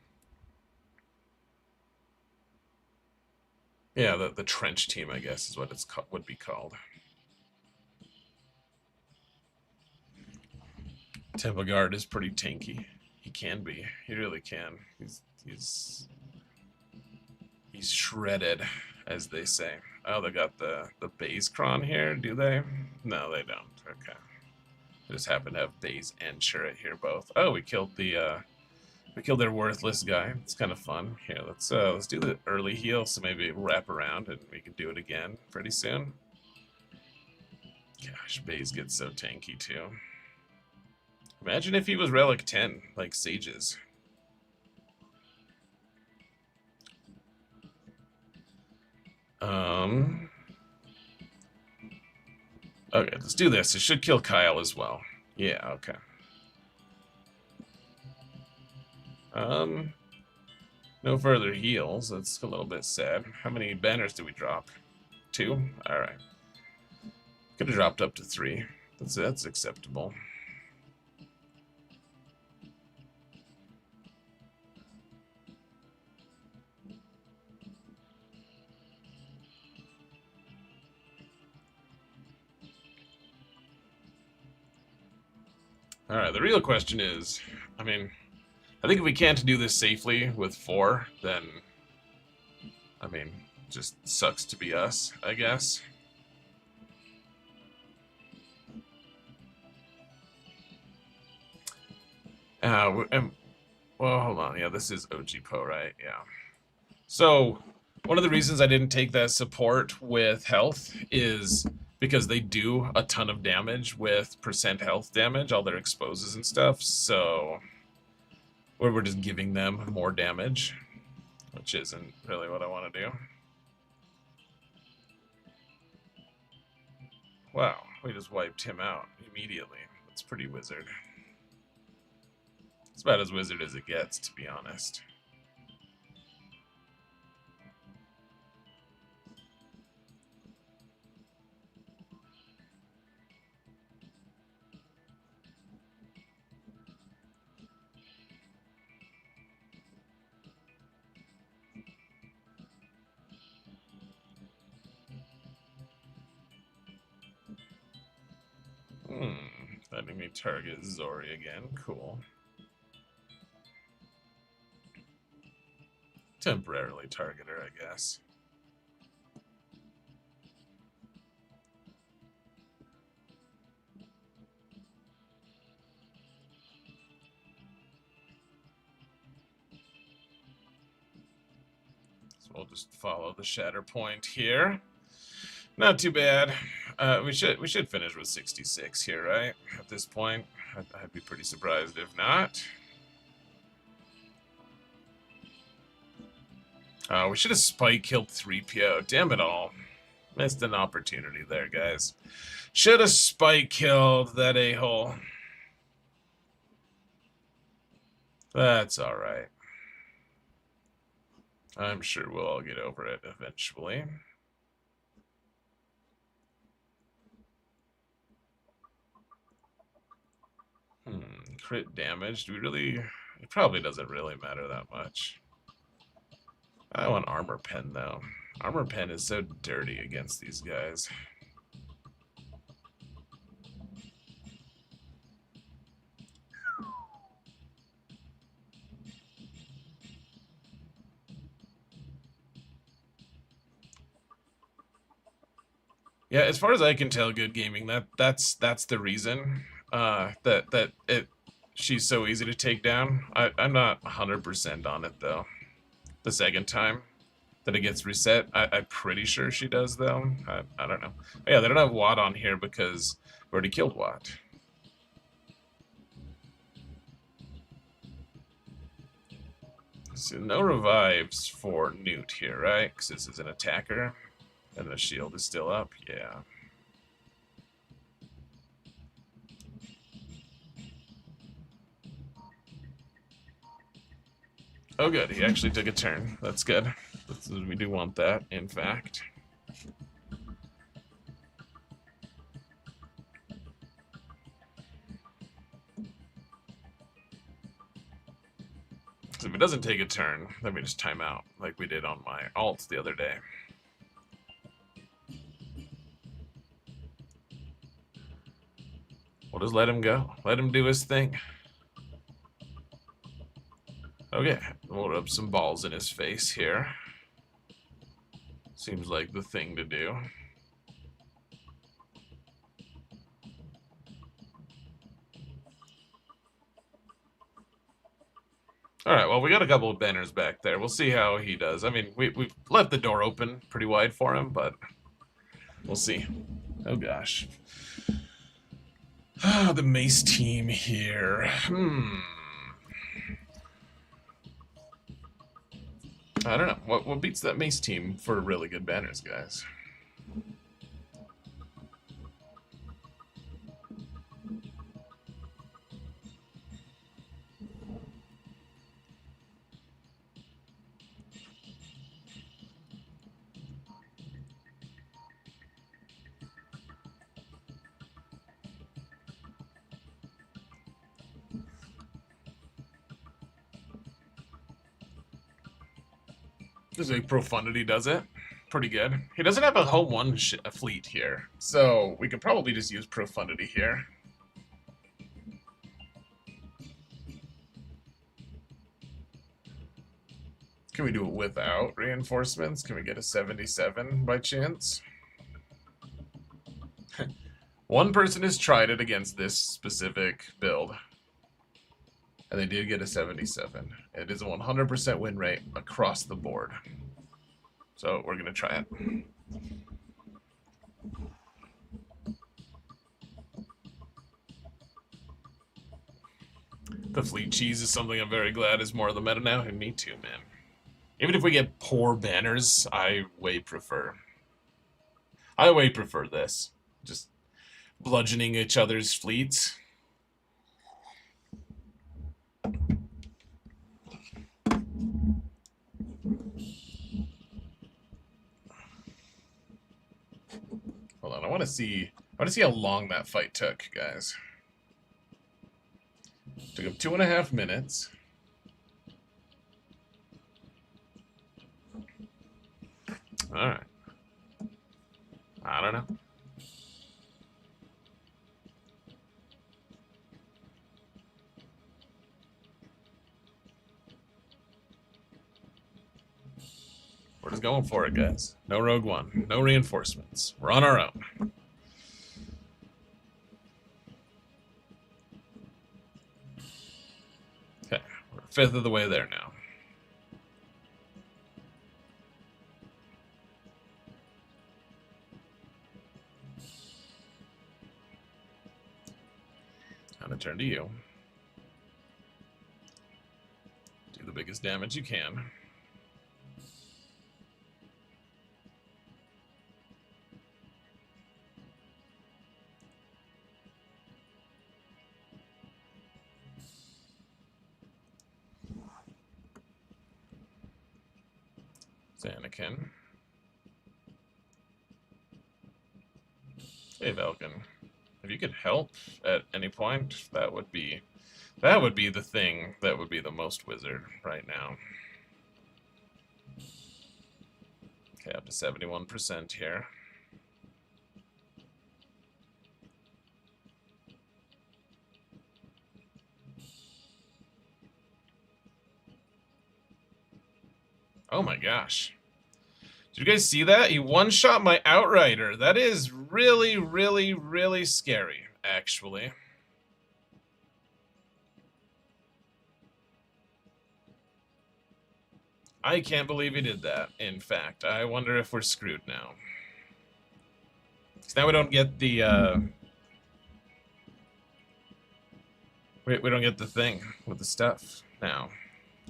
Yeah, the trench team, I guess, is what it's would be called. Temple Guard is pretty tanky. He can be. He really can. He's shredded, as they say. Oh, they got the base cron here, do they? No, they don't. Okay. They just happen to have base and turret here both. Oh, we killed their worthless guy. It's kind of fun. Here, let's do the early heal, so maybe wrap around and we can do it again pretty soon. Gosh, Baze gets so tanky too. Imagine if he was Relic 10, like Sages. Okay, let's do this. It should kill Kyle as well. Yeah, okay. No further heals. That's a little bit sad. How many banners did we drop? 2? Alright. Could have dropped up to 3. That's acceptable. Alright, the real question is, I mean, I think if we can't do this safely with 4, then, I mean, just sucks to be us, I guess. Well, hold on. Yeah, this is OG Poe, right? Yeah. So, one of the reasons I didn't take that support with health is because they do a ton of damage with percent health damage, all their exposes and stuff, so we're just giving them more damage, which isn't really what I want to do. Wow, we just wiped him out immediately. That's pretty wizard. It's about as wizard as it gets, to be honest. Letting me target Zori again. Cool. Temporarily target her, I guess. So we'll just follow the shatter point here. Not too bad. We should finish with 66 here, right? At this point, I'd be pretty surprised if not. We should have spike killed 3PO. Damn it all. Missed an opportunity there, guys. Should have spike killed that a-hole. That's alright. I'm sure we'll all get over it eventually. Crit damage. Do we really... It probably doesn't really matter that much. I want armor pen, though. Armor pen is so dirty against these guys. Yeah, as far as I can tell, Good Gaming, that's the reason she's so easy to take down. I'm not 100% on it though. The second time that it gets reset, I'm pretty sure she does though. I don't know. But yeah, they don't have Watt on here because we already killed Watt. So no revives for Newt here, right? Because this is an attacker. And the shield is still up, yeah. Oh good, he actually took a turn. That's good. We do want that, in fact. So if it doesn't take a turn, then we just time out, like we did on my alt the other day. We'll just let him go. Let him do his thing. Okay, we'll rub some balls in his face here. Seems like the thing to do. Alright, well, we got a couple of banners back there. We'll see how he does. I mean, we've left the door open pretty wide for him, but we'll see. Oh, gosh. Ah, the mace team here. I don't know. What beats that mace team for really good banners, guys? Just like Profundity does it. Pretty good. He doesn't have a home one fleet here, so we could probably just use Profundity here. Can we do it without reinforcements? Can we get a 77 by chance? One person has tried it against this specific build, and they did get a 77. It is a 100% win rate across the board. So we're going to try it. The fleet cheese is something I'm very glad is more of the meta now, and me too, man. Even if we get poor banners, I way prefer this. Just bludgeoning each other's fleets. Hold on, I want to see how long that fight took, guys. Took him 2.5 minutes. All right. I don't know. We're just going for it, guys. No Rogue One. No reinforcements. We're on our own. Okay, we're a fifth of the way there now. I'm gonna turn to you. Do the biggest damage you can. Anakin. Hey, Velkin. If you could help at any point, that would be the thing that would be the most wizard right now. Okay, up to 71% here. Oh my gosh. Did you guys see that? He one-shot my Outrider. That is really, really, really scary, actually. I can't believe he did that, in fact. I wonder if we're screwed now. Because now we don't get the, we don't get the thing with the stuff now.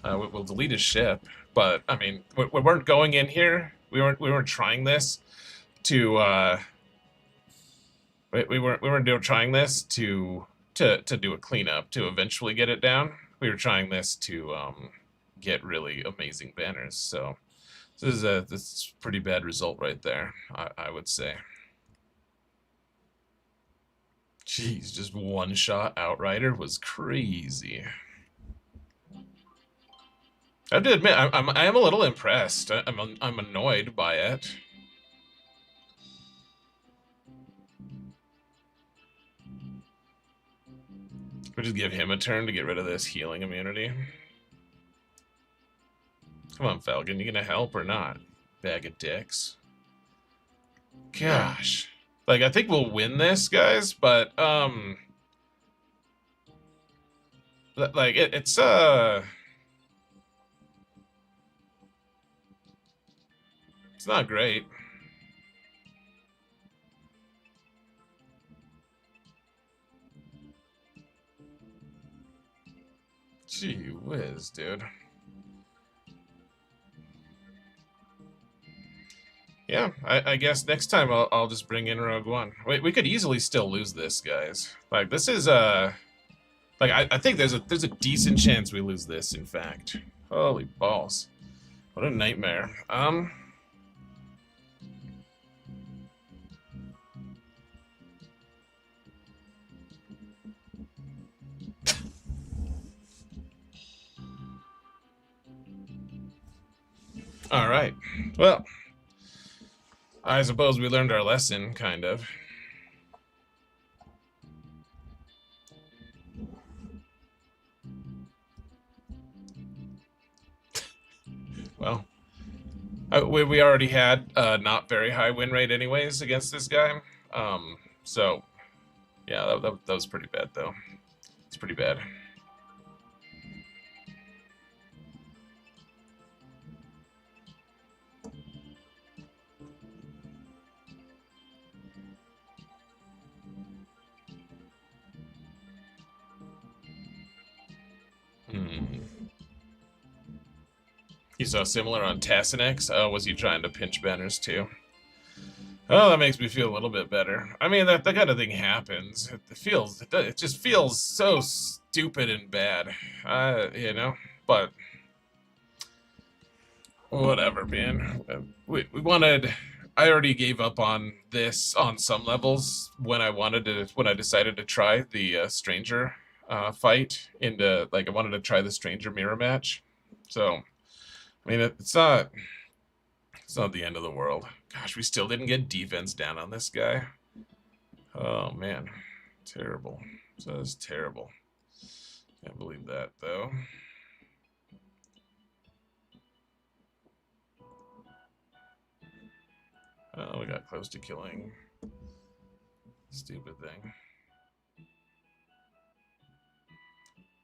We'll delete his ship, but, I mean, we weren't going in here. We weren't trying this to, we weren't trying this to do a cleanup, to eventually get it down. We were trying this to, get really amazing banners, so this is a pretty bad result right there, I would say. Jeez, just one-shot Outrider was crazy. I have to admit, I am a little impressed. I'm annoyed by it. We'll just give him a turn to get rid of this healing immunity. Come on, Falcon, you gonna help or not? Bag of dicks. Gosh. Like, I think we'll win this, guys, but, like, it's not great. Gee whiz, dude. Yeah, I guess next time I'll just bring in Rogue One. Wait, we could easily still lose this, guys. Like, this is, like, I think there's a decent chance we lose this, in fact. Holy balls. What a nightmare. Alright. Well, I suppose we learned our lesson, kind of. Well, we already had a not very high win rate anyways against this guy. So, yeah, that was pretty bad, though. It's pretty bad. You saw similar on Tassanex? Was he trying to pinch banners too? Oh, that makes me feel a little bit better. I mean, that kind of thing happens. It just feels so stupid and bad, you know. But whatever, man. We wanted. I already gave up on this on some levels when I decided to try the stranger fight into like I wanted to try the stranger mirror match. So I mean, it's not the end of the world. Gosh, we still didn't get defense down on this guy. Oh man, terrible. That is terrible. Can't believe that though. Oh, we got close to killing. Stupid thing.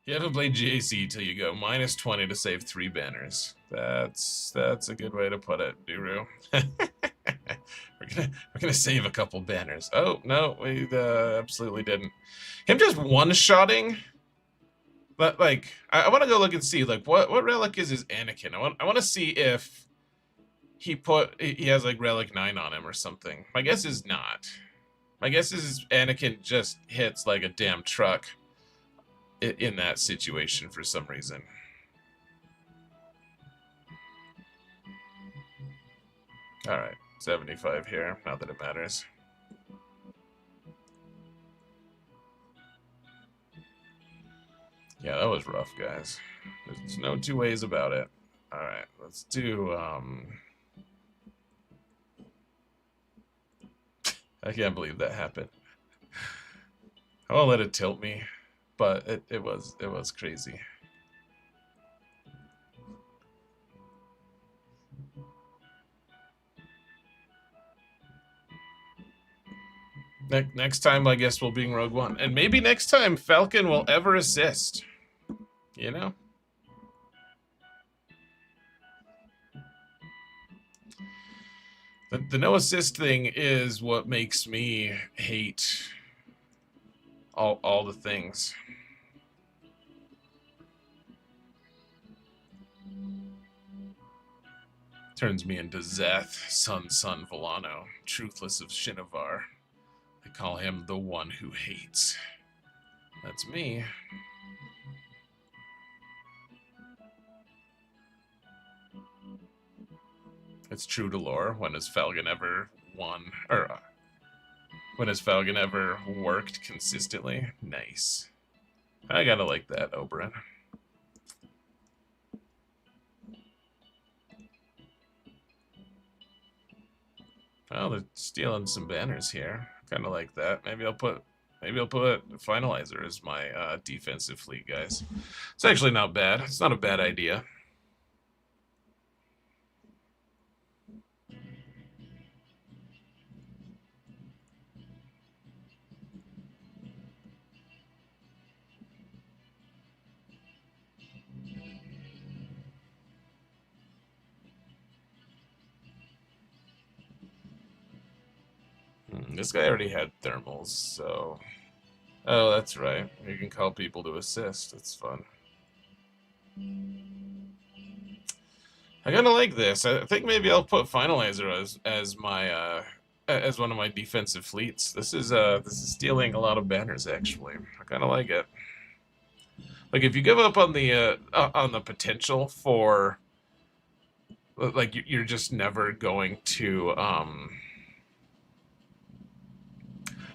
You haven't played GAC till you go -20 to save 3 banners. That's a good way to put it, Duru. we're gonna save a couple banners. Oh no, we absolutely didn't. Him just one-shotting. But like, I want to go look and see like what relic is his Anakin. I want to see if he has like relic 9 on him or something. My guess is not. My guess is Anakin just hits like a damn truck in that situation for some reason. All right, 75 here. Not that it matters. Yeah, that was rough, guys. There's no two ways about it. All right, let's do. I can't believe that happened. I won't let it tilt me, but it was crazy. Next time, I guess we'll bring Rogue One, and maybe next time Falcon will ever assist. You know. The no assist thing is what makes me hate all the things. Turns me into Zeth, son Villano, truthless of Shinovar. I call him the one who hates. That's me. It's true to lore. When has Falcon ever won? Or when has Falcon ever worked consistently? Nice. I gotta like that, Oberyn. Well, they're stealing some banners here. Kind of like that. Maybe I'll put Finalizer as my defensive fleet, guys. It's actually not bad. It's not a bad idea. This guy already had thermals, so... Oh, that's right. You can call people to assist. It's fun. I kind of like this. I think maybe I'll put Finalizer as my as one of my defensive fleets. This is stealing a lot of banners actually. I kind of like it. Like if you give up on the potential for like you're just never going to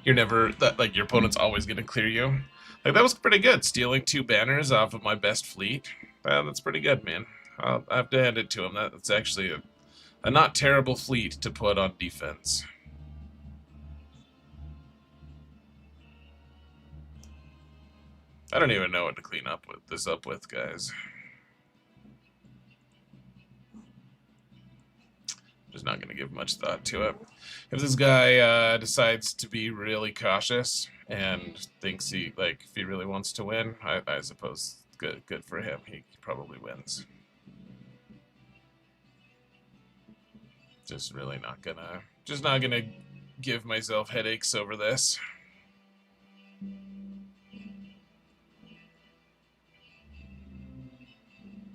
you're never like your opponent's always going to clear you. Like that was pretty good. Stealing 2 banners off of my best fleet. That's pretty good, man. I have to hand it to him. That's actually a not terrible fleet to put on defense. I don't even know what to clean up with, guys. Just not going to give much thought to it. If this guy decides to be really cautious and thinks if he really wants to win, I suppose good for him. He probably wins. Just not gonna give myself headaches over this.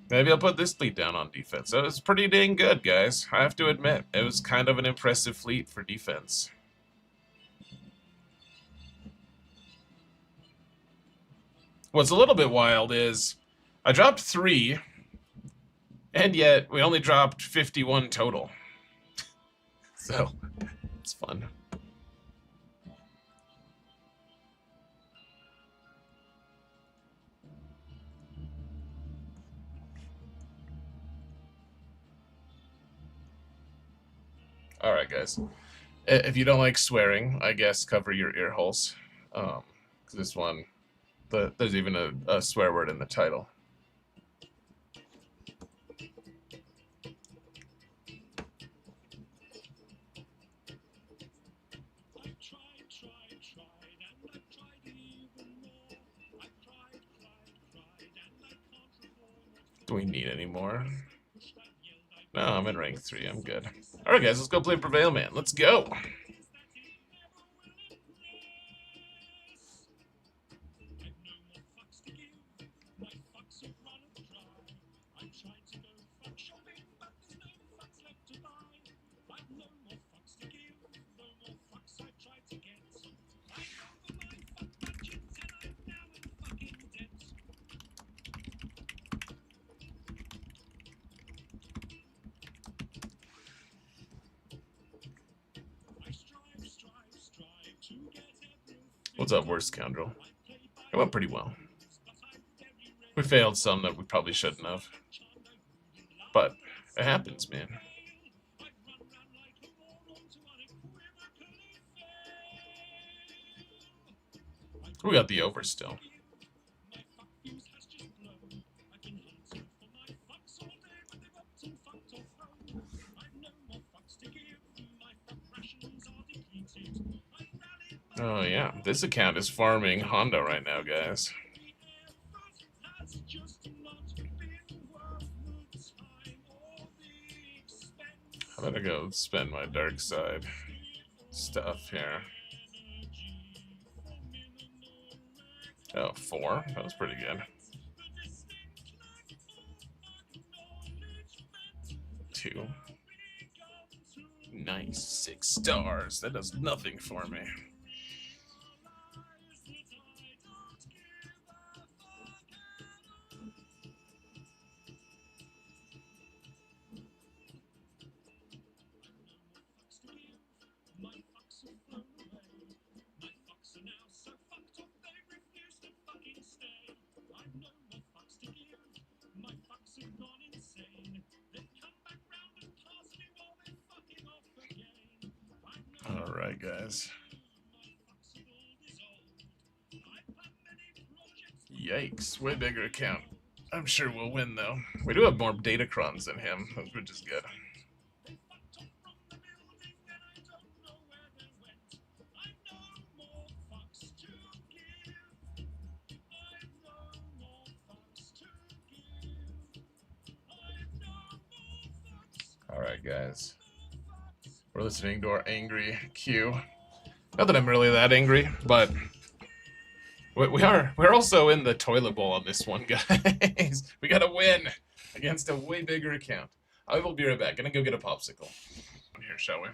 Maybe I'll put this fleet down on defense. That was pretty dang good, guys. I have to admit, it was kind of an impressive fleet for defense. What's a little bit wild is I dropped 3, and yet we only dropped 51 total. So, it's fun. Alright, guys. If you don't like swearing, I guess cover your ear holes. This one, there's even a swear word in the title. Do we need any more? No, I'm in rank 3. I'm good. Alright, guys, let's go play Prevail Man. Let's go! What's up, worst scoundrel? It went pretty well. We failed some that we probably shouldn't have. But it happens, man. We got the over still. Oh yeah, this account is farming Honda right now, guys. I'm gonna go spend my dark side stuff here. Oh, 4? That was pretty good. 2. Nice. 6 stars. That does nothing for me. Alright, guys. Yikes. Way bigger account. I'm sure we'll win, though. We do have more Datacrons than him, which is good. Alright, guys. We're listening to our angry Q. Not that I'm really that angry, but we're also in the toilet bowl on this one, guys. We gotta win against a way bigger account. I will be right back. Gonna go get a popsicle. Here, shall we?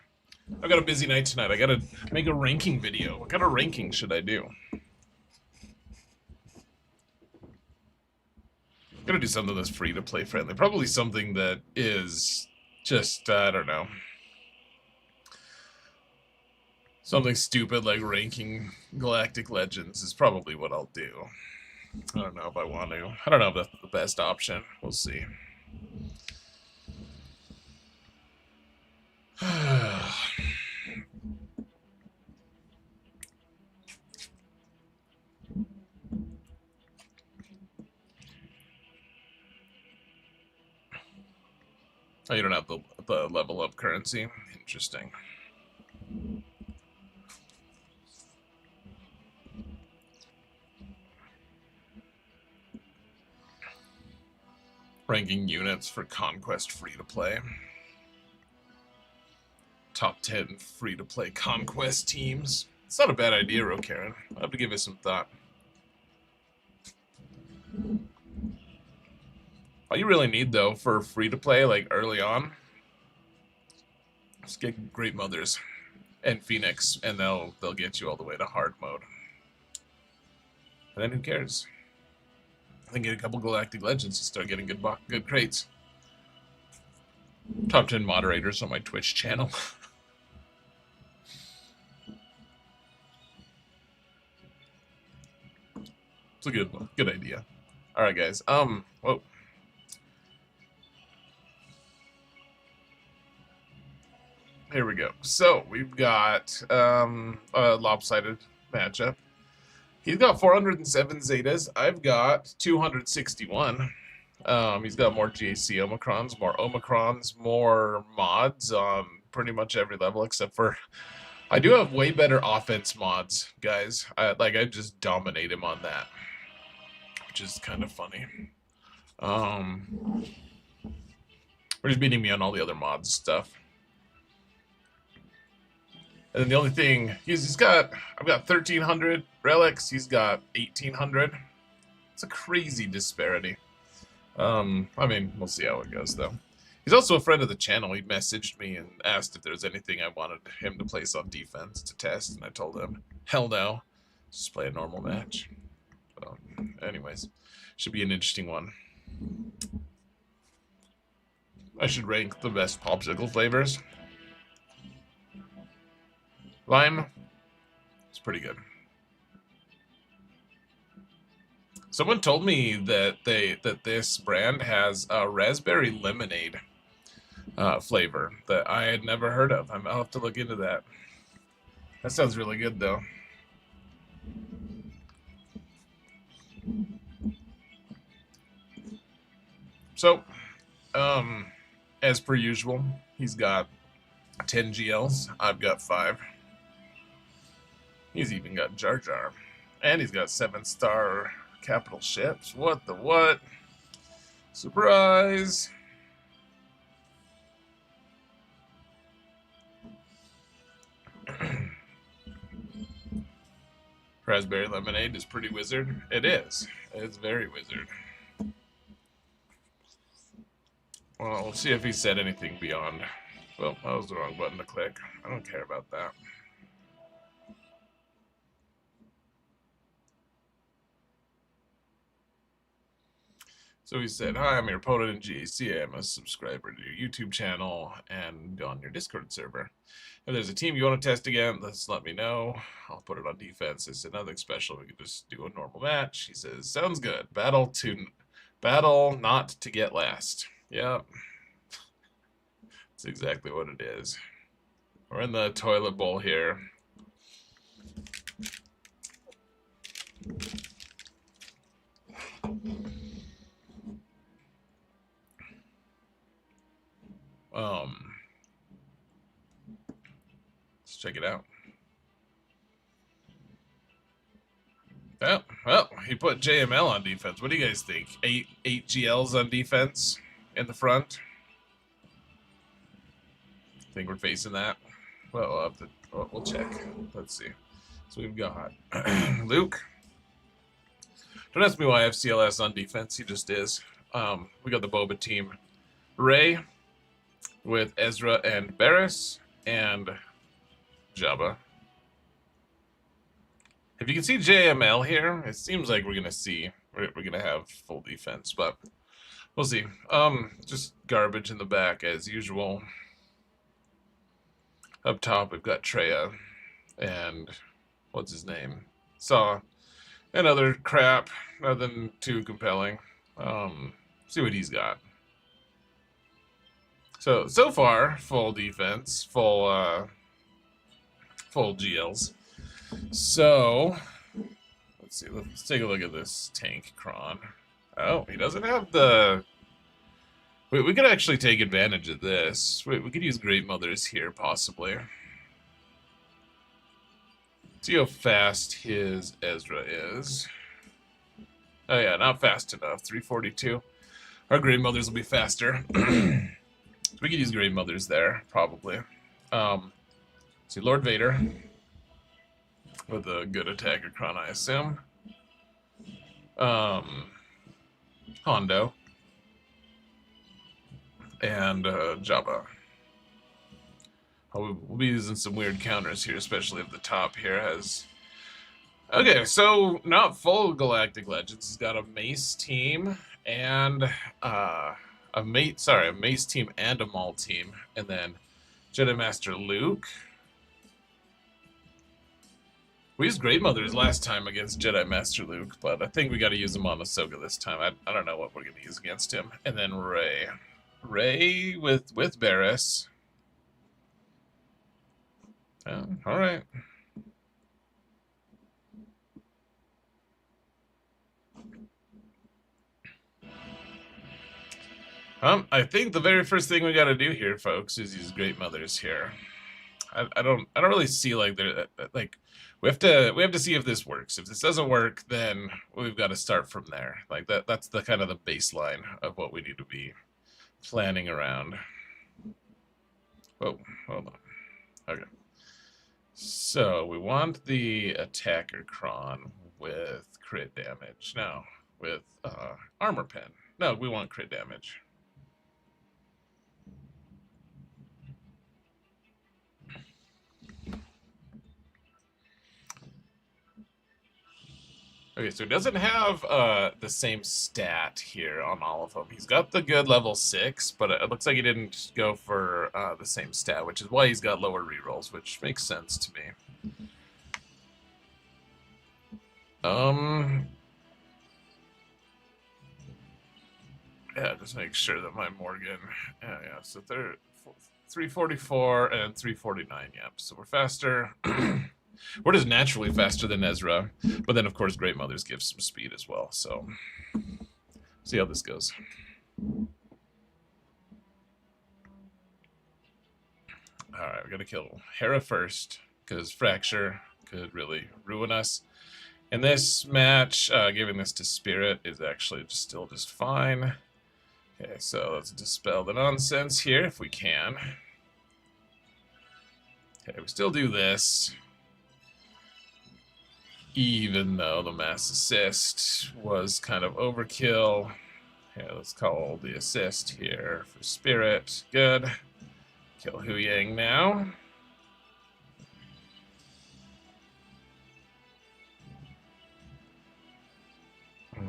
I've got a busy night tonight. I gotta make a ranking video. What kind of ranking should I do? I'm gonna do something that's free to play friendly. Probably something that is just, I don't know. Something stupid like ranking Galactic Legends is probably what I'll do. I don't know if I want to. I don't know if that's the best option. We'll see. Oh, you don't have the level up currency? Interesting. Ranking units for Conquest free-to-play. Top 10 free-to-play Conquest teams. It's not a bad idea, Rokaren. I'll have to give it some thought. All you really need, though, for free to play, like early on, just get Great Mothers and Phoenix, and they'll get you all the way to hard mode. And then who cares? Then get a couple Galactic Legends and start getting good crates. Top 10 moderators on my Twitch channel. It's a good idea. All right, guys. Whoa. Here we go. So we've got a lopsided matchup. He's got 407 Zetas. I've got 261. He's got more GAC Omicrons, more Omicrons, more mods on pretty much every level except for... I do have way better offense mods, guys. I just dominate him on that, which is kind of funny. Or he's beating me on all the other mods stuff. And then the only thing I've got 1,300 relics. He's got 1,800. It's a crazy disparity. I mean, we'll see how it goes, though. He's also a friend of the channel. He messaged me and asked if there's anything I wanted him to place on defense to test, and I told him, hell no, just play a normal match. Anyways, should be an interesting one. I should rank the best popsicle flavors. Lime, it's pretty good. Someone told me that this brand has a raspberry lemonade flavor that I had never heard of. I'll have to look into that. That sounds really good, though. So, as per usual, he's got 10 GLs. I've got 5. He's even got Jar Jar. And he's got 7-star capital ships. What the what? Surprise! Raspberry lemonade is pretty wizard. It is. It's very wizard. Well, we'll see if he said anything beyond... Well, that was the wrong button to click. I don't care about that. So he said, hi, I'm your opponent in GAC. I'm a subscriber to your YouTube channel and on your Discord server. If there's a team you want to test again, let me know. I'll put it on defense. I said, nothing special. We could just do a normal match. He says, sounds good. Battle not to get last. Yep. That's exactly what it is. We're in the toilet bowl here. Let's check it out. Well, he put JML on defense. What do you guys think? Eight GLs on defense in the front. Think we're facing that? Well, we'll check. Let's see. So we've got Luke. Don't ask me why I have CLS on defense. He just is. We got the Boba team. Ray with Ezra and Barris and Jabba. If you can see JML here, it seems like we're gonna have full defense, but we'll see. Just garbage in the back as usual. Up top, we've got Treya and what's his name? Saw and other crap. Nothing too compelling. See what he's got. So far, full defense, full GLs. So let's see. Let's take a look at this tank Kron. Oh, he doesn't have the. We could actually take advantage of this. We could use Great Mothers here, possibly. See how fast his Ezra is. Oh yeah, not fast enough. 342. Our Great Mothers will be faster. We could use Great Mothers there, probably. See, Lord Vader with a good attacker Kron, I assume. Hondo. and Jabba. We'll be using some weird counters here, especially if the top here has... Okay, so not full Galactic Legends. He's got a Mace team and a Mace team and a Maul team, and then Jedi Master Luke. We used Great Mothers last time against Jedi Master Luke, but I think we got to use him on Ahsoka this time. I don't know what we're going to use against him. And then Rey. Rey with Barriss. All right. I think the very first thing we got to do here, folks, is use Great Mothers here. I don't really see like we have to see if this works. If this doesn't work, then we've got to start from there. Like that's the kind of the baseline of what we need to be planning around. Oh, hold on. Okay. So we want the attacker cron with crit damage. No, with armor pen. No, we want crit damage. Okay, so he doesn't have the same stat here on all of them. He's got the good level 6, but it looks like he didn't go for the same stat, which is why he's got lower rerolls, which makes sense to me. Yeah, just make sure that my Morgan... Yeah, so they're 344 and 349, yep. So we're faster. We're just naturally faster than Ezra, but then of course Great Mothers gives some speed as well, so see how this goes. Alright, we're gonna kill Hera first, because Fracture could really ruin us. In this match, giving this to Spirit is actually still just fine. Okay, so let's dispel the nonsense here if we can. Okay, we still do this. Even though the mass assist was kind of overkill. Yeah, let's call the assist here for Spirit. Good. Kill Hu Yang now.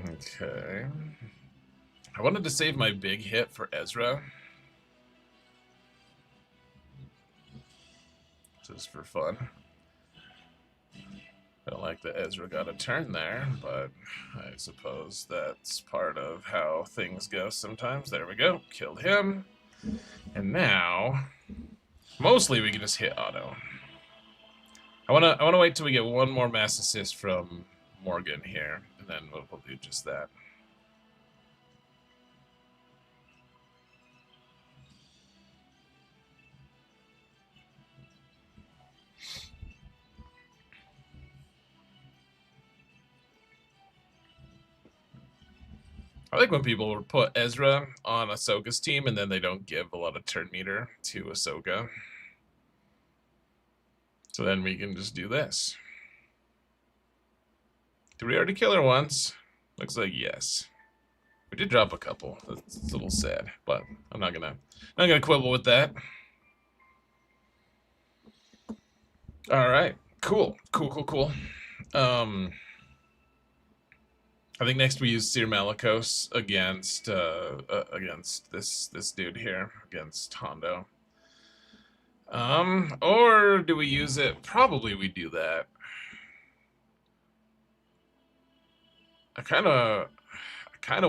Okay. I wanted to save my big hit for Ezra. Just for fun. I don't like that Ezra got a turn there, but I suppose that's part of how things go sometimes. There we go. Killed him. And now, mostly we can just hit auto. I wanna wait till we get one more mass assist from Morgan here, and then we'll do just that. I like when people put Ezra on Ahsoka's team and then they don't give a lot of turn meter to Ahsoka. So then we can just do this. Did we already kill her once? Looks like yes. We did drop a couple. That's a little sad, but I'm not gonna quibble with that. All right, cool. I think next we use Seer Malicos against this dude here, against Hondo. Or do we use it? Probably we do that. I kind of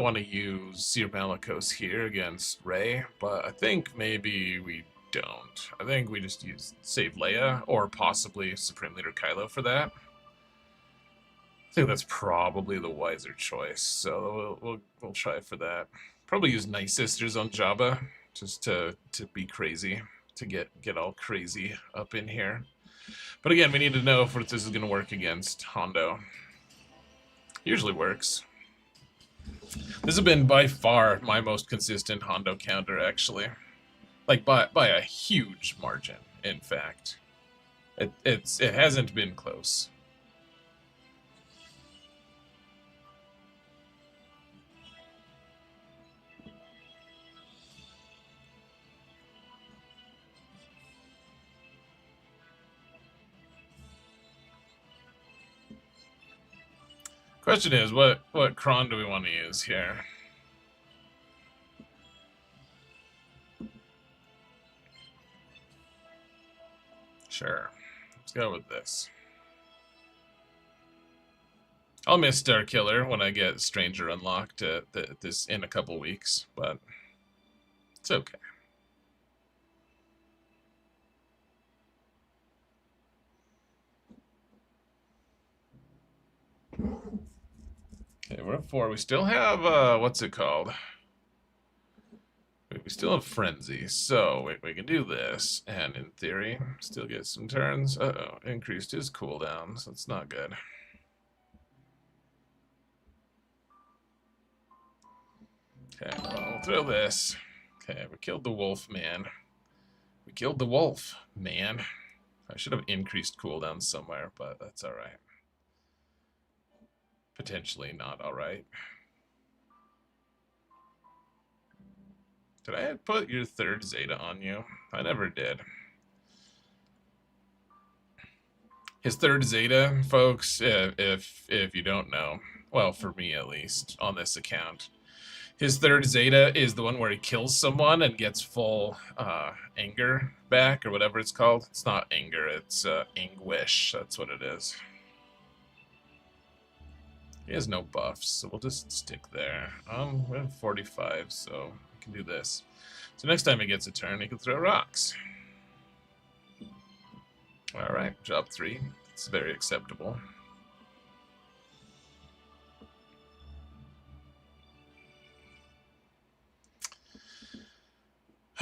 want to use Seer Malicos here against Rey, but I think maybe we don't. I think we just save Leia, or possibly Supreme Leader Kylo for that. I think that's probably the wiser choice, so we'll try for that. Probably use Night Sisters on Jabba, just to be crazy, to get all crazy up in here. But again, we need to know if this is going to work against Hondo. Usually works. This has been by far my most consistent Hondo counter, actually. Like by a huge margin, in fact. It hasn't been close. Question is, what cron do we want to use here? Sure. Let's go with this. I'll miss Star Killer when I get Stranger unlocked this in a couple weeks, but it's okay. Okay, we're at 4. We still have, what's it called? We still have Frenzy, so we can do this, and in theory, still get some turns. Uh-oh, increased his cooldown, so it's not good. Okay, well, we'll throw this. Okay, we killed the wolf, man. We killed the wolf, man. I should have increased cooldown somewhere, but that's alright. Potentially not alright. Did I put your third Zeta on you? I never did. His third Zeta, folks, if you don't know, well, for me at least, on this account, his third Zeta is the one where he kills someone and gets full anger back, or whatever it's called. It's not anger, it's anguish. That's what it is. He has no buffs, so we'll just stick there. We have 45, so we can do this. So next time he gets a turn, he can throw rocks. Alright, job 3. It's very acceptable.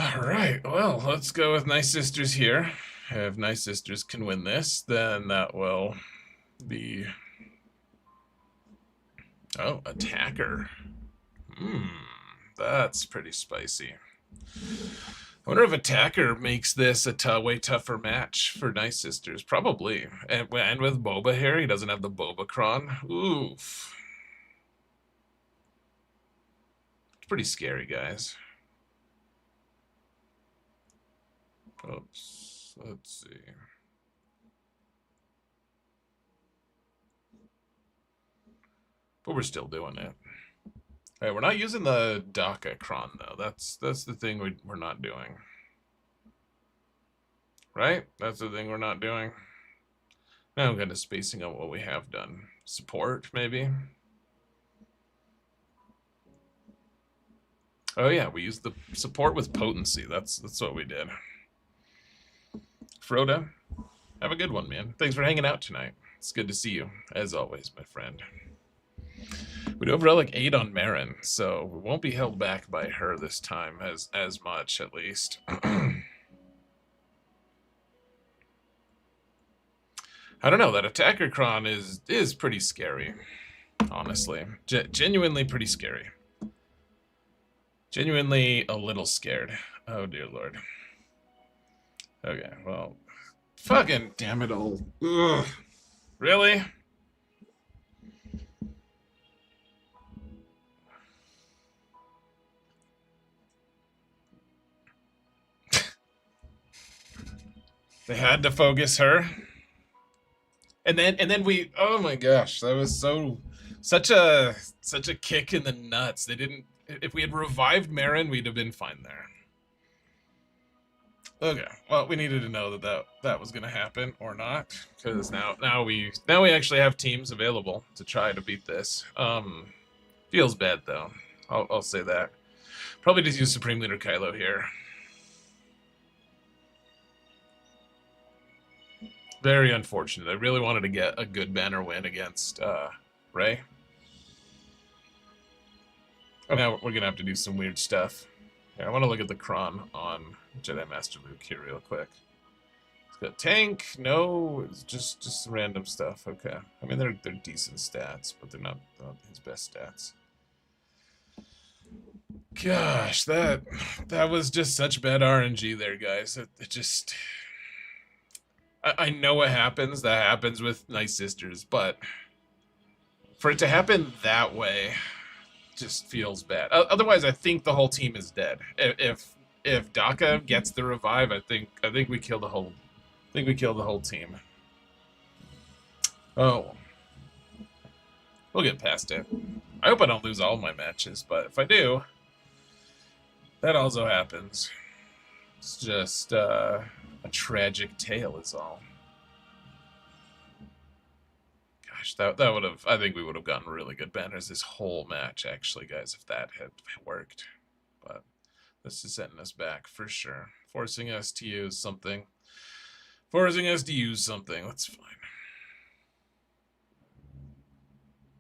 Alright, well, let's go with Nice Sisters here. If Nice Sisters can win this, then that will be... Oh, attacker. That's pretty spicy. I wonder if attacker makes this a way tougher match for Nice Sisters. Probably. And with Boba here, he doesn't have the Boba cron. Oof. It's pretty scary, guys. Oops. Let's see. But we're still doing it. Hey, we're not using the DACA cron though. That's the thing we're not doing. Right? That's the thing we're not doing. Now I'm kind of spacing on what we have done. Support, maybe? Oh yeah, we used the support with potency. That's what we did. Froda, have a good one, man. Thanks for hanging out tonight. It's good to see you, as always, my friend. We do have Relic 8 on Marin, so we won't be held back by her this time as much, at least. I don't know, that attacker cron is pretty scary, honestly. Genuinely pretty scary. Genuinely a little scared. Oh, dear Lord. Okay, well, fucking damn it all. Ugh. Really? They had to focus her. And then we, oh my gosh, that was such a kick in the nuts. They didn't, if we had revived Marin, we'd have been fine there. Okay, well, we needed to know that was gonna happen or not, because now we actually have teams available to try to beat this. Feels bad though. I'll say that. Probably just use Supreme Leader Kylo here. Very unfortunate. I really wanted to get a good banner win against Rey. Oh, now we're gonna have to do some weird stuff. Here, I want to look at the cron on Jedi Master Luke here real quick. It's got tank, no, it's just some random stuff. Okay, I mean they're decent stats, but they're not his best stats. Gosh, that was just such bad RNG there, guys. It just. I know what happens. That happens with Nice Sisters, but for it to happen that way just feels bad. Otherwise, I think the whole team is dead. If DACA gets the revive, I think we kill the whole. I think we kill the whole team. Oh. We'll get past it. I hope I don't lose all my matches, but if I do, that also happens. It's just a tragic tale is all. Gosh, that would have, I think we would have gotten really good banners this whole match, actually, guys, if that had worked. But this is setting us back for sure. Forcing us to use something. Forcing us to use something. That's fine.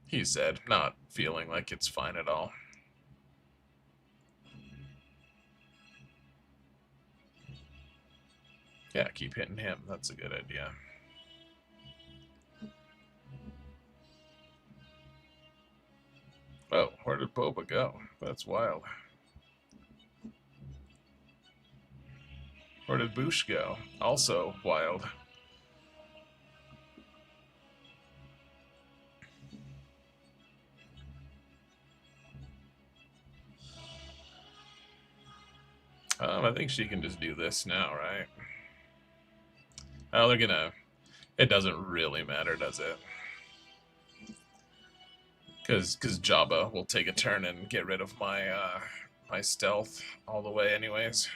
He said, not feeling like it's fine at all. Yeah, keep hitting him. That's a good idea. Oh, where did Boba go? That's wild. Where did Boosh go? Also wild. I think she can just do this now, right? Oh, they're gonna... It doesn't really matter, does it? Because Jabba will take a turn and get rid of my my stealth all the way anyways.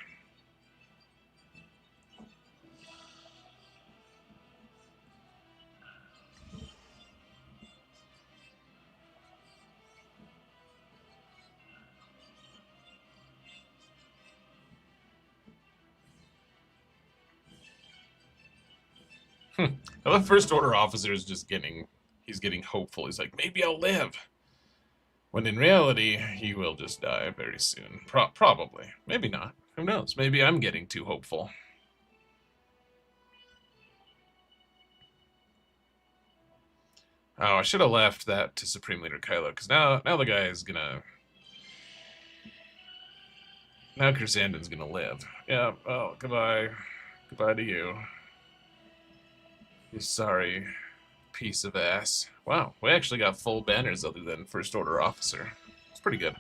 The First Order officer is just getting... He's getting hopeful. He's like, maybe I'll live. When in reality, he will just die very soon. Probably. Maybe not. Who knows? Maybe I'm getting too hopeful. Oh, I should have left that to Supreme Leader Kylo, because now the guy is gonna... Now Chrysanden's gonna live. Yeah, well, goodbye. Goodbye to you. You sorry piece of ass. Wow, we actually got full banners other than First Order Officer. It's pretty good.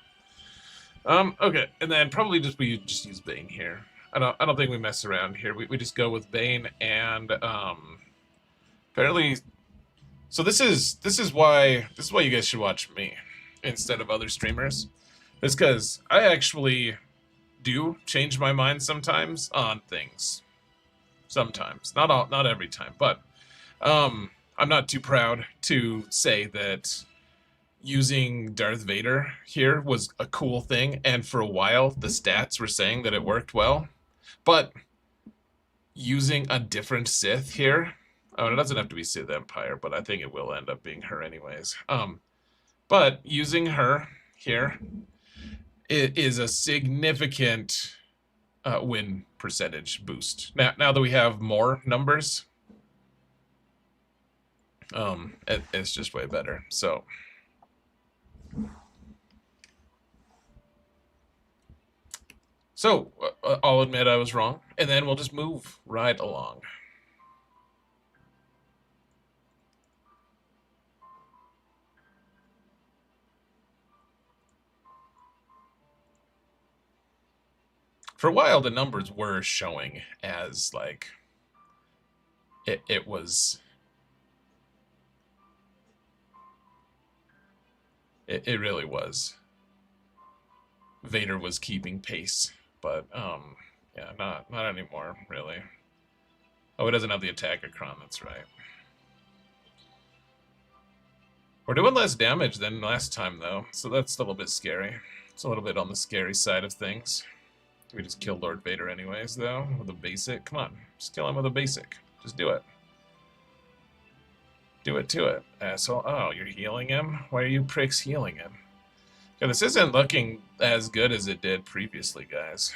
Okay, and then probably we just use Bane here. I don't think we mess around here. We just go with Bane and apparently. So this is why you guys should watch me instead of other streamers. It's because I actually do change my mind sometimes on things. Sometimes, not every time, but I'm not too proud to say that using Darth Vader here was a cool thing, and for a while the stats were saying that it worked well, but using a different Sith here, oh, it doesn't have to be Sith Empire, but I think it will end up being her anyways. But using her here, it is a significant win percentage boost. Now that we have more numbers, it's just way better. So I'll admit I was wrong, and then we'll just move right along. For a while, the numbers were showing as like it was. It really was. Vader was keeping pace, but yeah, not anymore, really. Oh, it doesn't have the attacker cron, that's right. We're doing less damage than last time, though, so that's still a bit scary. It's a little bit on the scary side of things. We just killed Lord Vader anyways, though, with a basic. Come on, just kill him with a basic. Just do it. Do it to it, asshole. Oh, you're healing him? Why are you pricks healing him? Yeah, this isn't looking as good as it did previously, guys.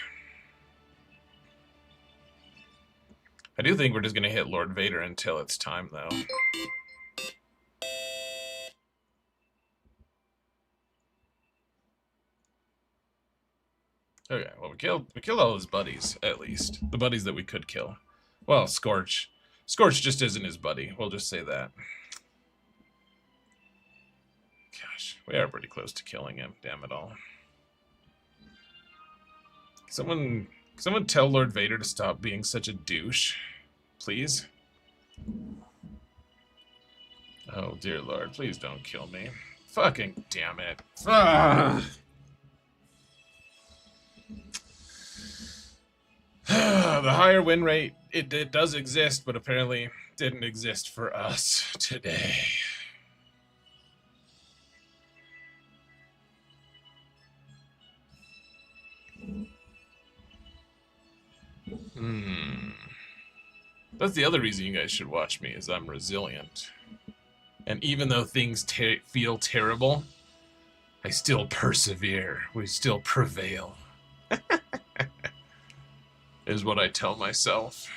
I do think we're just going to hit Lord Vader until it's time, though. Okay, well, we killed all his buddies, at least. The buddies that we could kill. Well, Scorch. Scorch just isn't his buddy. We'll just say that. Gosh, we are pretty close to killing him. Damn it all. Someone tell Lord Vader to stop being such a douche, please. Oh dear Lord, please don't kill me. Fucking damn it. Ugh. The higher win rate, it does exist, but apparently didn't exist for us today. That's the other reason you guys should watch me, is I'm resilient. And even though things feel terrible, I still persevere. We still prevail. Is what I tell myself.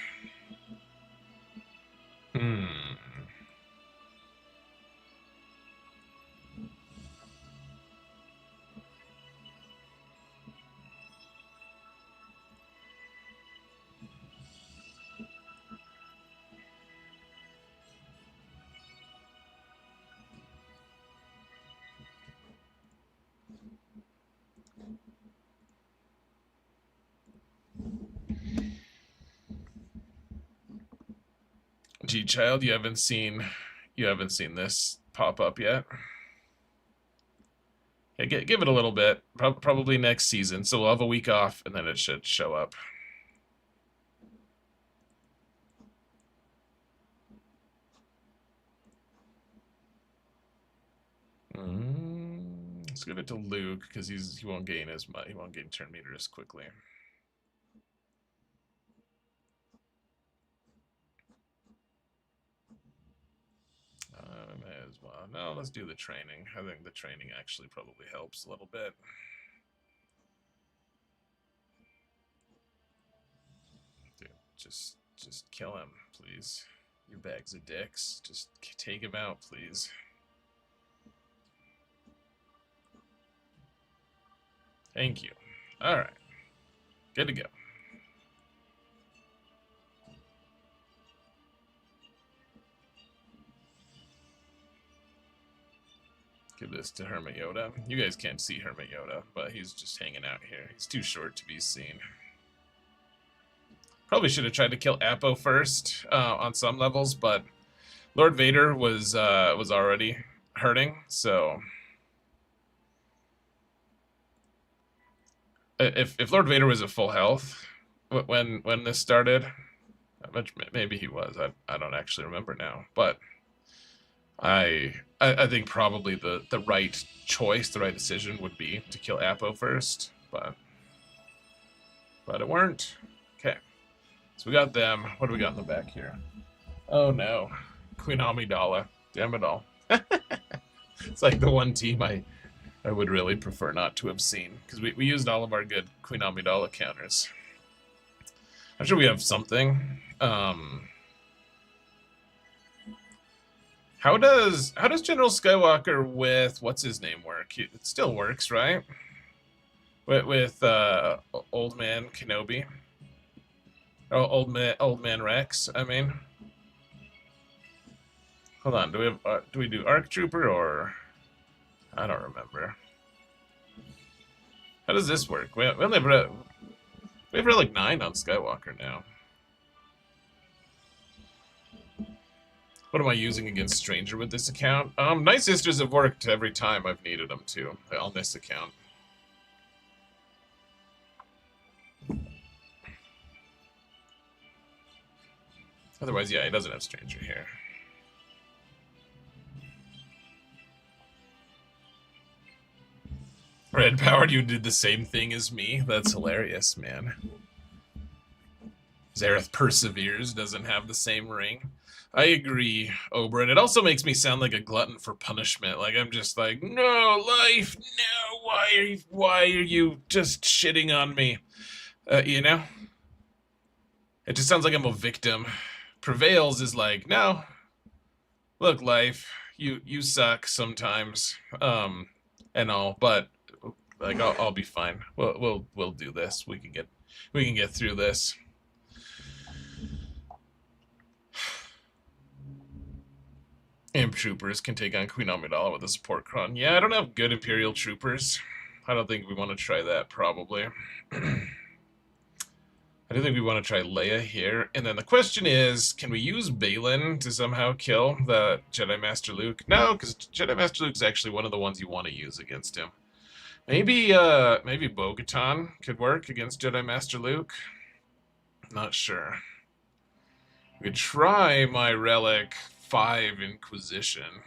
Gee, child, you haven't seen this pop up yet. Yeah, give it a little bit. Probably next season. So we'll have a week off, and then it should show up. Let's give it to Luke because he won't gain as much. He won't gain turn meter as quickly. May as well. No, let's do the training. I think the training actually probably helps a little bit. Dude, just kill him, please. You bags of dicks. Just take him out, please. Thank you. All right. Good to go. Give this to Hermit Yoda. You guys can't see Hermit Yoda, but he's just hanging out here. He's too short to be seen. Probably should have tried to kill Apo first on some levels, but Lord Vader was already hurting, so if Lord Vader was at full health when this started, which maybe he was, I don't actually remember now, but I think probably the right choice, the right decision would be to kill Apo first, but it weren't. Okay, so we got them. What do we got in the back here? Oh no, Queen Amidala. Damn it all. It's like the one team I would really prefer not to have seen, because we used all of our good Queen Amidala counters. I'm sure we have something. How does General Skywalker with what's his name work? It still works, right? With Old Man Kenobi, oh, Old Man Rex. I mean, hold on. Do we do Arc Trooper or I don't remember. How does this work? We only have like 9 on Skywalker now. What am I using against Stranger with this account? Night Sisters have worked every time I've needed them to, on this account. Otherwise, yeah, he doesn't have Stranger here. Red Powered, you did the same thing as me? That's hilarious, man. Zareth perseveres, doesn't have the same ring. I agree, Oberyn. It also makes me sound like a glutton for punishment. Like I'm just like, no, life, no, why are you just shitting on me? You know? It just sounds like I'm a victim. Prevails is like, no, look, life, you suck sometimes, and all, but like I'll be fine. We'll do this. We can get through this. Imp Troopers can take on Queen Amidala with a support cron. Yeah, I don't have good Imperial Troopers. I don't think we want to try that, probably. I I do think we want to try Leia here. And then the question is, can we use Balin to somehow kill the Jedi Master Luke? No, because Jedi Master Luke's actually one of the ones you want to use against him. Maybe Bo-Katan could work against Jedi Master Luke. Not sure. We could try my Relic 5 Inquisition.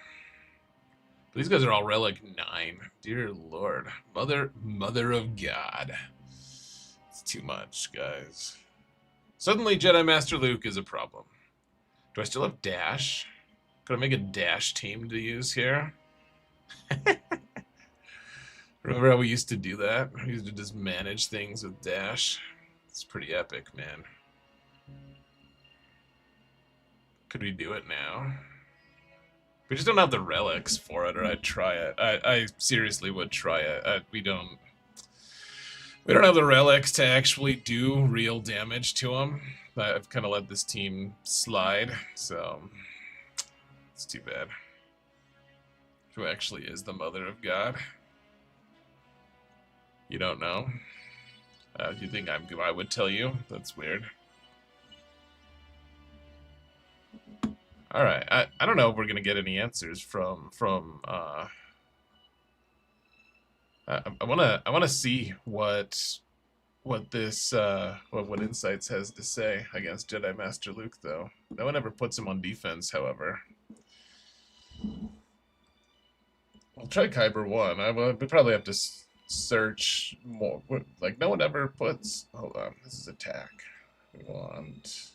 These guys are all Relic 9. Dear Lord. Mother of God. It's too much, guys. Suddenly, Jedi Master Luke is a problem. Do I still have Dash? Could I make a Dash team to use here? Remember how we used to do that? We used to just manage things with Dash. It's pretty epic, man. Could we do it now? We just don't have the relics for it, or I'd try it. I seriously would try it. We don't have the relics to actually do real damage to them. I've kind of let this team slide, so it's too bad. Who actually is the Mother of God? You don't know? You think I would tell you? That's weird. All right, I don't know if we're gonna get any answers from I wanna see what this what Insights has to say against Jedi Master Luke, though. No one ever puts him on defense, however. I'll try Kyber 1. We probably have to search more. Like, no one ever puts. Hold on, this is attack. We want.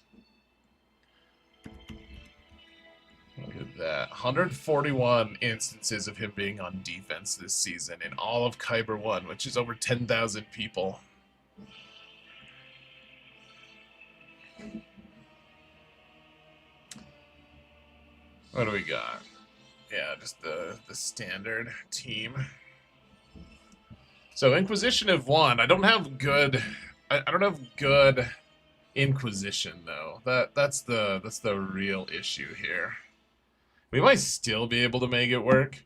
Look at that. 141 instances of him being on defense this season in all of Kyber 1, which is over 10,000 people. What do we got? Yeah, just the standard team. So Inquisition of 1. I don't have good Inquisition though. That's the real issue here. We might still be able to make it work.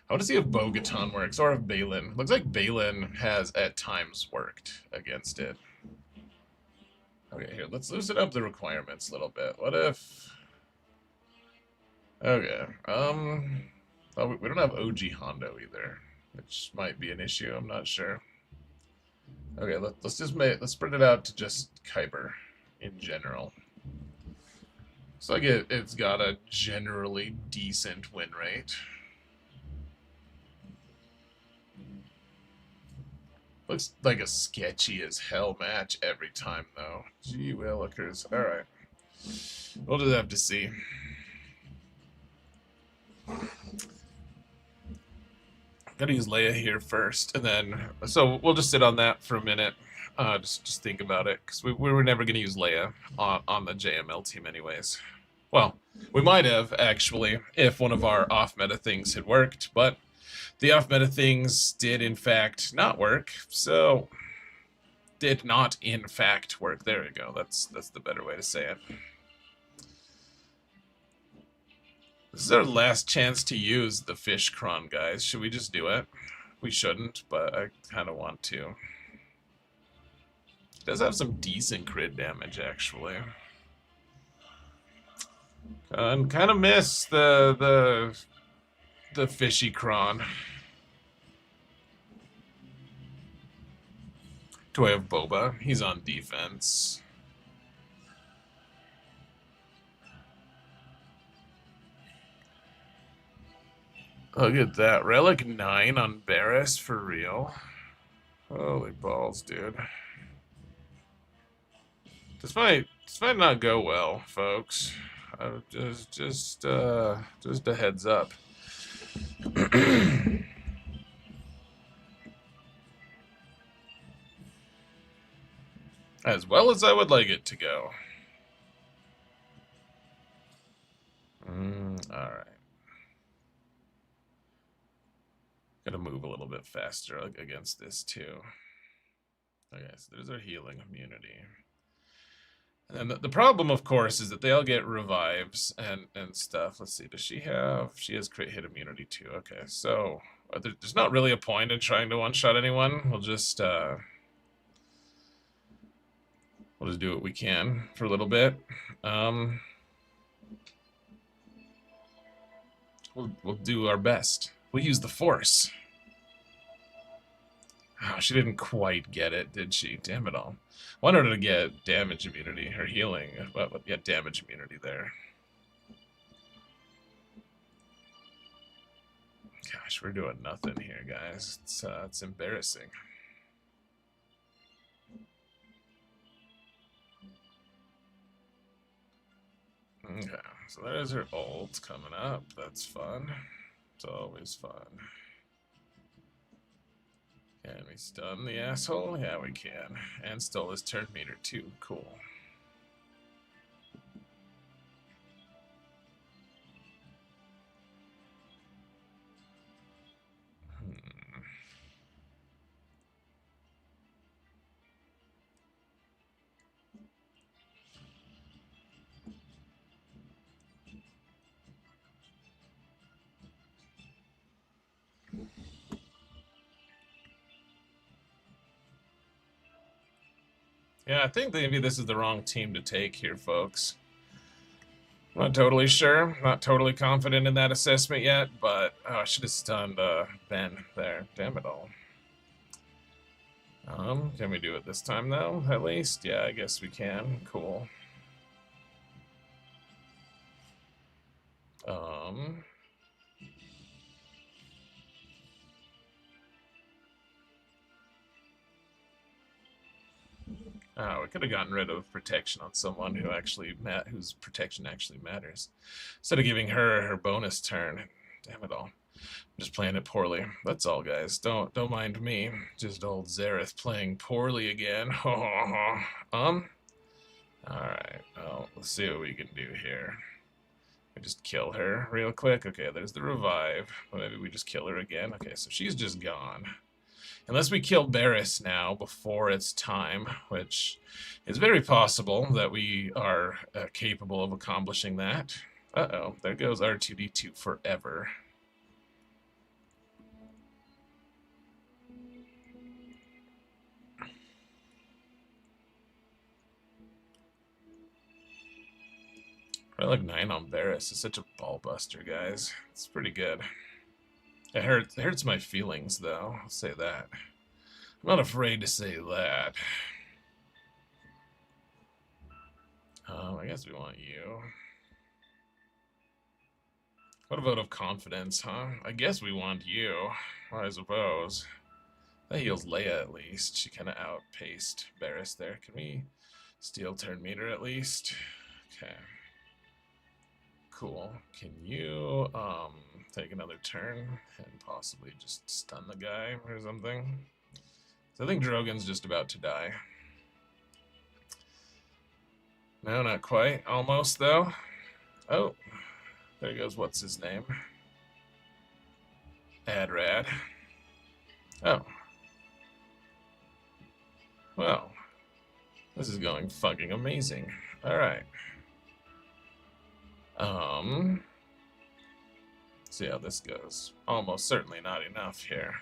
I want to see if Bo-Katan works, or if Balin. Looks like Balin has at times worked against it. Okay, here, let's loosen up the requirements a little bit. What if... Okay, oh, we don't have OG Hondo either, which might be an issue, I'm not sure. Okay, let's spread it out to just Kyber in general. Looks like it's got a generally decent win rate. Looks like a sketchy as hell match every time, though. Gee willikers. Alright. We'll just have to see. Gotta use Leia here first, and then... So we'll just sit on that for a minute. Just think about it, because we were never going to use Leia on the JML team anyways. Well, we might have, actually, if one of our off-meta things had worked, but the off-meta things did, in fact, not work, so... Did not, in fact, work. There we go. That's the better way to say it. This is our last chance to use the Fish Cron, guys. Should we just do it? We shouldn't, but I kind of want to. It does have some decent crit damage, actually. And kind of miss the Fishy Cron. Do I have Boba? He's on defense. Look at that. Relic 9 on Barris for real. Holy balls, dude. This might not go well, folks. Just a heads up. As well as I would like it to go. Alright. Gotta move a little bit faster against this, too. Okay, so there's our healing immunity. And then the problem, of course, is that they all get revives and stuff. Let's see, does she have... She has crit hit immunity, too. Okay, so... there's not really a point in trying to one-shot anyone. We'll just We'll just do what we can for a little bit. We'll do our best. We'll use the force. Oh, she didn't quite get it, did she? Damn it all. Wanted her to get damage immunity, or healing, but yeah, damage immunity there. Gosh, we're doing nothing here, guys. It's embarrassing. Okay, so there's her ult coming up. That's fun. It's always fun. Can we stun the asshole? Yeah, we can. And stole his turn meter, too. Cool. Yeah, I think maybe this is the wrong team to take here, folks. I'm not totally sure. Not totally confident in that assessment yet, but I should have stunned Ben there. Damn it all. Can we do it this time, though, at least? Yeah, I guess we can. Cool. Oh, we could have gotten rid of protection on someone who actually whose protection actually matters, instead of giving her her bonus turn. Damn it all! I'm just playing it poorly. That's all, guys. Don't mind me. Just old Zareth playing poorly again. All right. Well, let's see what we can do here. We just kill her real quick. Okay, there's the revive. Maybe we just kill her again. Okay, so she's just gone. Unless we kill Barris now before it's time, which is very possible that we are capable of accomplishing that. Uh-oh, there goes R2-D2 forever. Relic 9 on Barris is such a ball buster, guys. It's pretty good. It hurts my feelings, though. I'll say that. I'm not afraid to say that. I guess we want you. What a vote of confidence, huh? I guess we want you. I suppose. That heals Leia at least. She kind of outpaced Barris there. Can we steal turn meter at least? Okay. Cool. Can you take another turn and possibly just stun the guy or something? So I think Drogon's just about to die. No, not quite. Almost, though. Oh, there goes what's his name. Adrad. Oh. Well, this is going fucking amazing. Alright. See how this goes. Almost certainly not enough here.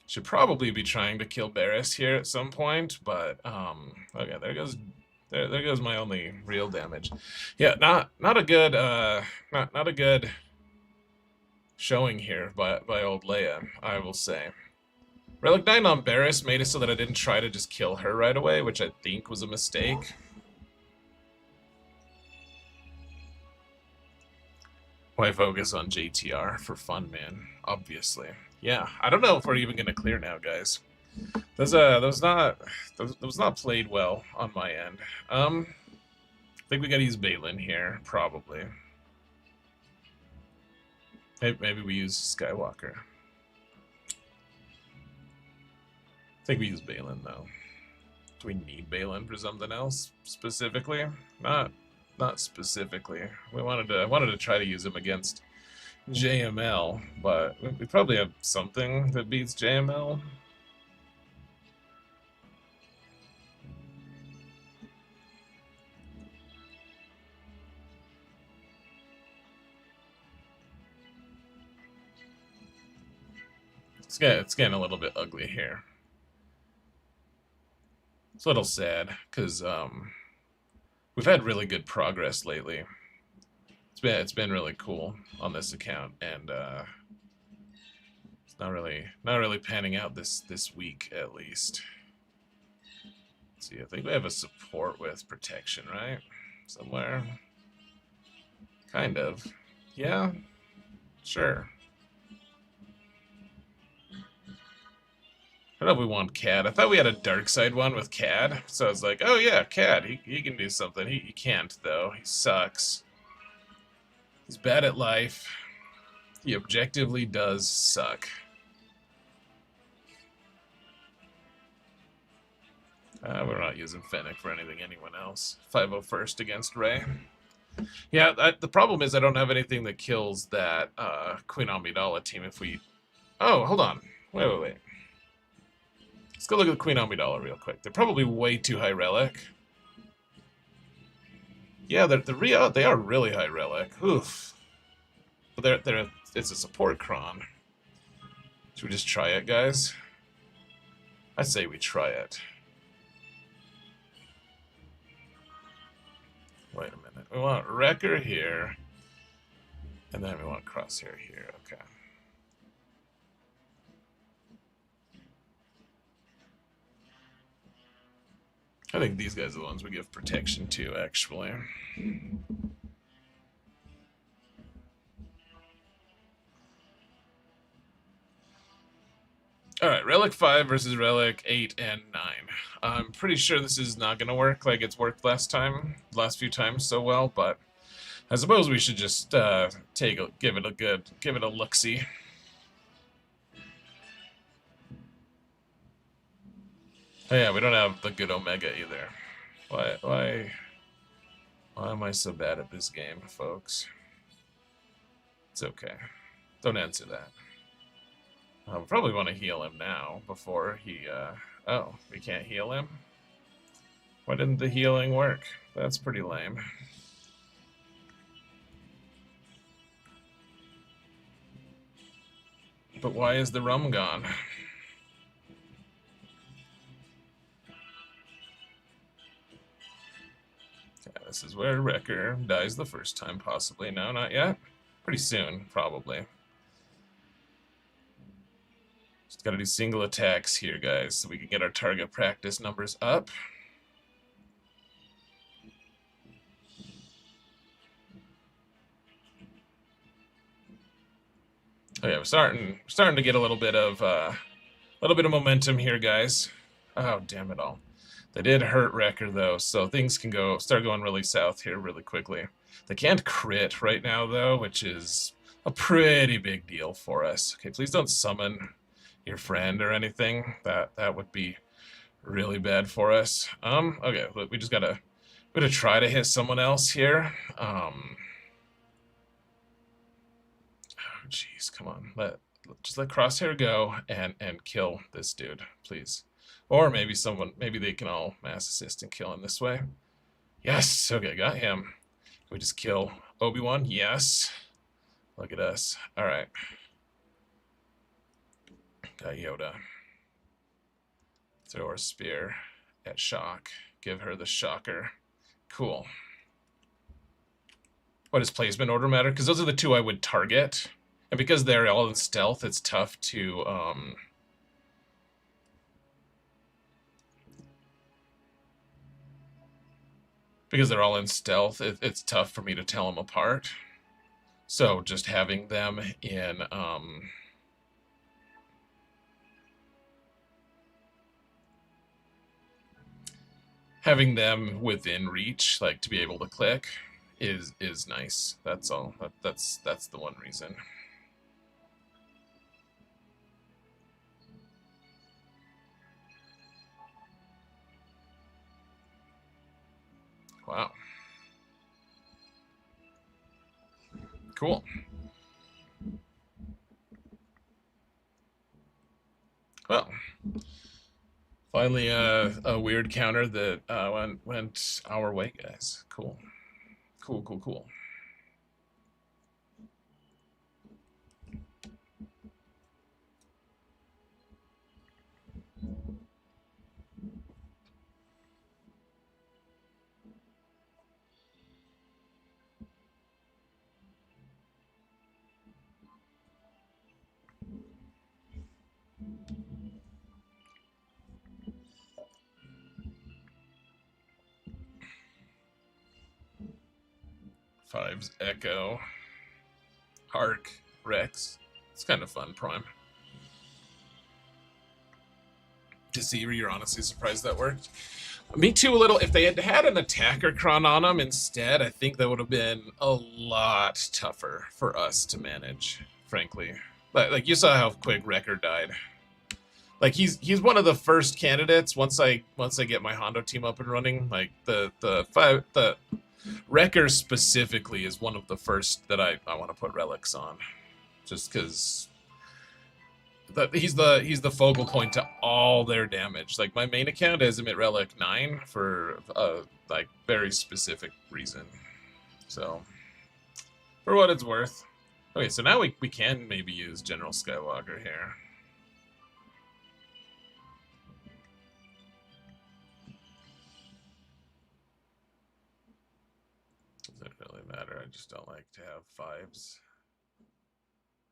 Should probably be trying to kill Barris here at some point, but okay, there goes my only real damage. Yeah, not a good not a good showing here by old Leia, I will say. Relic 9 on Barris made it so that I didn't try to just kill her right away, which I think was a mistake. Why focus on JTR? For fun, man. Obviously. Yeah, I don't know if we're even gonna clear now, guys. That was not played well on my end. I think we gotta use Balin here, probably. Maybe we use Skywalker. I think we use Balin though. Do we need Balin for something else specifically? Not specifically. I wanted to try to use him against JML, but we probably have something that beats JML. It's getting a little bit ugly here. It's a little sad because we've had really good progress lately. It's been really cool on this account, and it's not really panning out this week at least. Let's see, I think we have a support with protection, right? Somewhere. Kind of. Yeah, sure. I don't know if we want Cad. I thought we had a dark side one with Cad, so I was like, oh yeah, Cad, he can do something. He can't, though. He sucks. He's bad at life. He objectively does suck. We're not using Fennec for anything anyone else. 501st against Ray. Yeah, the problem is I don't have anything that kills that Queen Amidala team if we... Oh, hold on. Wait. Let's go look at the Queen Amidala real quick. They're probably way too high relic. Yeah, they are really high relic. Oof. But it's a support cron. Should we just try it, guys? I say we try it. Wait a minute. We want Wrecker here. And then we want Crosshair here. Okay. I think these guys are the ones we give protection to, actually. Alright, Relic 5 versus Relic 8 and 9. I'm pretty sure this is not going to work like it's worked last few times so well, but I suppose we should just give it a look-see. Oh yeah, we don't have the good Omega either. Why am I so bad at this game, folks? It's okay. Don't answer that. We probably want to heal him now before he, oh, we can't heal him? Why didn't the healing work? That's pretty lame. But why is the rum gone? Okay, this is where Wrecker dies the first time, possibly. No, not yet. Pretty soon, probably. Just gotta do single attacks here, guys, so we can get our target practice numbers up. Oh yeah, we're starting to get a little bit of momentum here, guys. Oh, damn it all. They did hurt Wrecker though, so things can start going really south here really quickly. They can't crit right now though, which is a pretty big deal for us. Okay, please don't summon your friend or anything. That would be really bad for us. Okay, we just gotta try to hit someone else here. Oh jeez, come on. Just let Crosshair go and kill this dude, please. Or maybe they can all mass assist and kill him this way. Yes, okay, got him. Can we just kill Obi-Wan? Yes. Look at us. Alright. Got Yoda. Throw our spear at Shock. Give her the shocker. Cool. What does placement order matter? Because those are the two I would target. And because they're all in stealth, it's tough to... because they're all in stealth, it's tough for me to tell them apart. So just having them in... having them within reach, like to be able to click, is nice. That's all. That's the one reason. Wow. Cool. Well, finally a weird counter that went our way, guys. Cool. Cool. Fives, Echo, Hark, Rex. It's kind of fun, Prime. To see, you're honestly surprised that worked. Me too, a little. If they had had an attacker cron on him instead, I think that would have been a lot tougher for us to manage, frankly. But like you saw how quick Wrecker died. Like he's one of the first candidates once I get my Hondo team up and running. Like the Wrecker specifically is one of the first that I want to put relics on, just because he's the focal point to all their damage. Like my main account has him at relic 9 for a like very specific reason. So for what it's worth. Okay, so now we can maybe use General Skywalker here. Doesn't really matter. I just don't like to have fives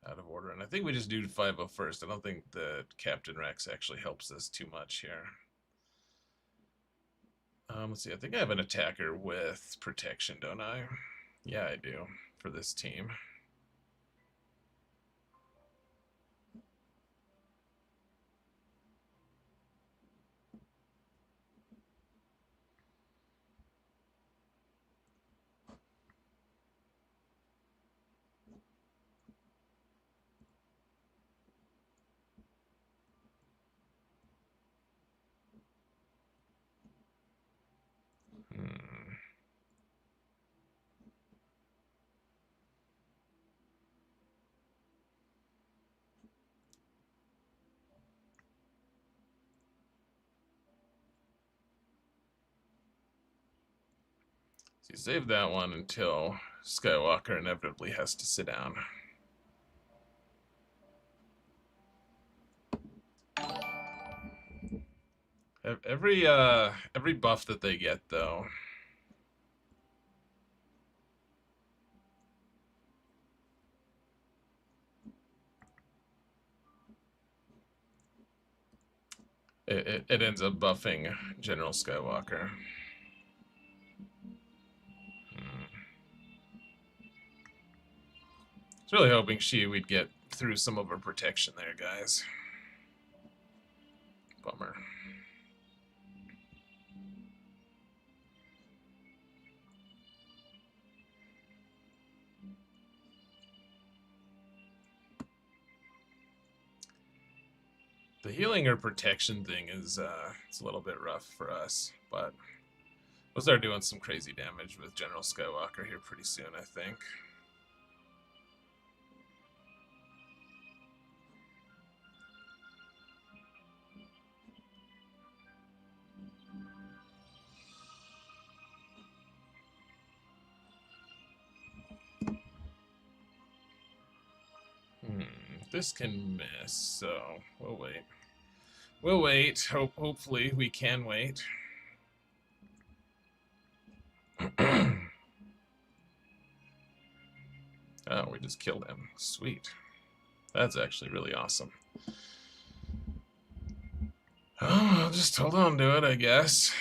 out of order. And I think we just do 5-0 first. I don't think that Captain Rex actually helps us too much here. Let's see. I think I have an attacker with protection, don't I? Yeah, I do for this team. So you save that one until Skywalker inevitably has to sit down. Every buff that they get, though, it ends up buffing General Skywalker. I was really hoping we'd get through some of her protection there, guys. Bummer. The healing or protection thing is it's a little bit rough for us, but we'll start doing some crazy damage with General Skywalker here pretty soon, I think. This can miss, so we'll wait. We'll wait. Hopefully we can wait. Oh, we just killed him. Sweet. That's actually really awesome. Oh, I'll just hold on to it, I guess.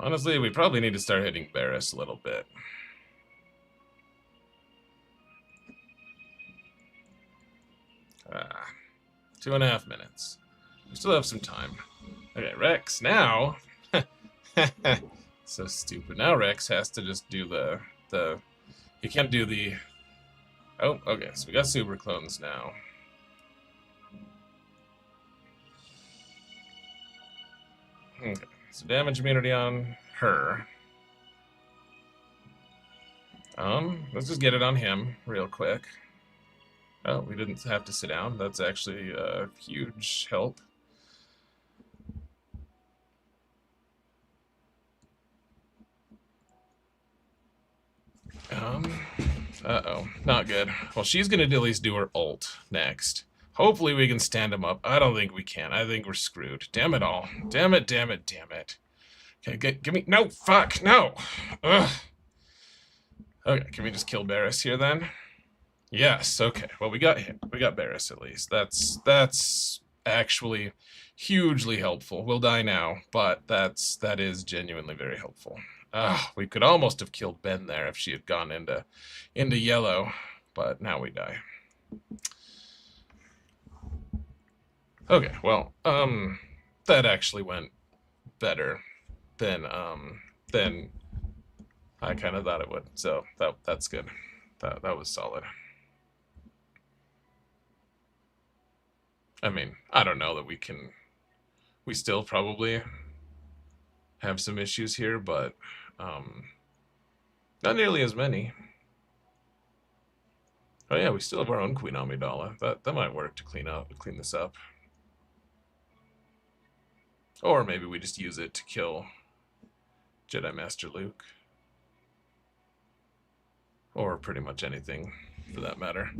Honestly, we probably need to start hitting Barris a little bit. Ah, 2.5 minutes. We still have some time. Okay, Rex, now... So stupid. Now Rex has to just do the... He can't do the... Oh, okay, so we got super clones now. Okay, so damage immunity on her. Let's just get it on him real quick. Oh, we didn't have to sit down. That's actually a huge help. Uh-oh, not good. Well, she's gonna at least do her ult next. Hopefully we can stand him up. I don't think we can. I think we're screwed. Damn it all. Damn it, damn it, damn it. Okay, give me... No, fuck, no! Ugh. Okay, can we just kill Barris here then? Yes, okay. Well, we got him. We got Barris at least. That's actually hugely helpful. We'll die now, but that is genuinely very helpful. We could almost have killed Ben there if she had gone into yellow, but now we die. Okay, well, that actually went better than I kind of thought it would. So that's good. That was solid. I mean, I don't know that we still probably have some issues here, but not nearly as many. Oh yeah, we still have our own Queen Amidala. That might work to clean this up. Or maybe we just use it to kill Jedi Master Luke. Or pretty much anything, for that matter.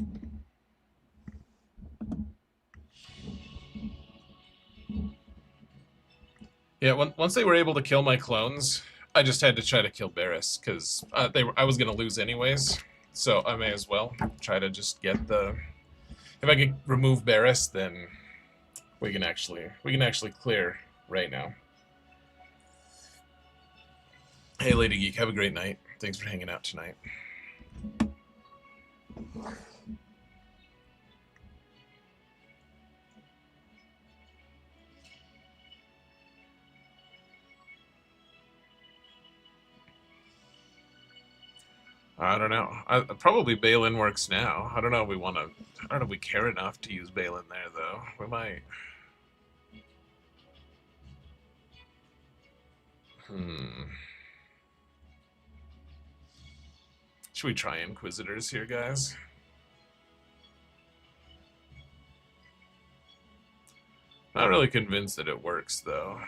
Yeah, once they were able to kill my clones, I just had to try to kill Barriss, because I was going to lose anyways, so I may as well try to just get the... If I could remove Barriss, then we can actually clear right now. Hey, Lady Geek, have a great night. Thanks for hanging out tonight. I don't know. Probably Balin works now. I don't know if we want to... I don't know if we care enough to use Balin there, though. We might... Should we try Inquisitors here, guys? Not really convinced that it works, though.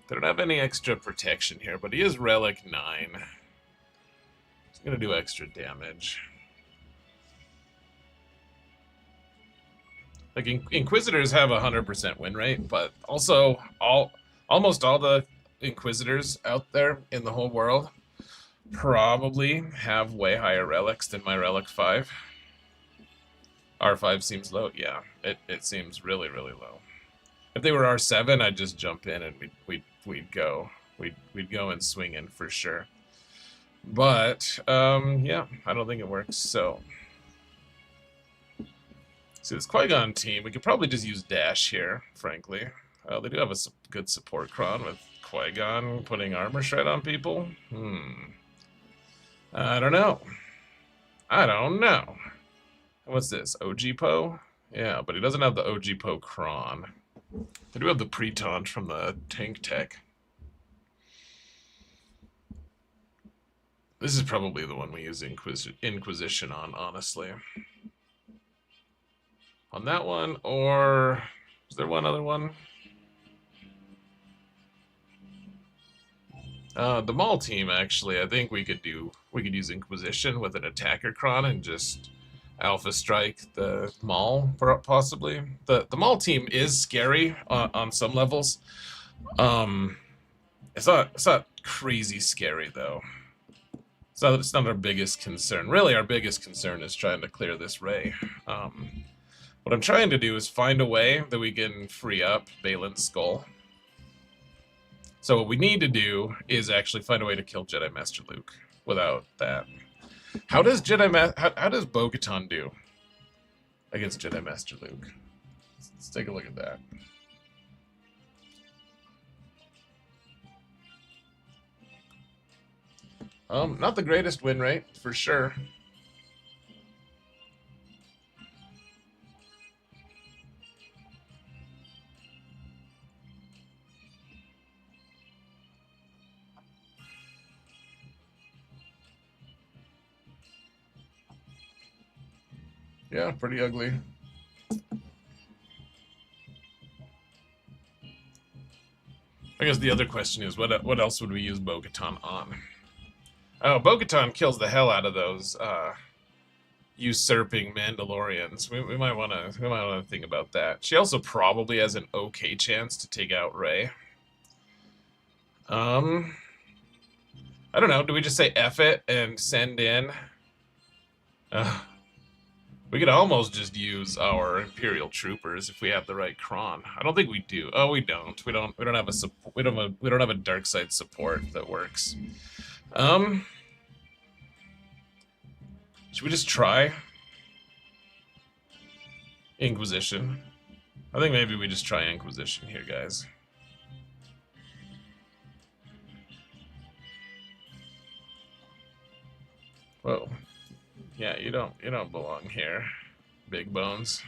They don't have any extra protection here, but he is Relic 9. He's going to do extra damage. Like, Inquisitors have a 100% win rate, but also almost all the Inquisitors out there in the whole world probably have way higher relics than my Relic 5. R5 seems low. Yeah, it seems really, really low. If they were R7, I'd just jump in and we'd go and swing in for sure. But yeah, I don't think it works. So see this Qui-Gon team, we could probably just use Dash here, frankly. They do have a good support cron with Qui-Gon putting armor shred on people. I don't know. What's this? OG Poe? Yeah, but he doesn't have the OG Poe cron. They do have the pre-taunt from the tank tech. This is probably the one we use Inquisition on, honestly. On that one, or is there one other one? The Maul team, actually, I think we could use Inquisition with an attacker cron and just Alpha Strike the Maul, possibly. The Maul team is scary on some levels. It's not crazy scary though. It's not our biggest concern. Really, our biggest concern is trying to clear this Ray. What I'm trying to do is find a way that we can free up Balin's skull. So what we need to do is actually find a way to kill Jedi Master Luke without that. How does Bo-Katan do against Jedi Master Luke? Let's take a look at that. Not the greatest win rate, for sure. Yeah, pretty ugly. I guess the other question is, what else would we use Bo-Katan on? Oh, Bo-Katan kills the hell out of those usurping Mandalorians. We might want to think about that. She also probably has an okay chance to take out Rey. I don't know. Do we just say F it and send in We could almost just use our Imperial troopers if we have the right cron. I don't think we do. Oh, we don't. We don't have a we don't have a dark side support that works. Should we just try Inquisition? I think maybe we just try Inquisition here, guys. Whoa. Yeah, you don't belong here, big bones.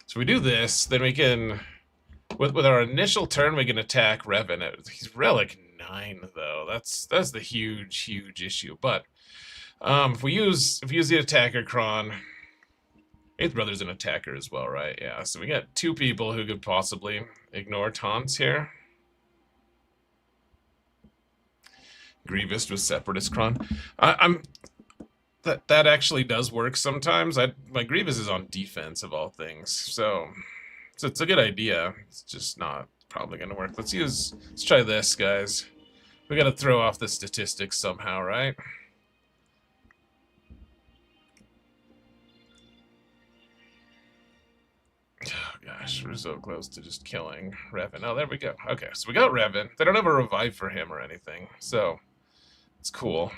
So we do this, then we can, with our initial turn, we can attack Revan. He's Relic 9 though. That's the huge issue. But if we use the attacker cron, Eighth Brother's an attacker as well, right? Yeah. So we got two people who could possibly ignore taunts here. Grievous with Separatist cron. That actually does work sometimes. My Grievous is on defense of all things, so it's a good idea. It's just not probably gonna work. Let's try this, guys. We gotta throw off the statistics somehow, right? Oh gosh, we're so close to just killing Revan. Oh, there we go. Okay, so we got Revan. They don't have a revive for him or anything, so it's cool.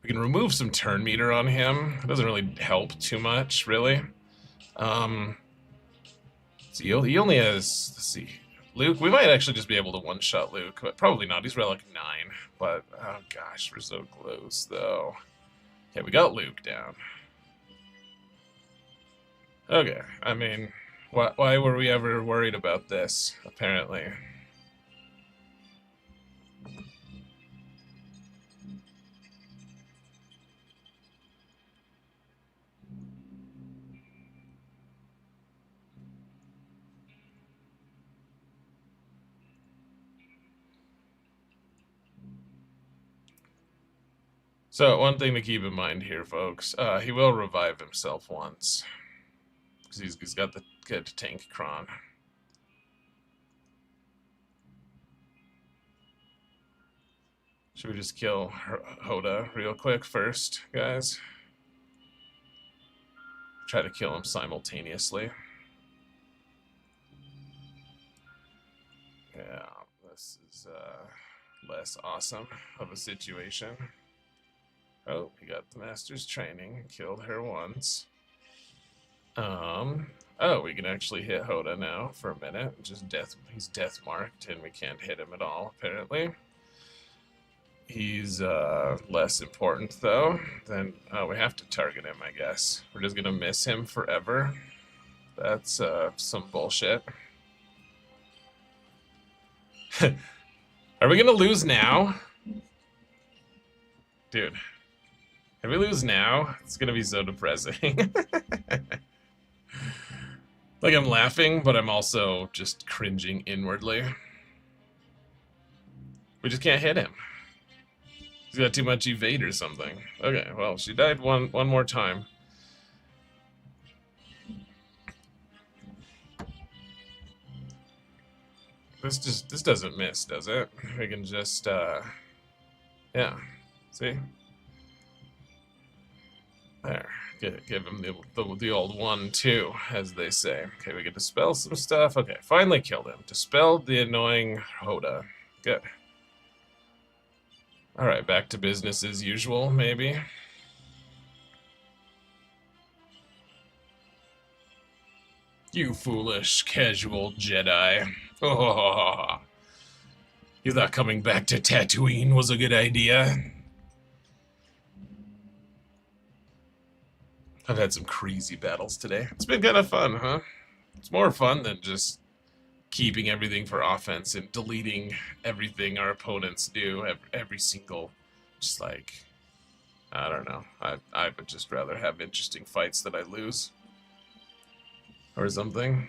We can remove some turn meter on him. It doesn't really help too much, really. So he only has, let's see, Luke. We might actually just be able to one-shot Luke, but probably not. He's Relic 9, but oh gosh, we're so close, though. Okay, we got Luke down. Okay, I mean, why were we ever worried about this, apparently? So, one thing to keep in mind here, folks, he will revive himself once. Because he's got the good tank cron. Should we just kill Hoda real quick first, guys? Try to kill him simultaneously. Yeah, this is less awesome of a situation. Oh, he got the master's training, killed her once. Oh, we can actually hit Hoda now for a minute. Just he's death marked, and we can't hit him at all, apparently. He's less important, though. Then we have to target him, I guess. We're just gonna miss him forever. That's some bullshit. Are we gonna lose now? Dude. If we lose now, it's gonna be so depressing. Like, I'm laughing, but I'm also just cringing inwardly. We just can't hit him. He's got too much evade or something. Okay, well, she died one more time. This doesn't miss, does it? We can just, yeah. See? There. Give him the old 1-2, as they say. Okay, we can dispel some stuff. Okay, finally killed him. Dispelled the annoying Hoda. Good. Alright, back to business as usual, maybe. You foolish, casual Jedi. Oh, you thought coming back to Tatooine was a good idea? I've had some crazy battles today. It's been kind of fun, huh? It's more fun than just keeping everything for offense and deleting everything our opponents do. Every single, just like, I don't know. I would just rather have interesting fights that I lose. Or something.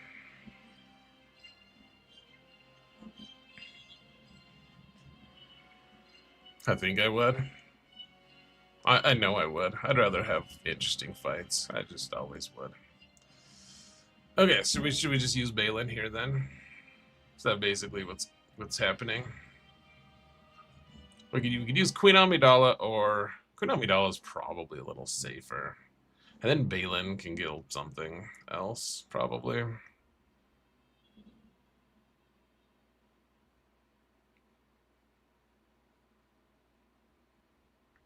I think I would. I know I would. I'd rather have interesting fights. I just always would. Okay, so should we just use Balin here then? Is that basically what's happening? We could use Queen Amidala, or Queen Amidala is probably a little safer. And then Balin can kill something else, probably.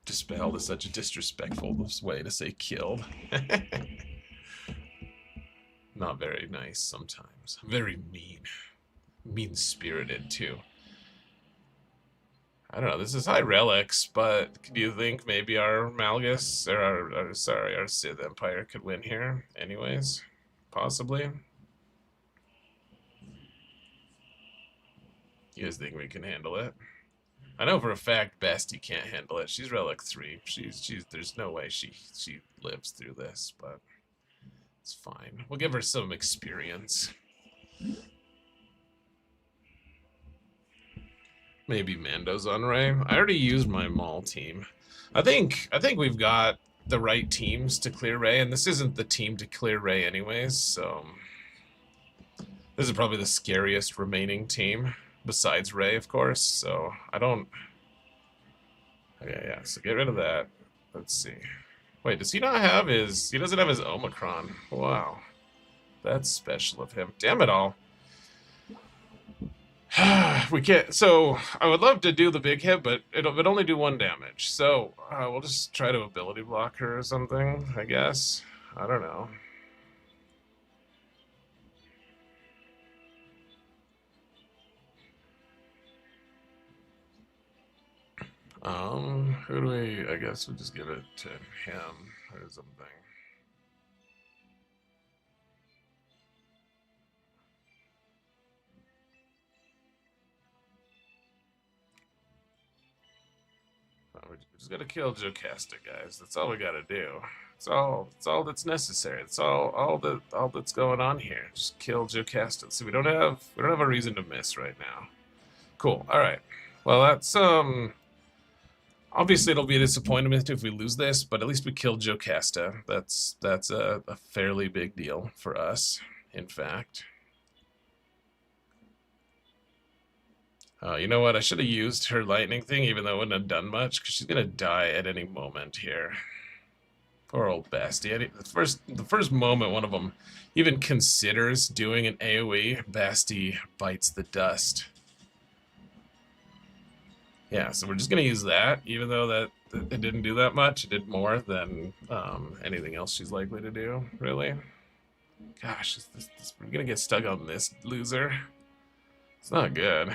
Dispelled is such a disrespectful way to say killed. Not very nice sometimes. Very mean. Mean-spirited, too. I don't know, this is high relics, but do you think maybe our Malgus, or our Sith Empire could win here anyways? Possibly? You guys think we can handle it? I know for a fact Basti can't handle it. She's relic 3. There's no way she lives through this, but it's fine. We'll give her some experience. Maybe Mando's on Ray. I already used my Maul team. I think we've got the right teams to clear Ray, and this isn't the team to clear Ray anyways, so this is probably the scariest remaining team, besides Ray, of course, so I don't... Okay, yeah, so get rid of that. Let's see. Wait, does he not have his... He doesn't have his Omicron. Wow. That's special of him. Damn it all. We can't... So, I would love to do the big hit, but it would only do 1 damage. So, we'll just try to ability block her or something, I guess. I don't know. Who do we... I guess we'll just give it to him or something. We just gotta kill Jocasta, guys. That's all we gotta do. It's all that's necessary. It's all that's going on here. Just kill Jocasta. See, we don't have a reason to miss right now. Cool. All right. Well, that's obviously it'll be a disappointment if we lose this, but at least we killed Jocasta. That's a fairly big deal for us, in fact. You know what? I should have used her lightning thing, even though it wouldn't have done much, because she's gonna die at any moment here. Poor old Basti. The first moment one of them even considers doing an AoE, Basti bites the dust. Yeah, so we're just gonna use that, even though that it didn't do that much. It did more than anything else she's likely to do, really. Gosh, we're gonna get stuck on this loser. It's not good.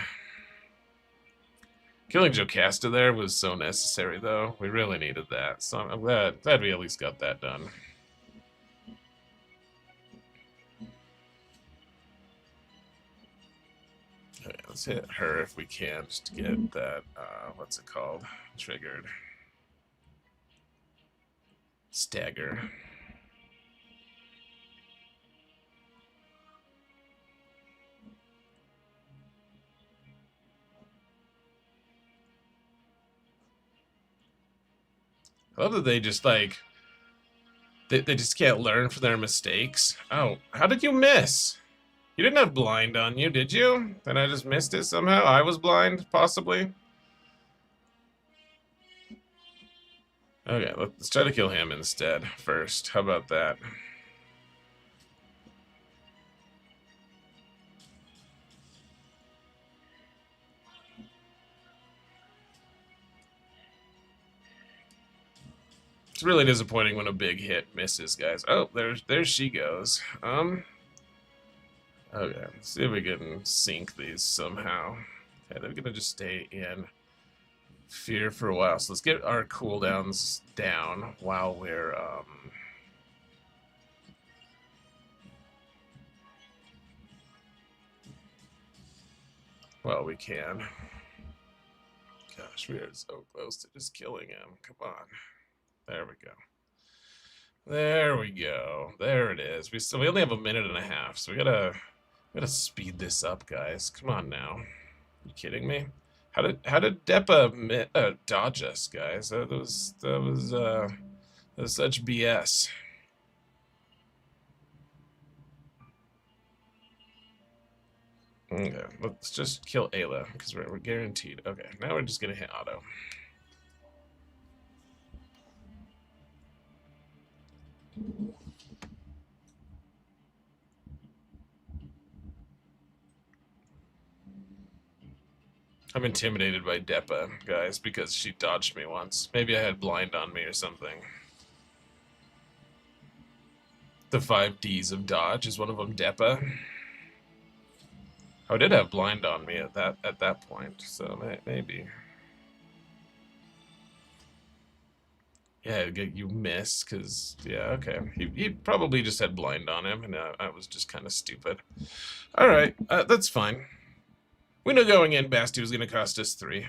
Killing Jocasta there was so necessary, though. We really needed that, so I'm glad we at least got that done. Okay, let's hit her if we can, just to get that, what's it called? Triggered. Stagger. I love that they just, like, they just can't learn from their mistakes. Oh, how did you miss? You didn't have blind on you, did you? Then I just missed it somehow? I was blind, possibly? Okay, let's try to kill him instead first. How about that? It's really disappointing when a big hit misses, guys. Oh, there she goes. Okay, let's see if we can sync these somehow. Okay, they're gonna just stay in fear for a while. So let's get our cooldowns down while we're well, we can. Gosh, we are so close to just killing him. Come on. There we go. There we go. There it is. We only have a minute and a half, so we gotta speed this up, guys. Come on now. Are you kidding me? How did Depa dodge us, guys? That was such BS. Okay, let's just kill Ayla, because we're guaranteed. Okay, now we're just gonna hit auto. I'm intimidated by Depa, guys, because she dodged me once. Maybe I had blind on me or something. The 5Ds of dodge, is one of them Depa? I did have blind on me at that point, so maybe. Yeah, you miss, because, yeah, okay. He probably just had blind on him, and I was just kind of stupid. Alright, that's fine. We know going in, Basti was going to cost us 3.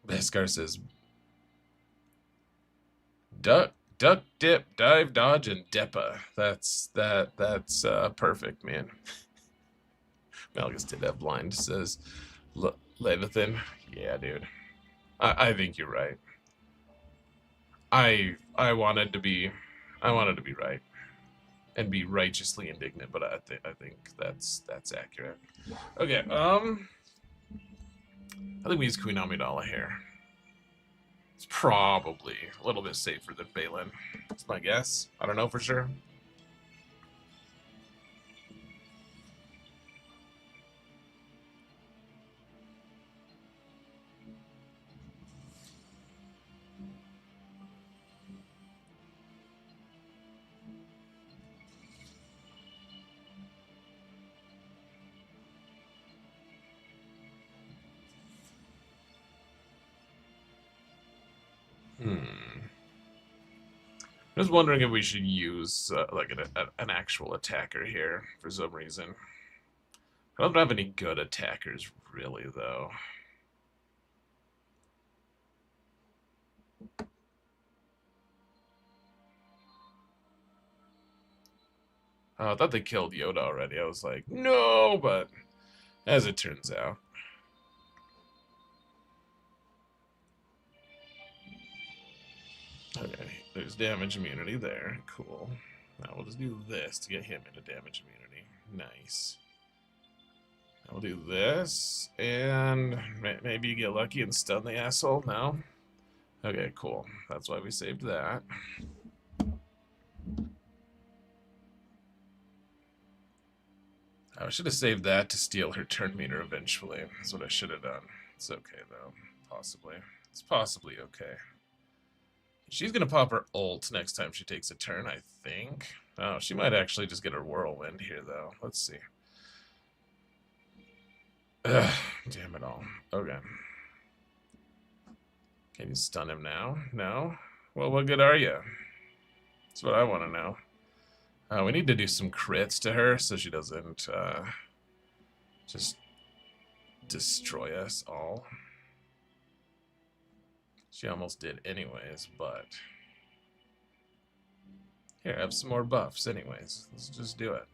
Beskar says, duck, dip, dive, dodge, and Depa. That's perfect, man. Malgus did have blind, says Levithan. Yeah, dude. I think you're right. I wanted to be right and be righteously indignant, but I think that's accurate. Okay, I think we use Queen Amidala here. It's probably a little bit safer than Balin. That's my guess. I don't know for sure. I was wondering if we should use like an actual attacker here for some reason. I don't have any good attackers really, though. Oh, I thought they killed Yoda already. I was like, no, but as it turns out. Okay, there's damage immunity there. Cool. Now we'll just do this to get him into damage immunity. Nice. Now we'll do this, and maybe you get lucky and stun the asshole. No? Okay, cool. That's why we saved that. I should have saved that to steal her turn meter eventually. That's what I should have done. It's okay, though. Possibly. It's possibly okay. She's going to pop her ult next time she takes a turn, I think. Oh, she might actually just get her whirlwind here, though. Let's see. Ugh, damn it all. Okay. Can you stun him now? No? Well, what good are you? That's what I want to know. We need to do some crits to her so she doesn't just destroy us all. She almost did anyways, but... Here, have some more buffs anyways. Let's just do it.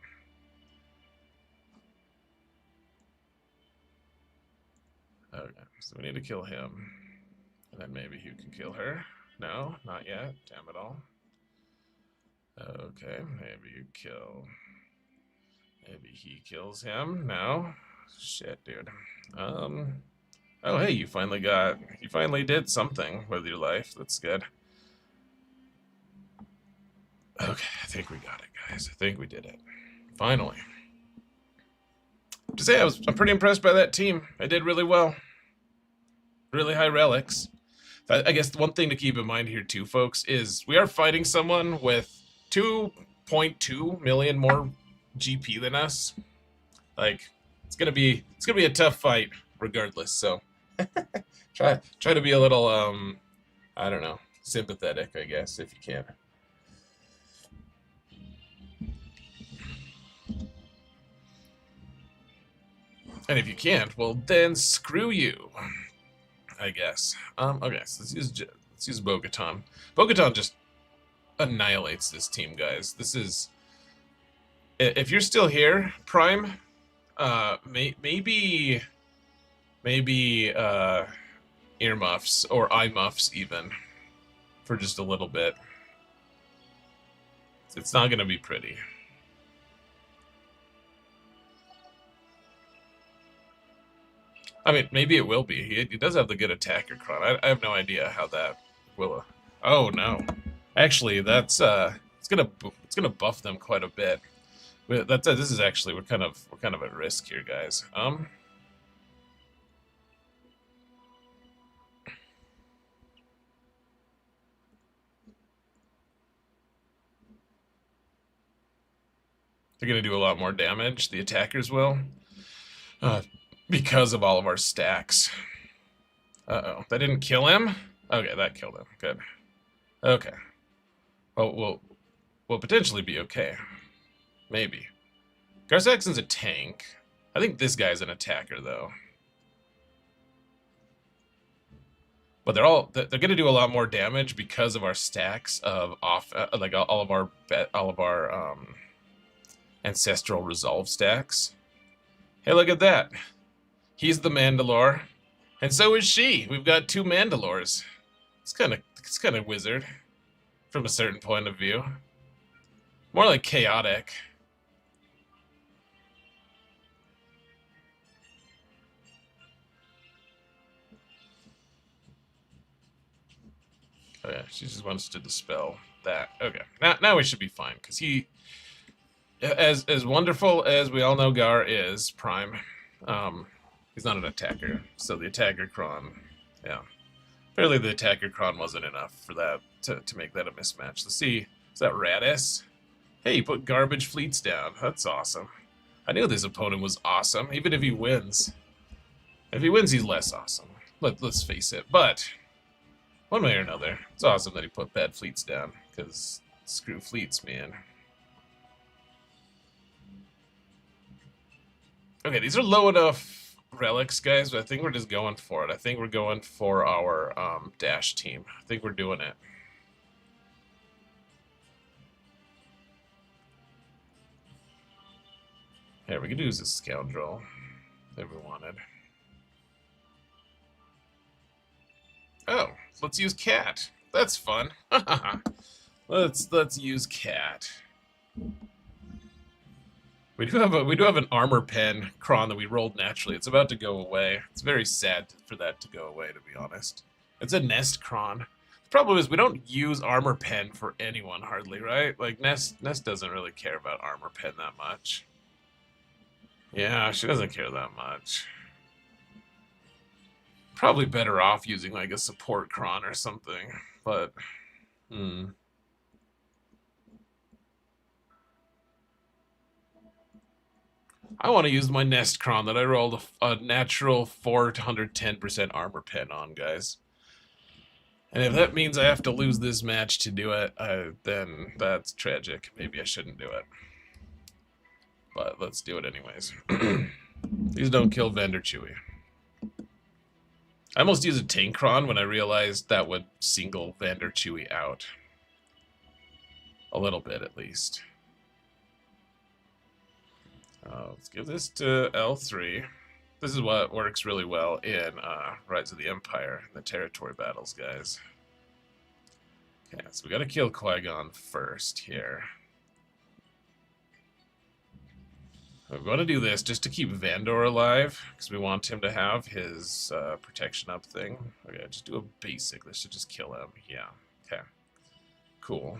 Okay, so we need to kill him. And then maybe you can kill her. No, not yet. Damn it all. Okay, maybe you kill... Maybe he kills him. No? Shit, dude. Oh, hey, you finally did something with your life. That's good. Okay, I think we got it, guys. I think we did it. Finally. To say, I'm pretty impressed by that team. I did really well. Really high relics. I guess one thing to keep in mind here too, folks, is we are fighting someone with 2.2 million more GP than us. Like, it's gonna be a tough fight regardless. So try to be a little I don't know, sympathetic, I guess, if you can. And if you can't, well then screw you, I guess. Okay, so let's use Bo-Katan. Bo-Katan just annihilates this team, guys. This is, if you're still here, Prime, maybe earmuffs or eye muffs even for just a little bit. It's not gonna be pretty. I mean, maybe it will be. He does have the good attacker Kron. I have no idea how that will. Oh no, actually, that's it's gonna buff them quite a bit. That's this is actually we're kind of at risk here, guys. They're gonna do a lot more damage. The attackers will, uh, because of all of our stacks. Uh-oh, that didn't kill him. Okay, that killed him. Good. Okay. Well, we'll potentially be okay. Maybe. Garsaxon's a tank. I think this guy's an attacker, though. But they're going to do a lot more damage because of our stacks of like all of our ancestral resolve stacks. Hey, look at that. He's the Mandalore, and so is she. We've got two Mandalores. It's kind of wizard from a certain point of view. More like chaotic. Oh yeah, she just wants to dispel that. Okay, now we should be fine because he, as wonderful as we all know Gar is, Prime, he's not an attacker. So the attacker Kron, yeah, apparently the attacker Kron wasn't enough for that to make that a mismatch. Let's see, is that Radis? Hey, he put garbage fleets down. That's awesome. I knew this opponent was awesome, even if he wins. If he wins, he's less awesome. Let's face it, but. One way or another, it's awesome that he put bad fleets down, because screw fleets, man. Okay, these are low enough relics, guys, but I think we're just going for it. I think we're going for our dash team. I think we're doing it. Yeah, we could use this scoundrel if we wanted. Oh, let's use cat. That's fun. let's use cat. We do have an armor pen Kron that we rolled naturally. It's about to go away. It's very sad for that to go away, to be honest. It's a nest Kron. The problem is we don't use armor pen for anyone hardly, right? Like Nest doesn't really care about armor pen that much. Yeah, she doesn't care that much. Probably better off using like a support Kron or something, but I want to use my Nest Kron that I rolled a natural 410% armor pen on, guys. And if that means I have to lose this match to do it, then that's tragic. Maybe I shouldn't do it. But let's do it anyways. Please don't kill Vendor Chewy. I almost used a Tankron when I realized that would single Vander Chewy out. A little bit, at least. Let's give this to L3. This is what works really well in Rise of the Empire, the territory battles, guys. Okay, so we gotta kill Qui-Gon first here. We're going to do this just to keep Vandor alive, because we want him to have his protection up thing. Okay, just do a basic. This should just kill him. Yeah. Okay. Cool.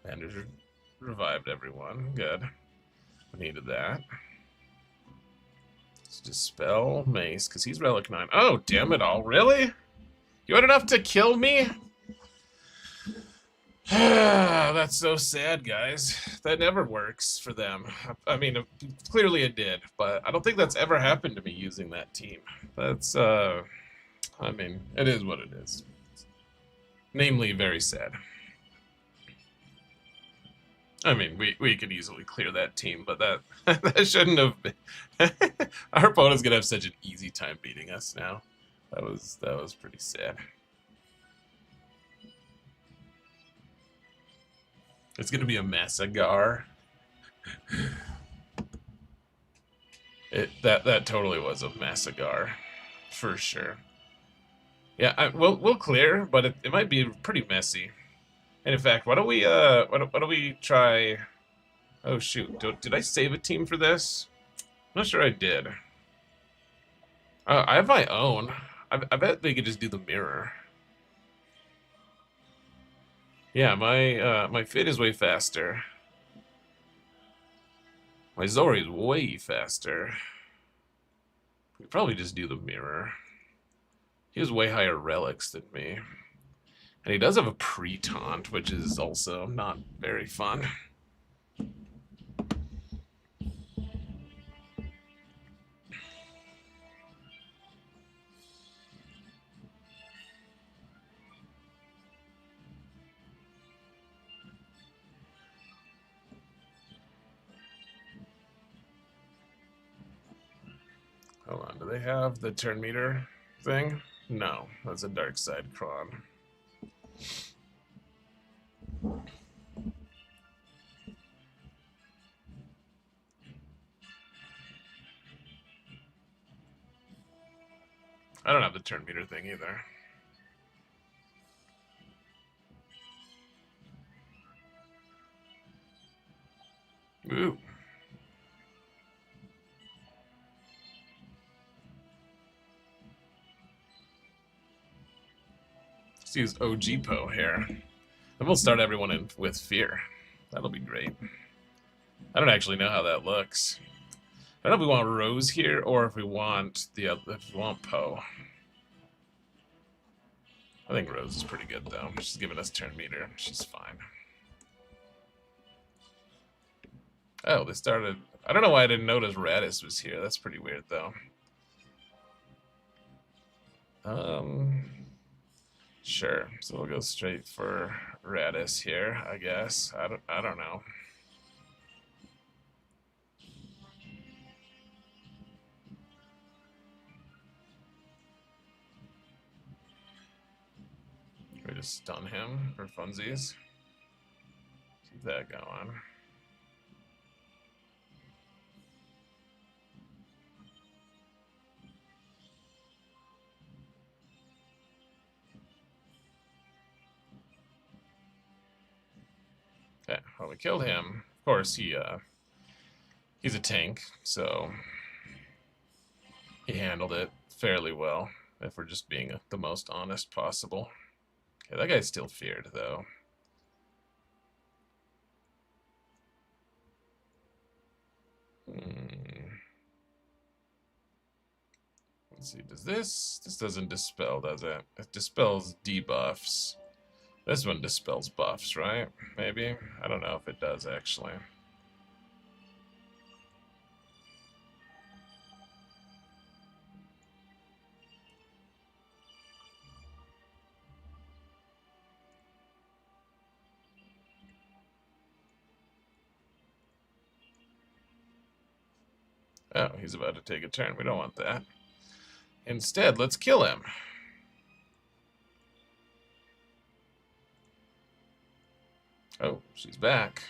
Vandor revived everyone. Good. We needed that. Let's dispel Mace, because he's Relic 9. Oh, damn it all. Really? You had enough to kill me? That's so sad, guys. That never works for them. I mean, clearly it did, but I don't think that's ever happened to me using that team. That's, I mean, it is what it is. Namely, very sad. I mean, we could easily clear that team, but that that shouldn't have been. Our opponent's gonna have such an easy time beating us now. That was pretty sad. It's gonna be a Massagar. That totally was a Massagar, for sure. Yeah, we'll clear, but it might be pretty messy. And in fact, why don't we try? Oh shoot, did I save a team for this? I'm not sure I did. I have my own. I bet they could just do the mirror. Yeah, my Fit is way faster. My Zori is way faster. We could probably just do the mirror. He has way higher relics than me. And he does have a pre-taunt, which is also not very fun. Hold on, do they have the turn meter thing? No, that's a dark side cron. I don't have the turn meter thing either. Ooh. Let's use OG Po here. Then we'll start everyone in with Fear. That'll be great. I don't actually know how that looks. I don't know if we want Rose here or if we want Poe. I think Rose is pretty good though. She's giving us turn meter. She's fine. Oh, they started. I don't know why I didn't notice Radis was here. That's pretty weird though. Sure. So we'll go straight for Radis here, I guess. I don't know. We just stun him for funsies. Keep that going. Okay, well, we killed him. Of course, he's a tank, so he handled it fairly well, if we're just being the most honest possible. Okay, that guy's still feared, though. Let's see, does this doesn't dispel, does it? It dispels debuffs. This one dispels buffs, right? Maybe? I don't know if it does, actually. Oh, he's about to take a turn. We don't want that. Instead, let's kill him. Oh, she's back.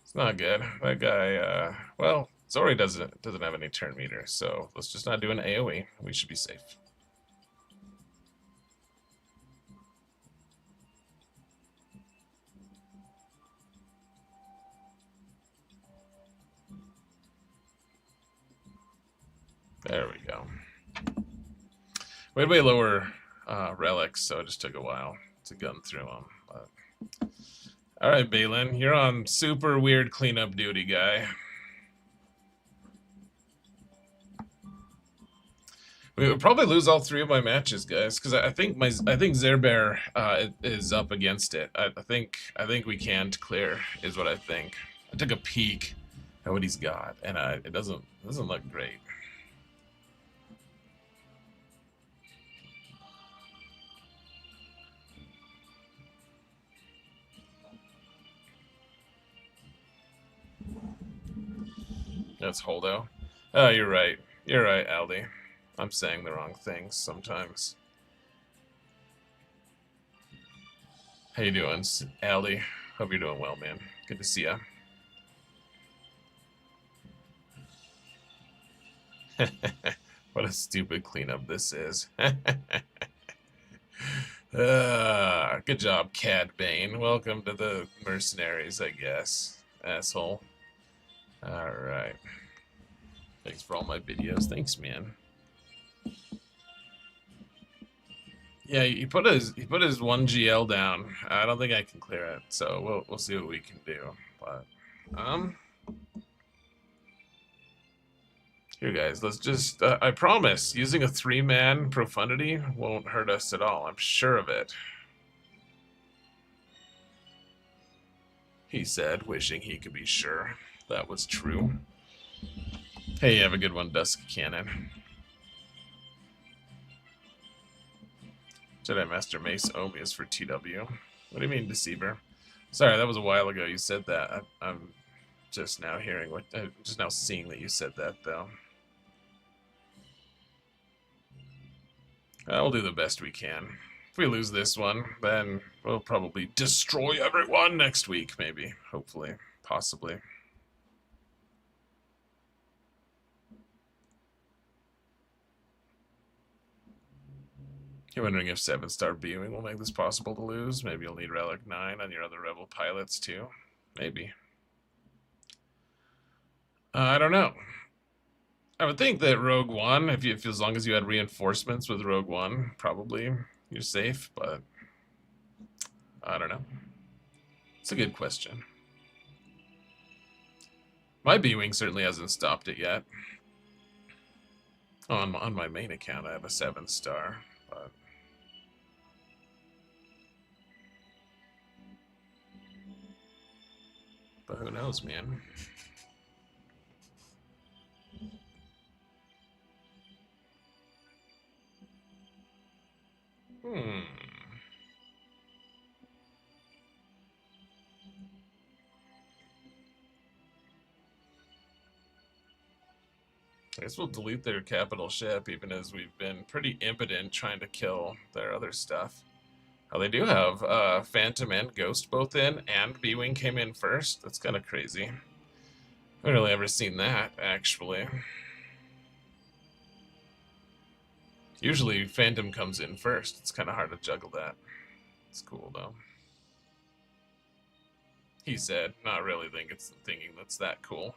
It's not good. That guy, well, Zori doesn't have any turn meter, so let's just not do an AoE. We should be safe. There we go. We had way lower relics, so it just took a while to gun through them. But... All right, Balin, you're on super weird cleanup duty, guy. We would probably lose all 3 of my matches, guys, because I think Zerbear is up against it. I think we can't clear, is what I think. I took a peek at what he's got, and it doesn't look great. That's Holdo. Oh, you're right. You're right, Aldi. I'm saying the wrong things sometimes. How you doing, Aldi? Hope you're doing well, man. Good to see ya. What a stupid cleanup this is. Good job, Cad Bane. Welcome to the mercenaries, I guess. Asshole. Alright. Thanks for all my videos. Thanks, man. Yeah, he put his one GL down. I don't think I can clear it, so we'll see what we can do. But here, guys, let's just. I promise, using a 3-man profundity won't hurt us at all. I'm sure of it. He said, wishing he could be sure that was true. Hey, have a good one, Dusky Cannon. Jedi Master Mace Omi is for TW. What do you mean, Deceiver? Sorry, that was a while ago. You said that. I'm just now hearing what. Just now seeing that you said that, though. We'll do the best we can. If we lose this one, then we'll probably destroy everyone next week, maybe. Hopefully. Possibly. You're wondering if 7-star viewing will make this possible to lose? Maybe you'll need Relic 9 on your other Rebel pilots, too? Maybe. I don't know. I would think that Rogue One, if as long as you had reinforcements with Rogue One, probably you're safe, but I don't know. It's a good question. My B-Wing certainly hasn't stopped it yet. On my main account, I have a 7-star, but who knows, man? I guess we'll delete their capital ship, even as we've been pretty impotent trying to kill their other stuff. Oh, they do have Phantom and Ghost both in, and B-Wing came in first. That's kind of crazy. I haven't really ever seen that, actually. Usually Phantom comes in first. It's kind of hard to juggle that. It's cool, though. He said, not really thinking that's that cool.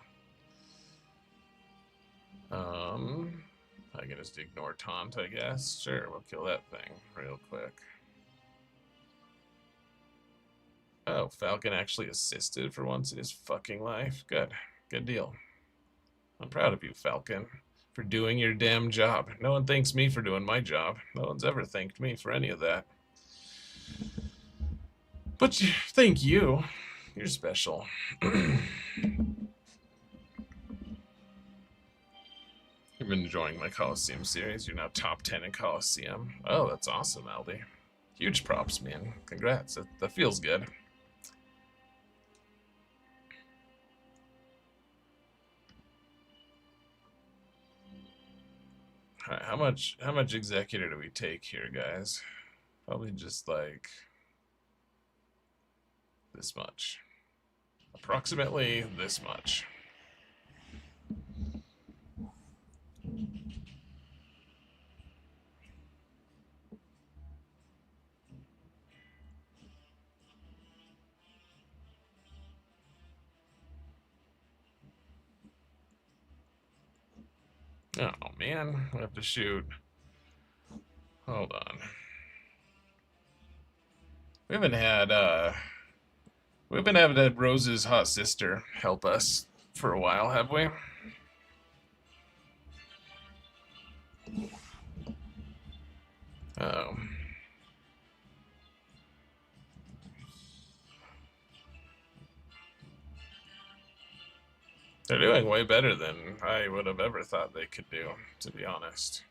I can just ignore taunt, I guess. Sure, we'll kill that thing real quick. Oh, Falcon actually assisted for once in his fucking life. Good. Good deal. I'm proud of you, Falcon, for doing your damn job. No one thanks me for doing my job. No one's ever thanked me for any of that. But thank you. You're special. You've been enjoying my Coliseum series. You're now top 10 in Coliseum. Oh, that's awesome, Aldi. Huge props, man. Congrats. That feels good. Alright, how much Executor do we take here, guys? Probably just like this much. Approximately this much. Oh man, I have to shoot. Hold on. We haven't had Rose's hot sister help us for a while, have we? Oh. They're doing way better than I would have ever thought they could do, to be honest.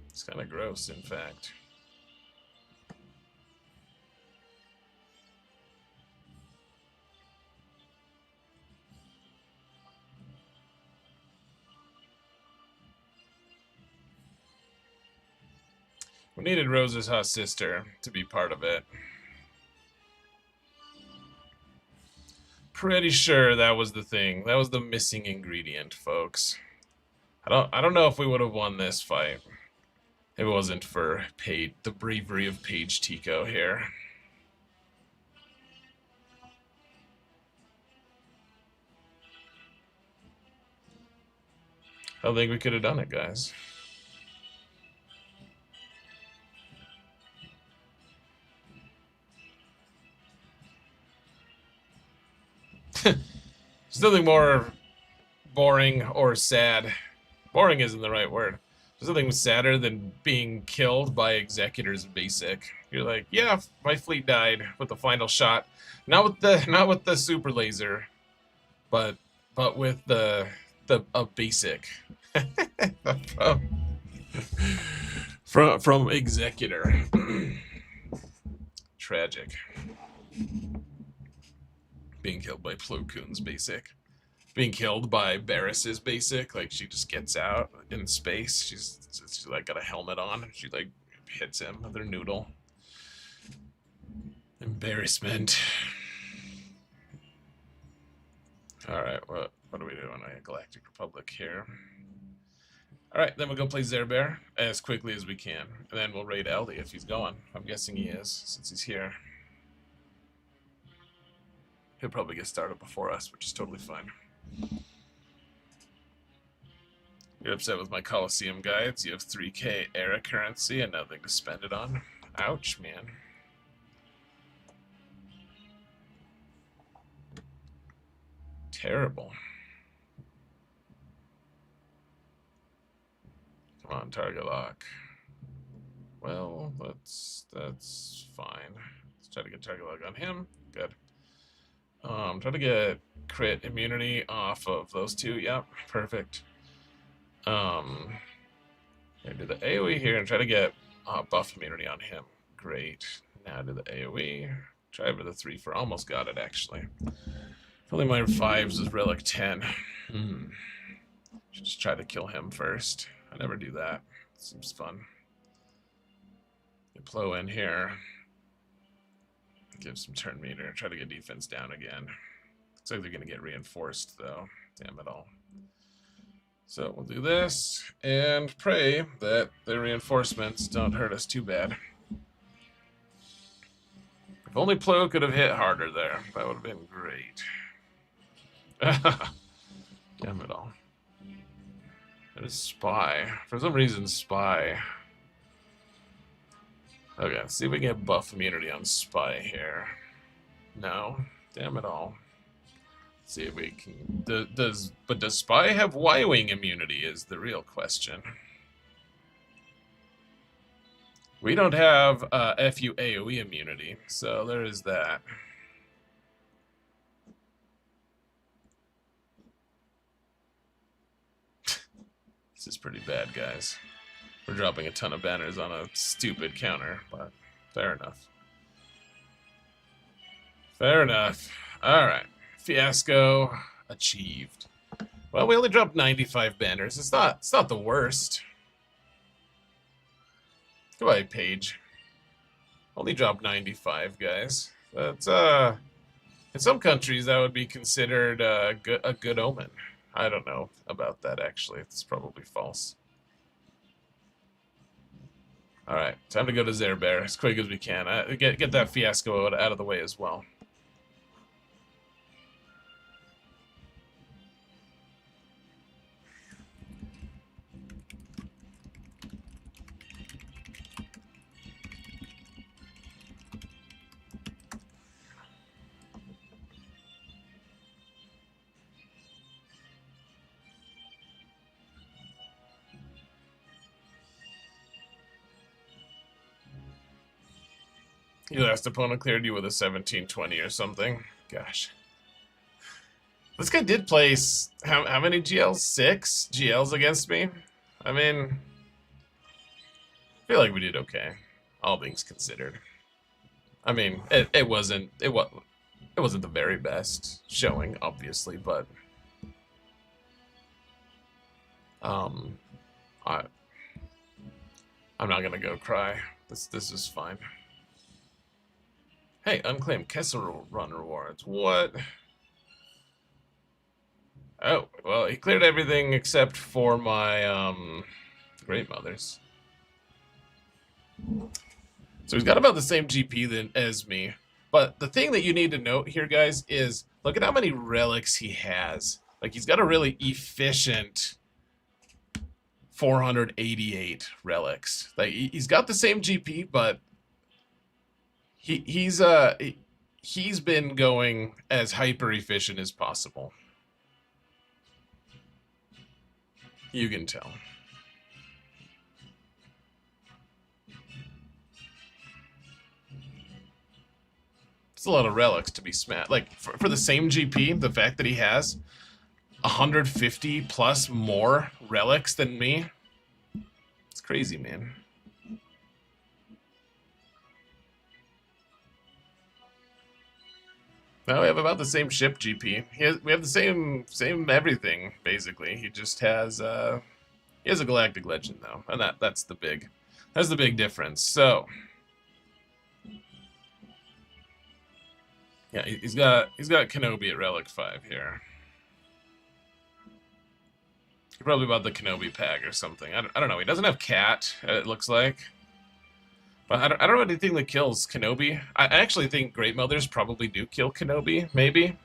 It's kind of gross, in fact. We needed Rose's hot sister to be part of it. Pretty sure that was the thing. That was the missing ingredient, folks. I don't know if we would have won this fight if it wasn't for the bravery of Paige Tico here. I don't think we could have done it, guys. There's nothing more boring or sad. Boring isn't the right word. There's nothing sadder than being killed by Executor's Basic. You're like, yeah, my fleet died with the final shot. Not with the super laser, but with the a basic. from Executor. Tragic. Being killed by Plo Koon's basic. Being killed by Barris's basic. Like, she just gets out in space. She's like got a helmet on. She like hits him with her noodle. Embarrassment. Alright, what are we doing? Galactic Republic here. Alright, then we'll go play Zerbear as quickly as we can. And then we'll raid Ellie if he's going. I'm guessing he is, since he's here. He'll probably get started before us, which is totally fine. Get upset with my Coliseum guides. You have 3k era currency and nothing to spend it on. Ouch, man. Terrible. Come on, target lock. Well, that's fine. Let's try to get target lock on him. Good. Try to get crit immunity off of those two. Yep, perfect. Gonna do the AoE here and try to get buff immunity on him. Great. Now do the AoE. Try for the 3 for almost got it actually. If only my 5s is relic 10. Should just try to kill him first. I never do that. Seems fun. Get Plo in here. Give some turn meter. Try to get defense down again. Looks like they're going to get reinforced, though. Damn it all. So we'll do this and pray that the reinforcements don't hurt us too bad. If only Plo could have hit harder there. That would have been great. Damn it all. That is Spy. For some reason, Spy. Okay, let's see if we can get buff immunity on Spy here. No. Damn it all. Let's see if we can... Does Spy have Y-Wing immunity is the real question. We don't have FU AoE immunity, so there is that. This is pretty bad, guys. We're dropping a ton of banners on a stupid counter, but fair enough. Fair enough. Alright. Fiasco achieved. Well, we only dropped 95 banners. It's not the worst. Goodbye, Paige. Only dropped 95, guys. That's in some countries that would be considered a good omen. I don't know about that actually. It's probably false. Alright, time to go to Zerbear as quick as we can. Get that Fiasco out of the way as well. Your last opponent cleared you with a 1720 or something. Gosh. This guy did place how many GLs? 6 GLs against me? I mean, I feel like we did okay, all things considered. I mean, it wasn't the very best showing, obviously, but I'm not gonna go cry. This is fine. Hey, unclaimed Kessel Run rewards. What? Oh, well, he cleared everything except for my, Great Mothers. So he's got about the same GP as me. But the thing that you need to note here, guys, is look at how many relics he has. Like, he's got a really efficient 488 relics. Like, he's got the same GP, but he he's been going as hyper efficient as possible. You can tell. It's a lot of relics to be smashed. Like, for the same GP, the fact that he has 150 plus more relics than me, it's crazy, man. No, we have about the same ship GP. We have the same everything basically. He just has he has a galactic legend though, and that's the big difference. So yeah, he's got Kenobi at Relic 5 here. He probably bought the Kenobi pack or something. I don't know. He doesn't have Cat. It looks like. But I don't know anything that kills Kenobi. I actually think Great Mothers probably do kill Kenobi, maybe.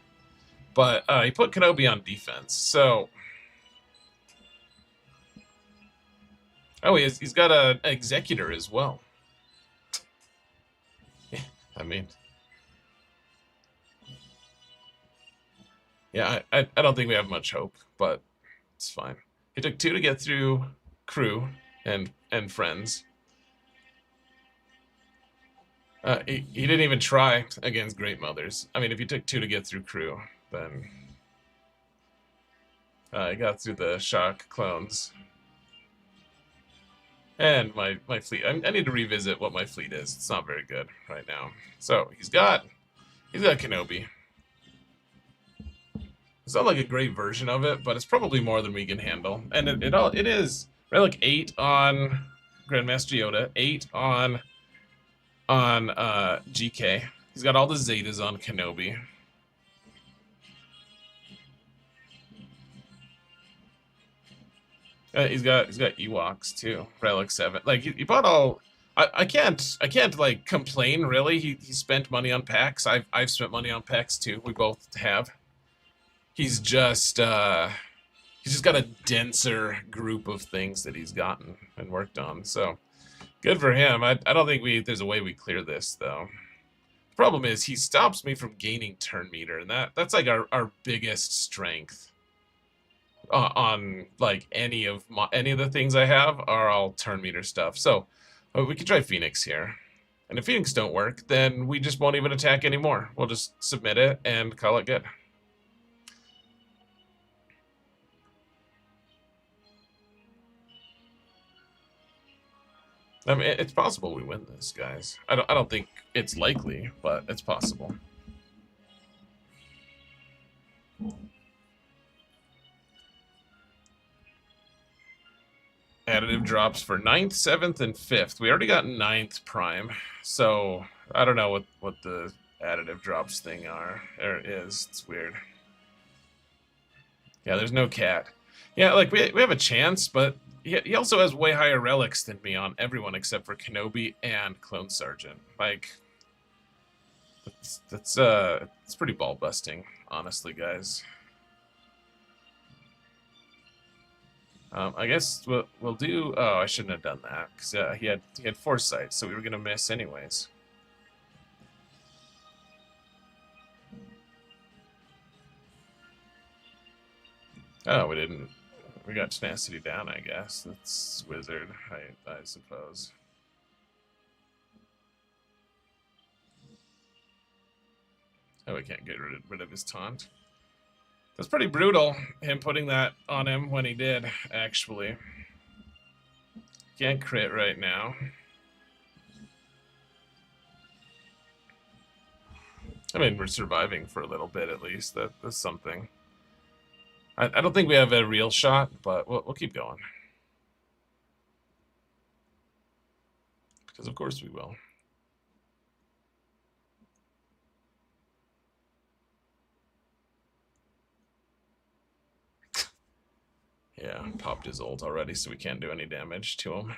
But he put Kenobi on defense, so... Oh, he's got an Executor as well. I mean... Yeah, I don't think we have much hope, but it's fine. He took 2 to get through crew and friends. He didn't even try against Great Mothers. I mean, if you took 2 to get through crew, then he got through the shock clones. And my fleet. I need to revisit what my fleet is. It's not very good right now. So he's got Kenobi. It's not like a great version of it, but it's probably more than we can handle. And it is Relic 8 on Grandmaster Yoda, 8 on GK. He's got all the Zetas on Kenobi. He's got Ewoks too. Relic 7. Like he bought all. I can't like complain really. He spent money on packs. I've spent money on packs too. We both have. He's just got a denser group of things that he's gotten and worked on. So good for him. I don't think there's a way we clear this though. The problem is he stops me from gaining turn meter, and that's like our biggest strength. On like any of the things I have are all turn meter stuff. So we could try Phoenix here, and if Phoenix don't work, then we just won't even attack anymore. We'll just submit it and call it good. I mean, it's possible we win this, guys. I don't think it's likely, but it's possible. Additive drops for 9th, 7th, and 5th. We already got 9th prime, so I don't know what the additive drops thing are. There it is. It's weird. Yeah, there's no Cat. Yeah, like we have a chance, but he also has way higher relics than me on everyone except for Kenobi and Clone Sergeant. Like, it's pretty ball busting, honestly, guys. I guess we'll do. Oh, I shouldn't have done that because he had foresight, so we were gonna miss anyways. Oh, we didn't. We got tenacity down, I guess. That's wizard, I suppose. Oh, we can't get rid of his taunt. That's pretty brutal, him putting that on him when he did, actually. Can't crit right now. I mean, we're surviving for a little bit at least. That's something. I don't think we have a real shot, but we'll keep going. Because of course we will. Yeah, popped his ult already, so we can't do any damage to him.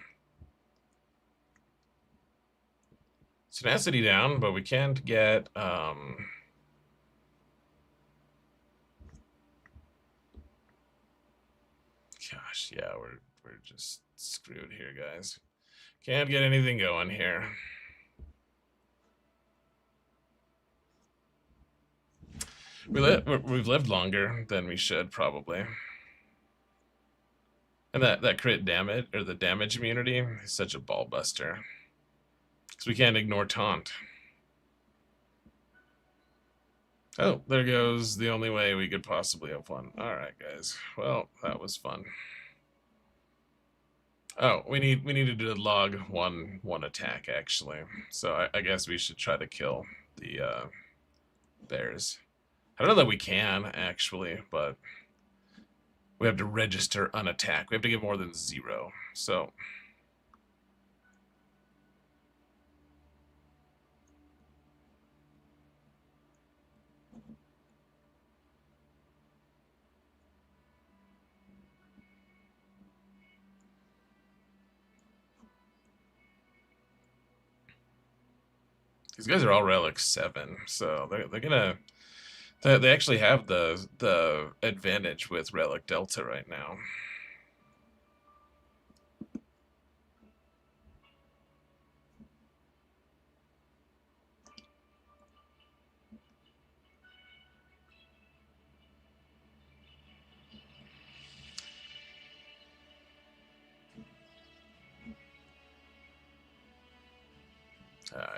Tenacity down, but we can't get... Gosh, yeah, we're just screwed here, guys. Can't get anything going here. We've lived longer than we should, probably. And that crit damage, or the damage immunity, is such a ball buster. Because we can't ignore taunt. Oh, there goes the only way we could possibly have won. Alright, guys. Well, that was fun. Oh, we needed to log one attack, actually. So I guess we should try to kill the bears. I don't know that we can, actually, but we have to register an attack. We have to get more than 0. So these guys are all relic 7, so they're gonna they actually have the advantage with relic delta right now.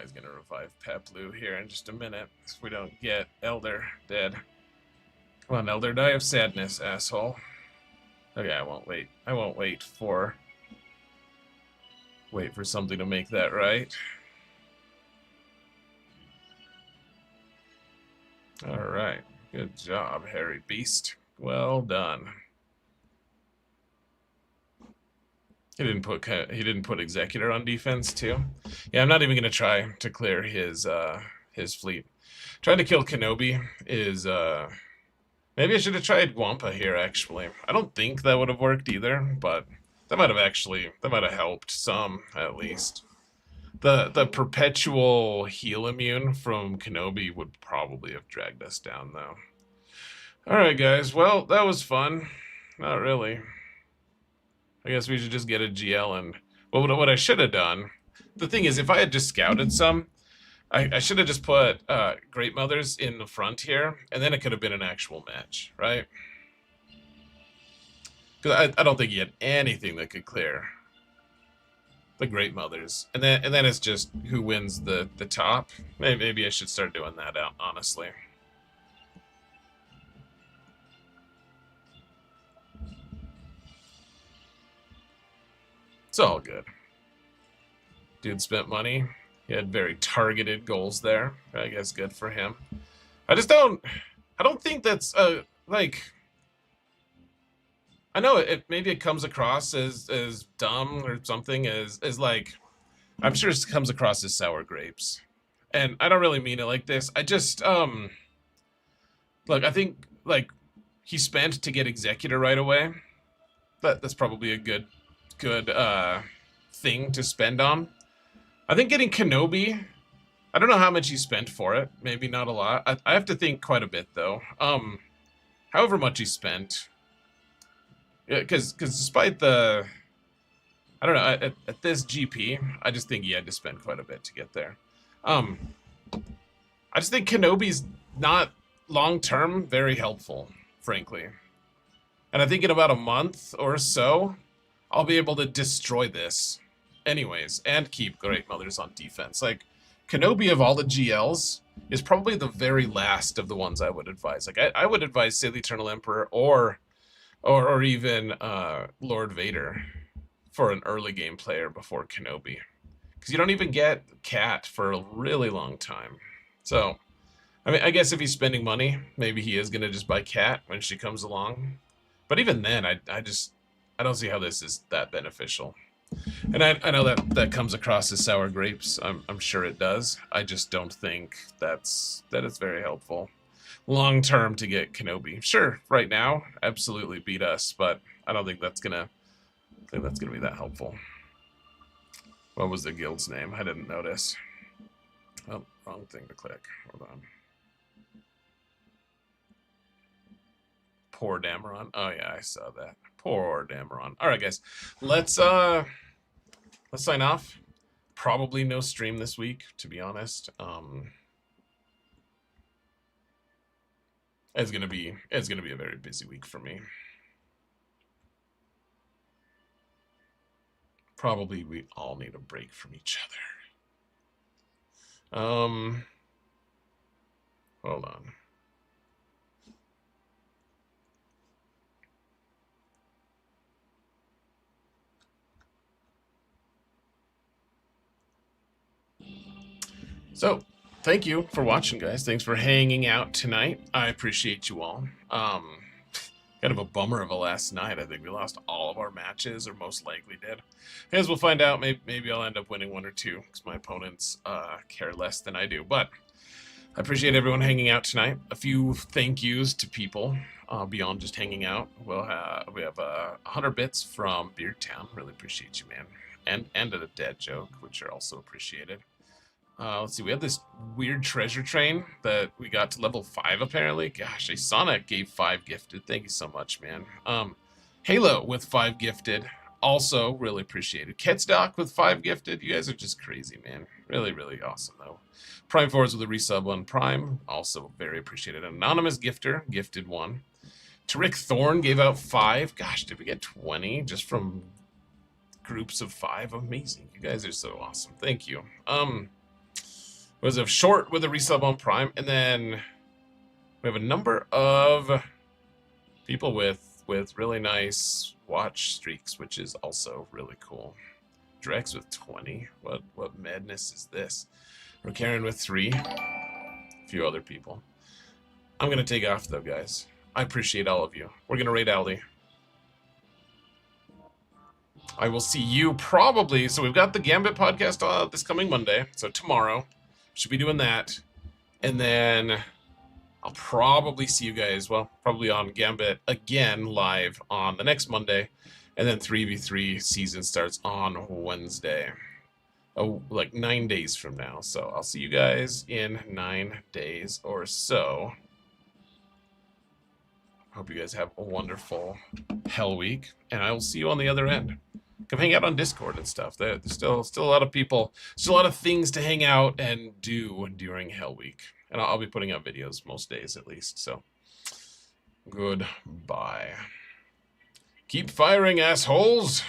He's gonna revive Peplu here in just a minute if we don't get Elder dead. Come on, Elder, die of sadness, asshole. Okay, I won't wait. I won't wait for something to make that right. All right, good job, hairy beast. Well done. He didn't put Executor on defense too. Yeah, I'm not even gonna try to clear his fleet. Trying to kill Kenobi is maybe I should have tried Wampa here actually. I don't think that would have worked either, but that might have helped some at least. The perpetual heal immune from Kenobi would probably have dragged us down though. Alright guys, well that was fun. Not really. I guess we should just get a GL and... Well, what I should have done... The thing is, if I had just scouted some, I should have just put Great Mothers in the front here, and then it could have been an actual match, right? Because I don't think he had anything that could clear the Great Mothers. And then it's just who wins the top. Maybe I should start doing that out, honestly. It's all good. Dude spent money. He had very targeted goals there. I guess good for him. I don't think that's like, I know maybe it comes across as dumb or something, as like, I'm sure it comes across as sour grapes. And I don't really mean it like this. I just look, I think like he spent to get Executor right away. That's probably a good thing to spend on. I think getting Kenobi, I don't know how much he spent for it. Maybe not a lot. I have to think quite a bit though. However much he spent, because despite the, I don't know, at this GP, I just think he had to spend quite a bit to get there. I just think Kenobi's not long term very helpful, frankly. And I think in about a month or so, I'll be able to destroy this anyways, and keep Great Mothers on defense. Like, Kenobi of all the GLs is probably the very last of the ones I would advise. Like, I would advise, say, the Eternal Emperor or even Lord Vader for an early game player before Kenobi. Because you don't even get Cat for a really long time. So, I mean, I guess if he's spending money, maybe he is going to just buy Cat when she comes along. But even then, I don't see how this is that beneficial. And I know that comes across as sour grapes. I'm sure it does. I just don't think that it's very helpful long term to get Kenobi. Sure, right now, absolutely beat us, but I don't think that's gonna be that helpful. What was the guild's name? I didn't notice. Oh, wrong thing to click. Hold on. Poor Dameron. Oh yeah, I saw that. Poor Dameron. All right, guys, let's sign off. Probably no stream this week, to be honest. It's gonna be a very busy week for me. Probably we all need a break from each other. Hold on. So, thank you for watching, guys. Thanks for hanging out tonight. I appreciate you all. Kind of a bummer of a last night. I think we lost all of our matches, or most likely did. As we'll find out, maybe I'll end up winning one or two, because my opponents care less than I do. But I appreciate everyone hanging out tonight. A few thank yous to people beyond just hanging out. We have 100 bits from Beardtown. Really appreciate you, man. And a dad joke, which are also appreciated. Let's see, we have this weird treasure train that we got to level 5, apparently. Gosh, a Sonic gave 5 gifted. Thank you so much, man. Halo with 5 gifted. Also, really appreciated. Ketstock with 5 gifted. You guys are just crazy, man. Really, really awesome, though. Prime Force with a resub on Prime. Also very appreciated. Anonymous Gifter, gifted 1. Tariq Thorn gave out 5. Gosh, did we get 20 just from groups of 5? Amazing. You guys are so awesome. Thank you. Was a short with a resub on Prime, and then we have a number of people with really nice watch streaks, which is also really cool. Drex with 20. What madness is this? Karen with 3. A few other people. I'm gonna take off though, guys. I appreciate all of you. We're gonna raid Aldi. I will see you probably. So we've got the Gambit podcast this coming Monday. So tomorrow. Should be doing that. And then I'll probably see you guys, well, probably on Gambit again live on the next Monday. And then 3v3 season starts on Wednesday. Oh, like 9 days from now. So I'll see you guys in 9 days or so. Hope you guys have a wonderful Hell Week. And I will see you on the other end. Come hang out on Discord and stuff. There's still a lot of people, still a lot of things to hang out and do during Hell Week. And I'll be putting out videos most days at least. So, goodbye. Keep firing, assholes!